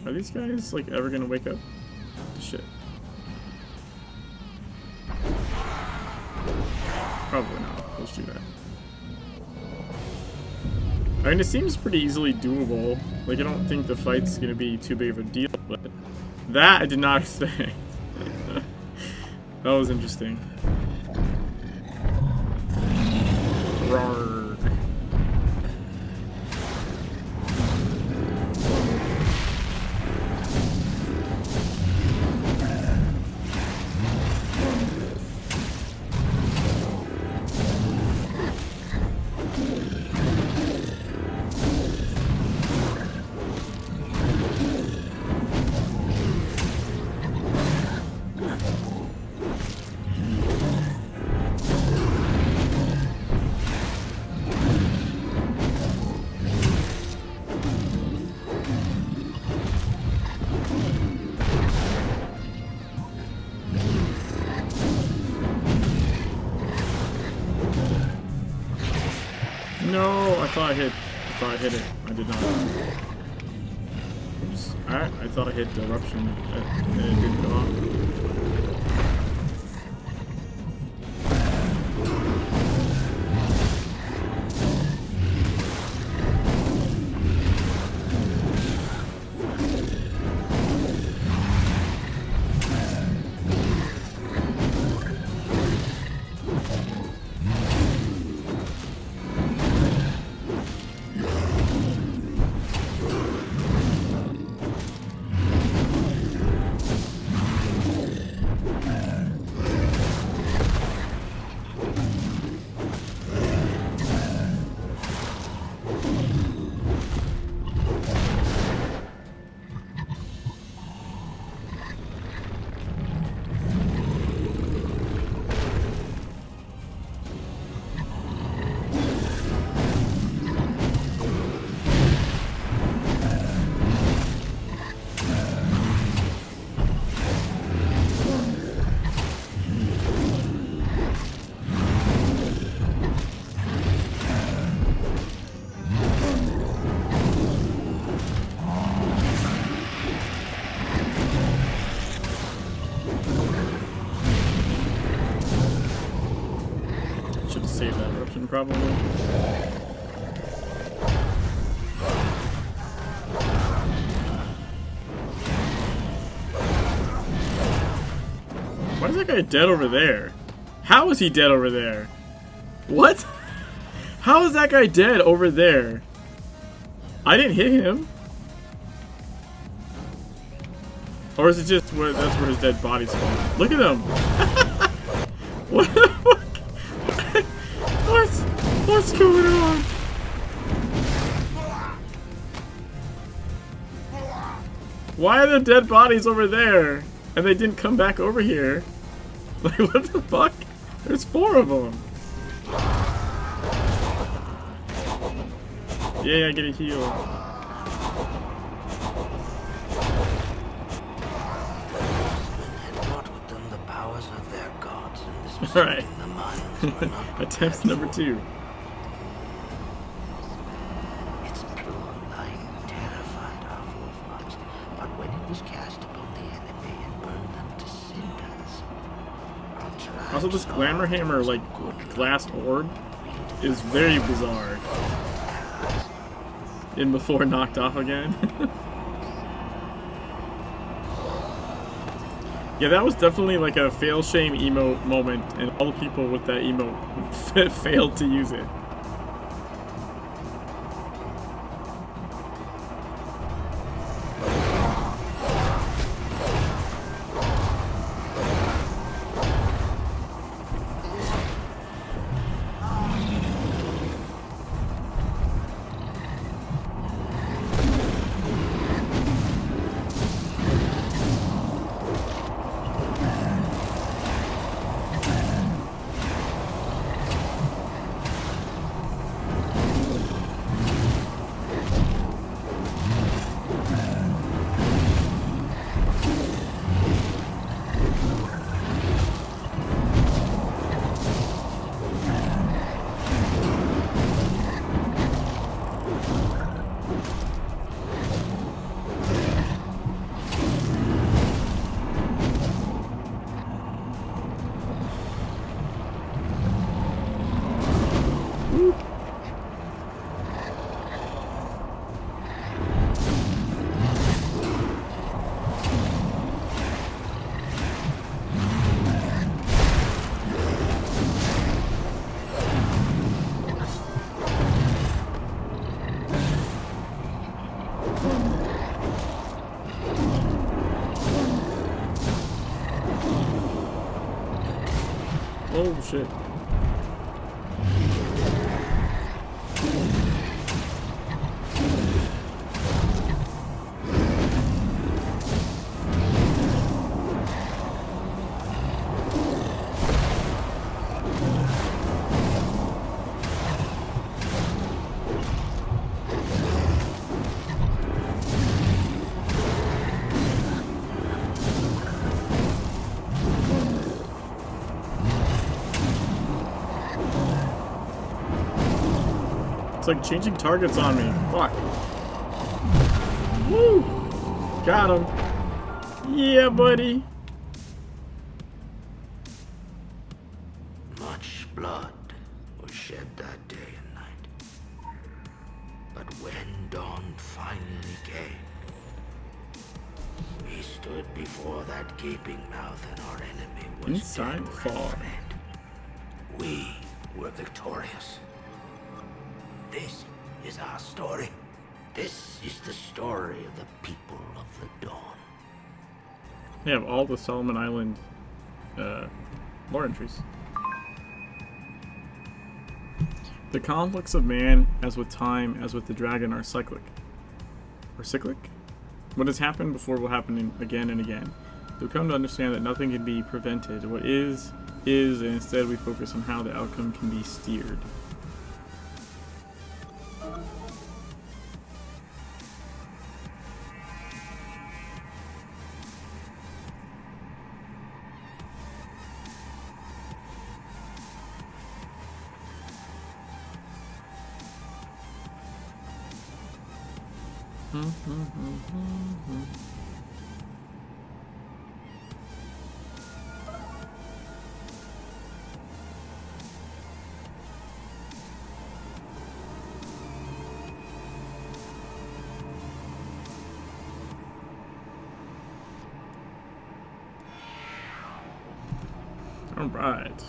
Are these guys, like, ever gonna wake up? Shit. Probably not. Let's do that. I mean, it seems pretty easily doable. Like, I don't think the fight's gonna be too big of a deal, but that I did not expect. That was interesting. Roar. No, I thought I hit it. I did not. Oops. I thought I hit the eruption and it didn't go off. Save that eruption probably. Why is that guy dead over there? How is he dead over there? What? How is that guy dead over there? I didn't hit him. Or is it just where that's where his dead body spawned? Look at him. What the fuck? What's going on? Why are the dead bodies over there and they didn't come back over here? Like, what the fuck? There's 4 of them. Yeah, I get a heal. Alright. Attempt number 2. Its pure light terrified our forefathers, but when it was cast upon the enemy, it burned them to cinders. Also, this glamour hammer, like, glass orb is very bizarre. And before knocked off again. Yeah, that was definitely like a fail shame emote moment, and all the people with that emote failed to use it. Oh shit. It's like changing targets on me. Fuck. Woo! Got him. Yeah, buddy. Much blood was shed that day and night. But when dawn finally came, we stood before that gaping mouth and our enemy was inside dead fog. We were victorious. This is our story. This is the story of the people of the dawn. They have all the Solomon Island lore entries. The conflicts of man, as with time, as with the dragon, are cyclic. Or cyclic? What has happened before will happen again and again. We've come to understand that nothing can be prevented. What is, and instead we focus on how the outcome can be steered. All right.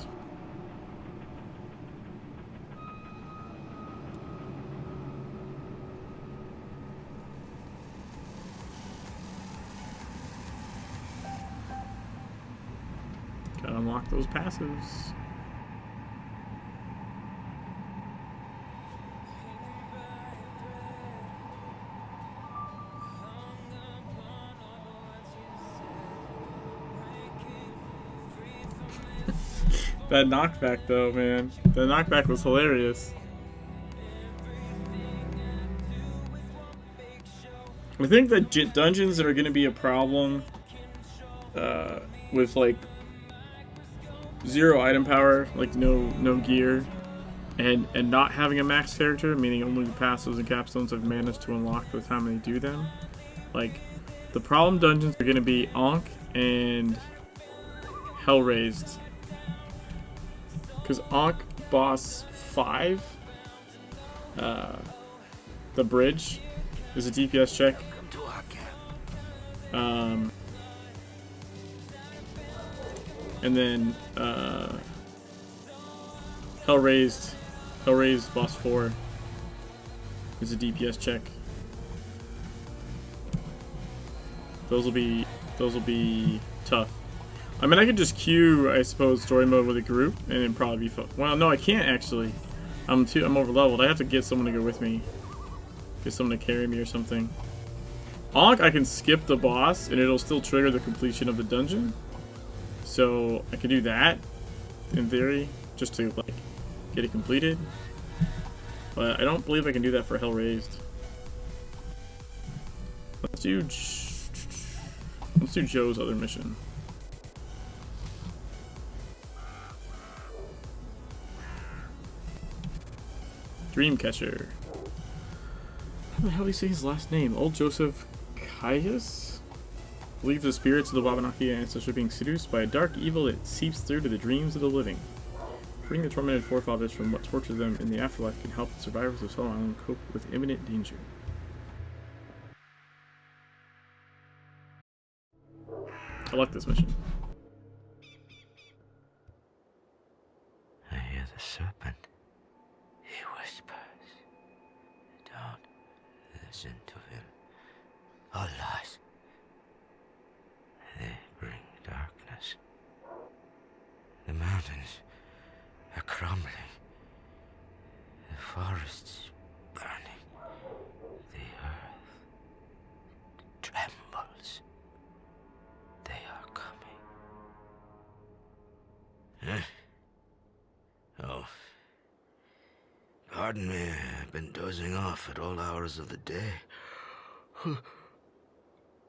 unlock those passes. That knockback though, man. The knockback was hilarious. I think that dungeons are going to be a problem with like 0 item power, like no gear, and not having a max character, meaning only the passives and capstones I've managed to unlock with how many do them. Like, the problem dungeons are going to be Ankh and Hellraised. Because Ankh boss 5, the bridge, is a DPS check. And then Hellraised boss 4 is a DPS check. Those will be tough. I mean, I could just queue, I suppose, story mode with a group, and it'd probably be fun. Well, no, I can't actually. I'm over leveled. I have to get someone to go with me. Get someone to carry me or something. Ankh, I can skip the boss, and it'll still trigger the completion of the dungeon. So I could do that, in theory, just to like get it completed. But I don't believe I can do that for Hellraised. Let's do Joe's other mission. Dreamcatcher. How the hell do you say his last name? Old Joseph Caius? Believes the spirits of the Wabanaki ancestors are being seduced by a dark evil that seeps through to the dreams of the living. Freeing the tormented forefathers from what tortures them in the afterlife can help the survivors of Solomon Island cope with imminent danger. I like this mission. I hear the serpent. He whispers. Don't listen to him. All lies. They bring darkness. The mountains are crumbling. The forests burning. The earth trembles. They are coming. Oh. Pardon me, I've been dozing off at all hours of the day.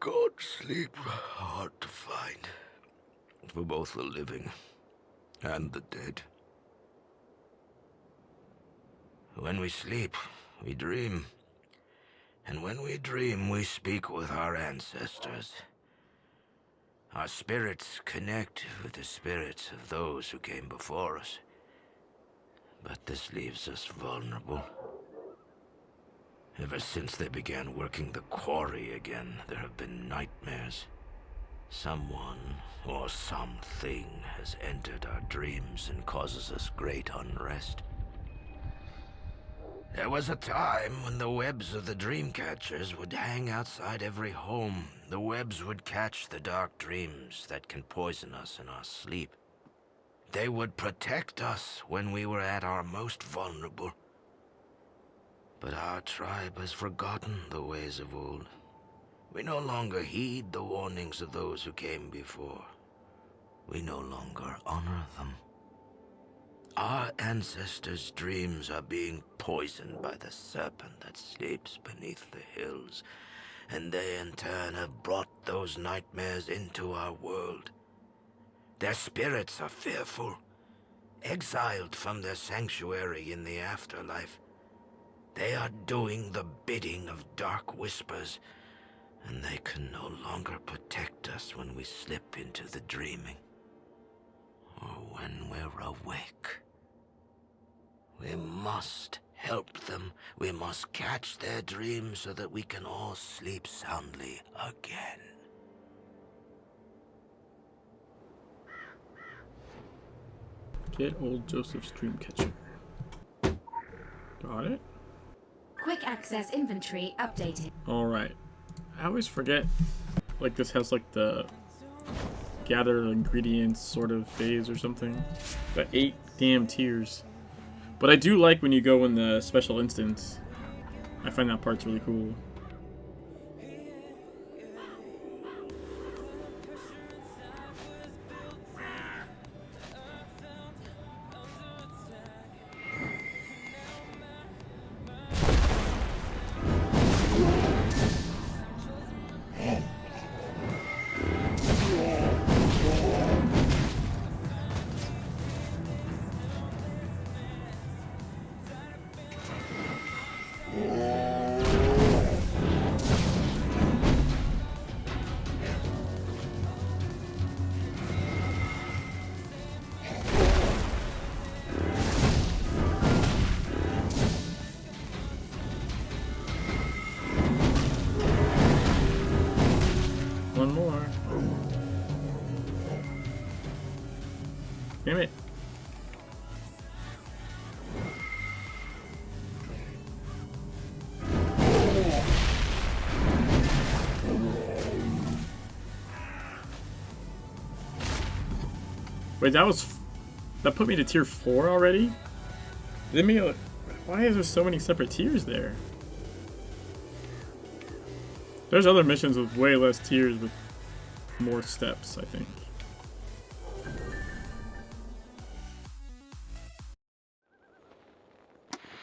Good sleep, hard to find. For both the living and the dead. When we sleep, we dream. And when we dream, we speak with our ancestors. Our spirits connect with the spirits of those who came before us. But this leaves us vulnerable. Ever since they began working the quarry again, there have been nightmares. Someone or something has entered our dreams and causes us great unrest. There was a time when the webs of the dream catchers would hang outside every home. The webs would catch the dark dreams that can poison us in our sleep. They would protect us when we were at our most vulnerable. But our tribe has forgotten the ways of old. We no longer heed the warnings of those who came before. We no longer honor them. Our ancestors' dreams are being poisoned by the serpent that sleeps beneath the hills, and they in turn have brought those nightmares into our world. Their spirits are fearful, exiled from their sanctuary in the afterlife. They are doing the bidding of dark whispers, and they can no longer protect us when we slip into the dreaming, or when we're awake. We must help them. We must catch their dreams so that we can all sleep soundly again. Get old Joseph's Dreamcatcher. Got it? Quick access inventory updated. Alright. I always forget, like, this has, like, the gather ingredients sort of phase or something. Got 8 damn tiers. But I do like when you go in the special instance. I find that part's really cool. One more. Damn it. Wait, that put me to tier 4 already? Why is there so many separate tiers there? There's other missions with way less tiers with more steps, I think.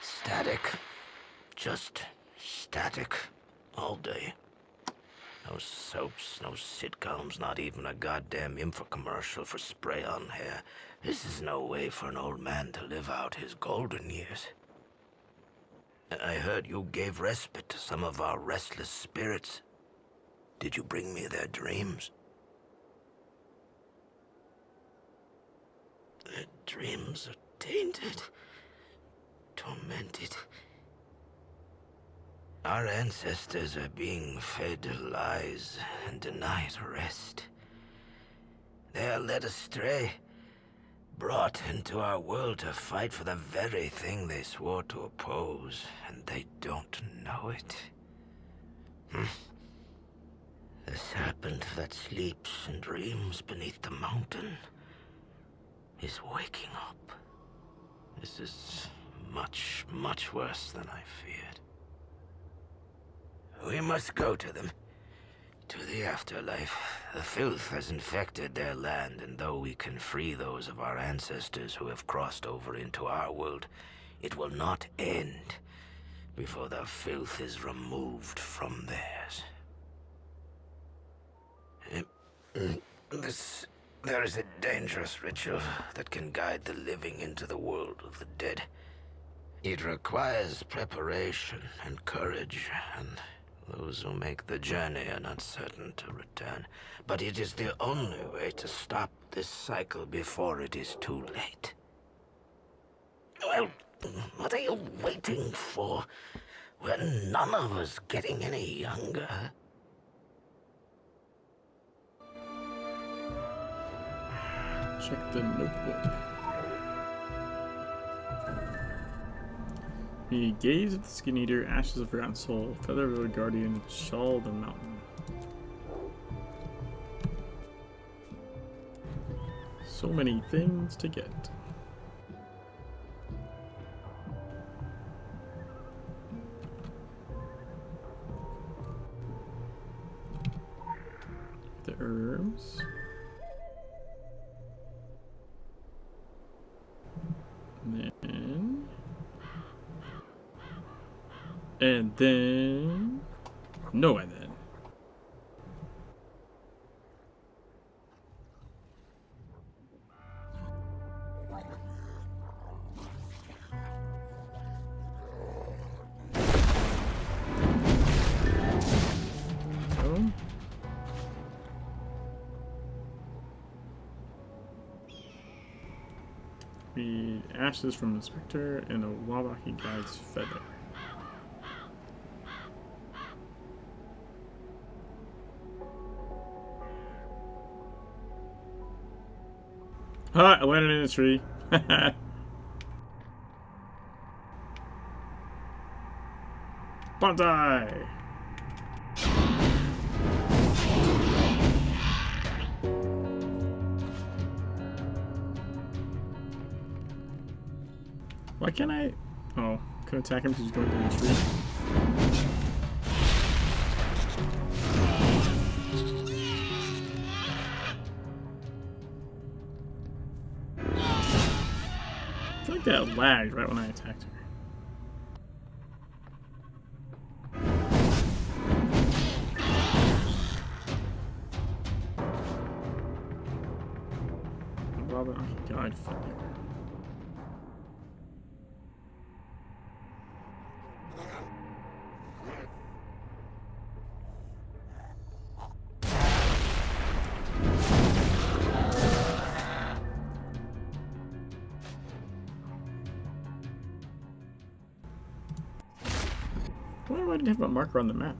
Static. Just static. All day. No soaps, no sitcoms, not even a goddamn infomercial for spray-on hair. This is no way for an old man to live out his golden years. I heard you gave respite to some of our restless spirits. Did you bring me their dreams? Their dreams are tainted, tormented. Our ancestors are being fed lies and denied rest. They are led astray, brought into our world to fight for the very thing they swore to oppose, and they don't know it. The serpent that sleeps and dreams beneath the mountain is waking up. This is much, much worse than I feared. We must go to them. To the afterlife. The filth has infected their land, and though we can free those of our ancestors who have crossed over into our world, it will not end before the filth is removed from theirs. There is a dangerous ritual that can guide the living into the world of the dead. It requires preparation and courage, and those who make the journey are not certain to return. But it is the only way to stop this cycle before it is too late. Well, what are you waiting for? We're none of us getting any younger. Check the notebook. He gazed at the skin eater, ashes of forgotten soul, feather of the guardian, shawl of the mountain. So many things to get. The herbs. And then... No, and then... Oh. Read ashes from the specter and a Wabaki guide's feather. Ha! I landed in a tree. Bonsai! Why can't I? Oh, couldn't attack him because he's going through the tree. I feel like that lagged right when I attacked her. Robert, okay, God, fuck you. Why didn't have a marker on the map?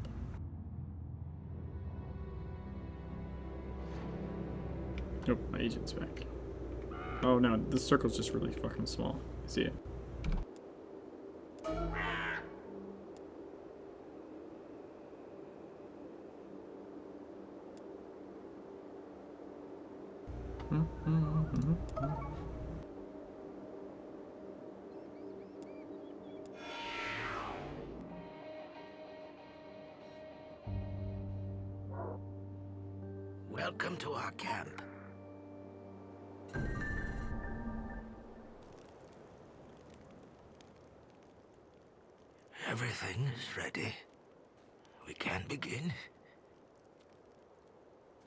Nope, my agent's back. Oh no, this circle's just really fucking small. I see it. Welcome to our camp. Everything is ready. We can begin.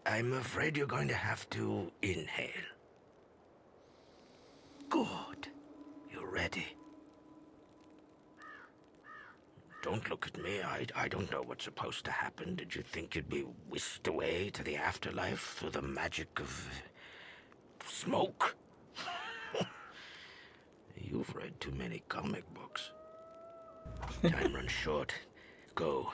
I'm afraid you're going to have to inhale. Good. You're ready. Don't look at me. I don't know what's supposed to happen. Did you think you'd be whisked away to the afterlife through the magic of smoke? You've read too many comic books. Time runs short. Go.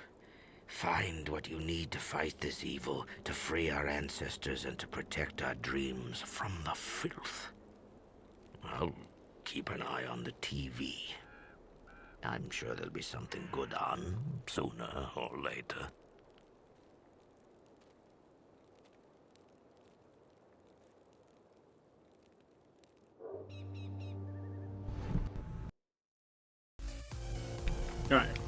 Find what you need to fight this evil, to free our ancestors, and to protect our dreams from the filth. I'll keep an eye on the TV. I'm sure there'll be something good on, sooner or later. Alright.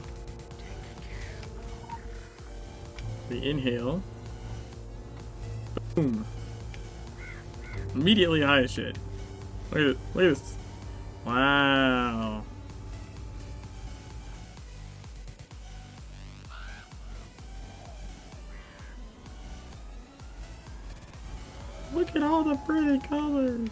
We inhale. Boom. Immediately high as shit. Look at it. Look at this. Wow. Look at all the pretty colors.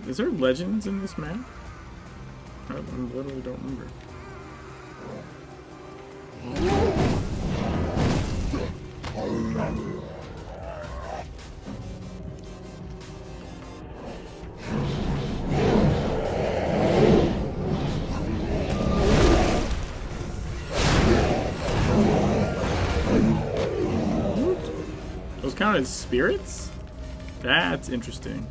Is there legends in this map? I literally don't remember. Those count as spirits? That's interesting.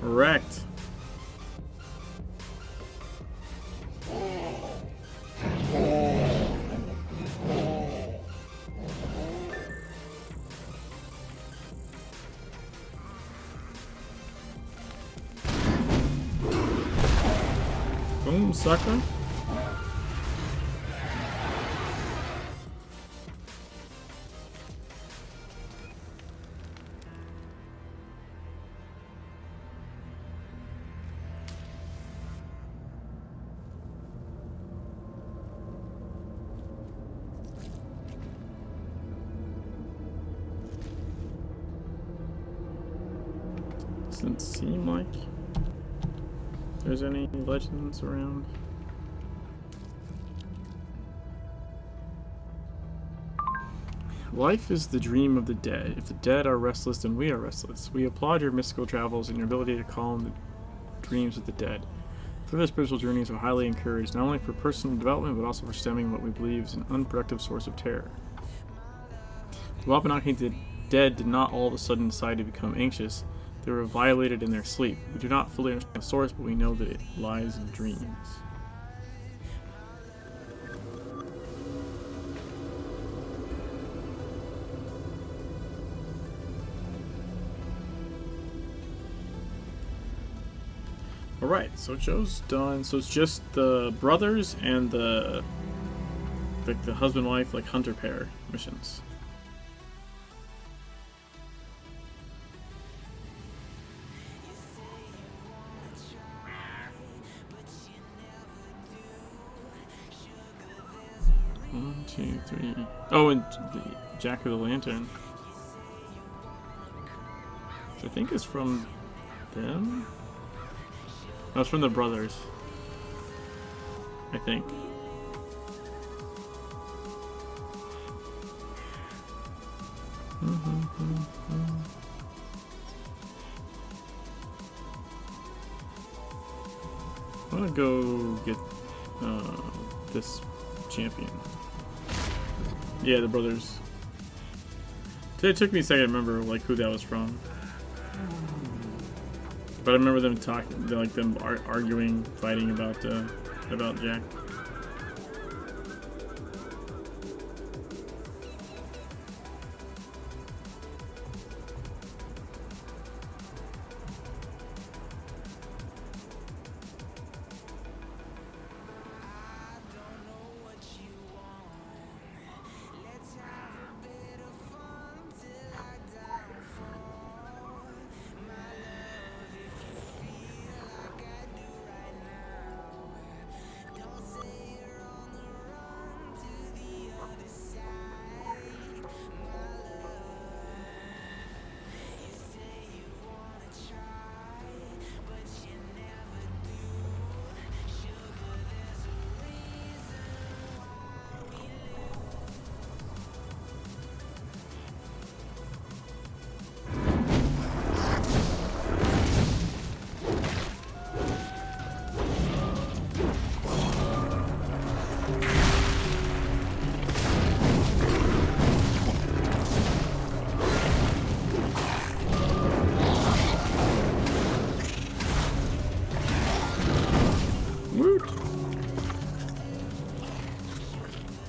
Wrecked. Boom, sucker. Doesn't seem like there's any legends around. Life is the dream of the dead. If the dead are restless, then we are restless. We applaud your mystical travels and your ability to calm the dreams of the dead. Further spiritual journeys are highly encouraged, not only for personal development, but also for stemming what we believe is an unproductive source of terror. The Wabanaki dead did not all of a sudden decide to become anxious. They were violated in their sleep. We do not fully understand the source, but we know that it lies in dreams. Alright, so Joe's done. So it's just the brothers and the husband-wife, like hunter pair missions. One, two, three. Oh, and the Jack of the Lantern. Which I think is from them? No, it's from the brothers. I think. I'm gonna go get this champion. Yeah, the brothers. It took me a second to remember like who that was from. But I remember them talking, like them arguing, fighting about Jack.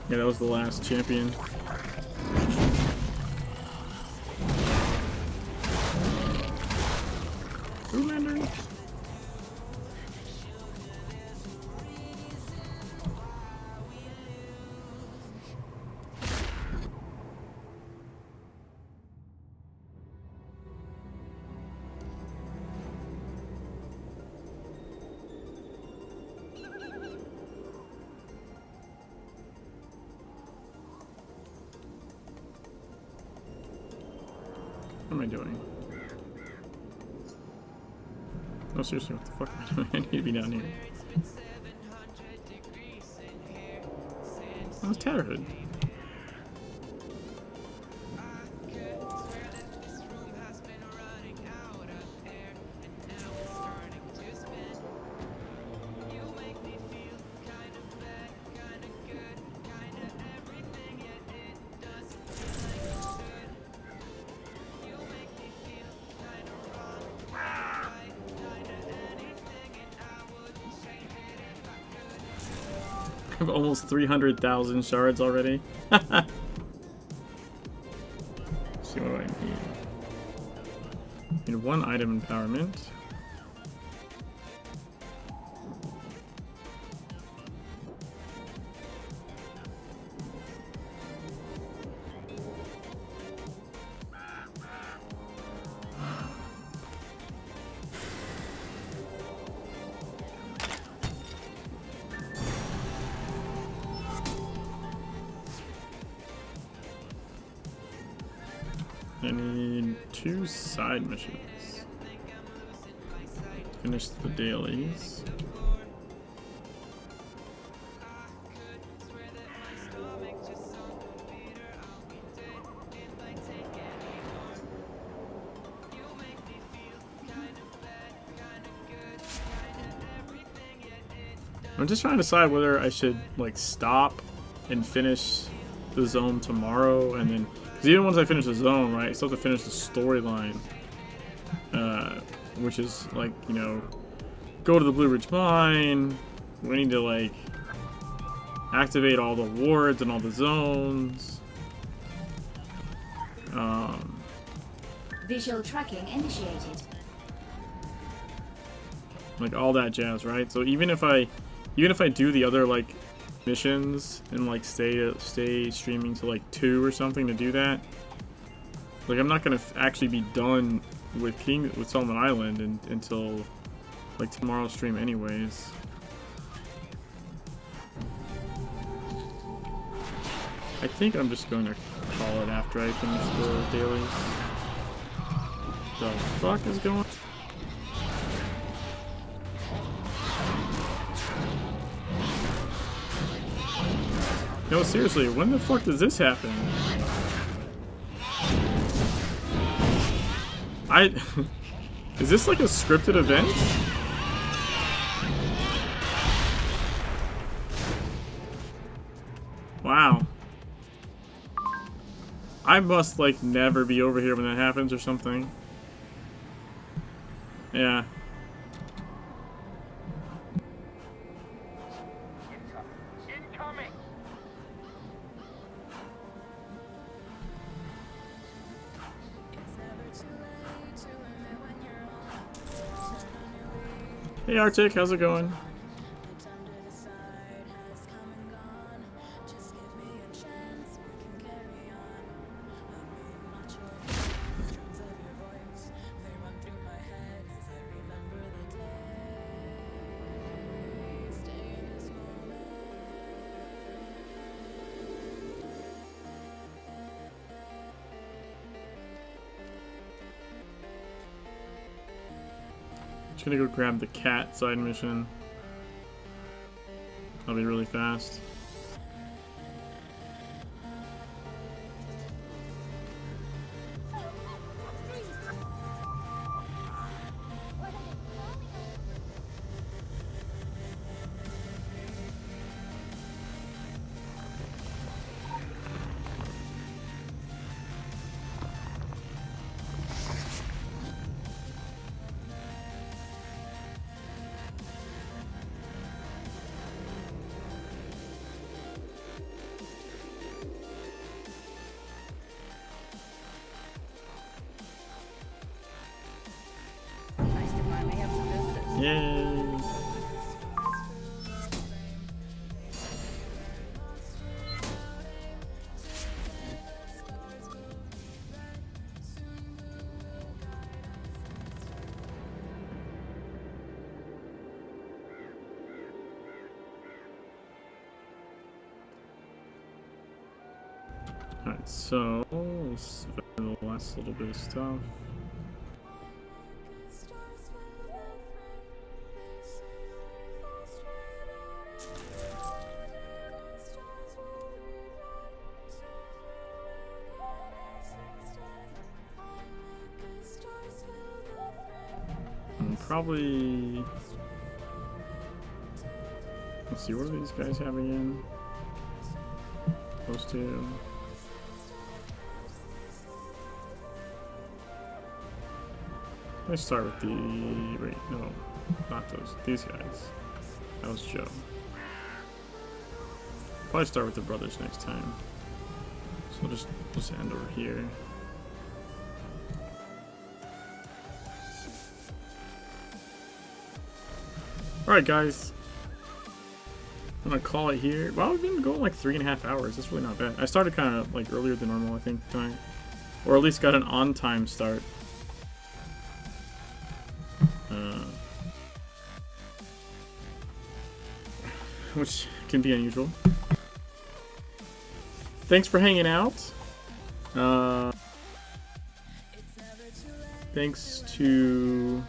Yeah, that was the last champion. Zoolander. What am I doing? No, seriously, what the fuck am I doing? I need to be down here. Oh, it's Tatterhood. I have almost 300,000 shards already. Let's see what I need. Need 1 item empowerment. I need 2 side missions. Finish the dailies. I'm just trying to decide whether I should like stop and finish the zone tomorrow, and then because even once I finish the zone, right, I still have to finish the storyline, which is like, you know, go to the Blue Ridge Mine. We need to like activate all the wards and all the zones. Visual tracking initiated. Like all that jazz, right? So even if I do the other like missions and like stay streaming to like 2 or something to do that, like I'm not gonna actually be done with Solomon Island until like tomorrow's stream anyways. I think I'm just going to call it after I finish the dailies. The fuck is going on? No, seriously, when the fuck does this happen? Is this like a scripted event? Wow. I must like never be over here when that happens or something. Yeah. Incoming! Hey Arctic, how's it going? Just gonna go grab the cat side mission. I'll be really fast. Yay! Alright, so let's do the last little bit of stuff. Probably. Let's see, what are these guys having in? Those two. Let's start with the. Wait, no, not those. These guys. That was Joe. probably start with the brothers next time. So we'll just end over here. Alright guys, I'm gonna call it here. Wow, we've been going like 3.5 hours. That's really not bad. I started kind of like earlier than normal, I think, tonight. Or at least got an on-time start. Which can be unusual. Thanks for hanging out. Thanks to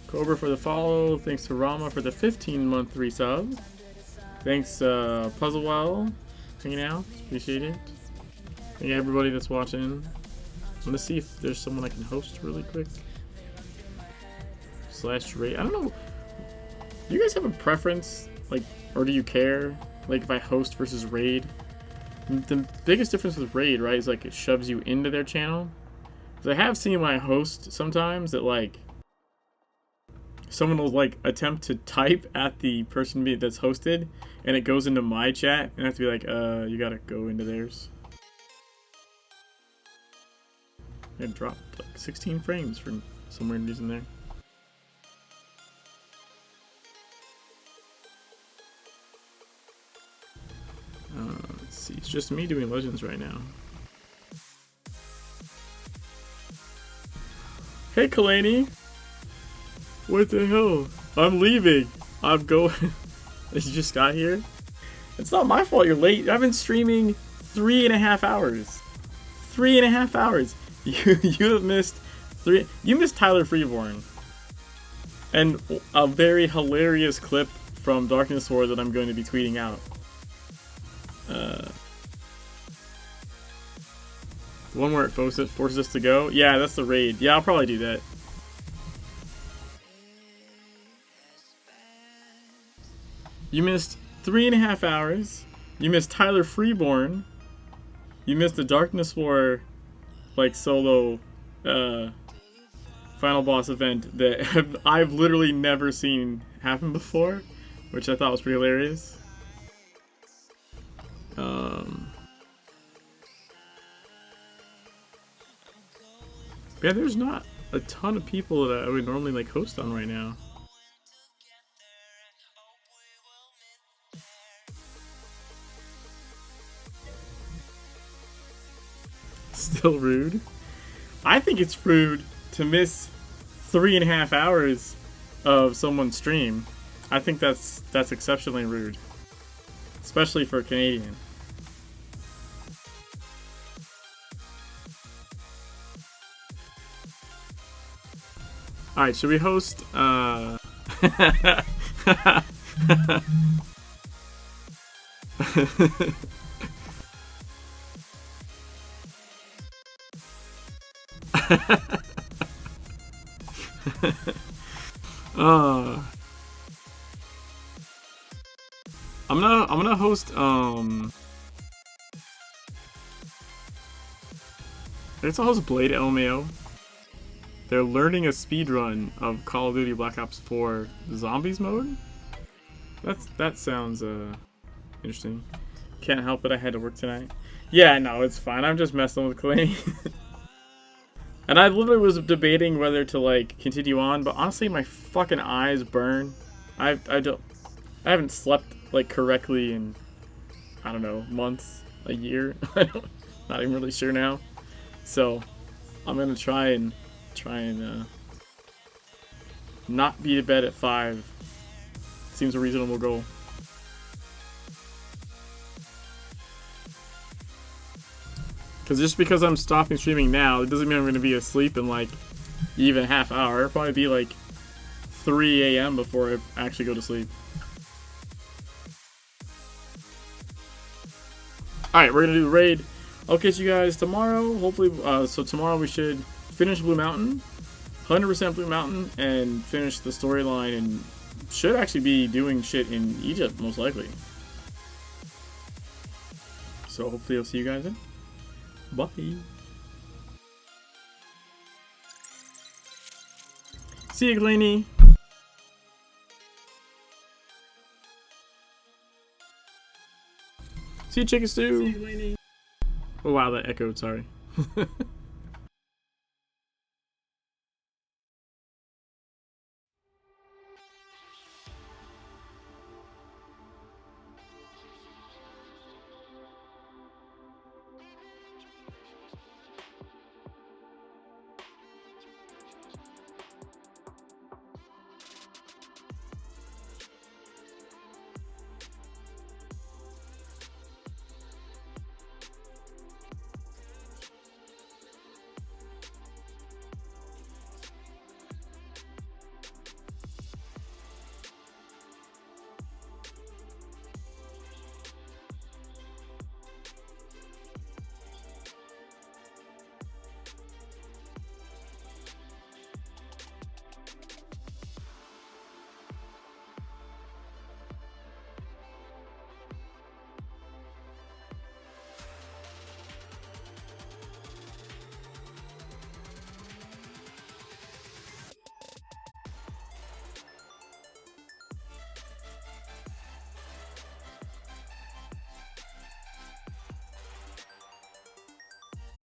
Cobra for the follow. Thanks to Rama for the 15-month resub. Thanks, Puzzlewell, hanging out. Appreciate it. Thank you everybody that's watching. I'm gonna see if there's someone I can host really quick. / raid. I don't know. Do you guys have a preference? Like, or do you care? Like, if I host versus raid? The biggest difference with raid, right, is like it shoves you into their channel. Because I have seen when I host sometimes that, like, someone will, like, attempt to type at the person that's hosted, and it goes into my chat, and I have to be like, you gotta go into theirs. It dropped, like, 16 frames for some weird reason there. Let's see, it's just me doing Legends right now. Hey, Kalani! What the hell? I'm leaving! I'm going... You just got here? It's not my fault you're late. I've been streaming 3.5 hours. 3.5 hours! You have missed You missed Tyler Freeborn. And a very hilarious clip from Darkness War that I'm going to be tweeting out. The one where it forces us to go? Yeah, that's the raid. Yeah, I'll probably do that. You missed 3.5 hours. You missed Tyler Freeborn. You missed the Darkness War, like, solo final boss event that I've literally never seen happen before, which I thought was pretty hilarious. Yeah, there's not a ton of people that I would normally like host on right now. Still rude? I think it's rude to miss 3.5 hours of someone's stream. I think that's exceptionally rude, especially for a Canadian. Alright, should we host, I'm gonna host, I guess I'll host Blade LMAO. They're learning a speedrun of Call of Duty Black Ops 4 Zombies mode? That sounds interesting. Can't help it, I had to work tonight. Yeah, no, it's fine. I'm just messing with Clay. And I literally was debating whether to like continue on, but honestly my fucking eyes burn. I haven't slept like correctly in, I don't know, months, a year. Not even really sure now. So I'm gonna try and not be to bed at 5. Seems a reasonable goal. Because just because I'm stopping streaming now, it doesn't mean I'm going to be asleep in like even a half hour. It'll probably be like 3 a.m. before I actually go to sleep. Alright, we're going to do the raid. I'll catch you guys tomorrow. Hopefully, so tomorrow we should finish Blue Mountain. 100% Blue Mountain. And finish the storyline. And should actually be doing shit in Egypt, most likely. So hopefully I'll see you guys then. Bye. See you, Glenny. See you, chicken stew. Oh wow, that echoed. Sorry.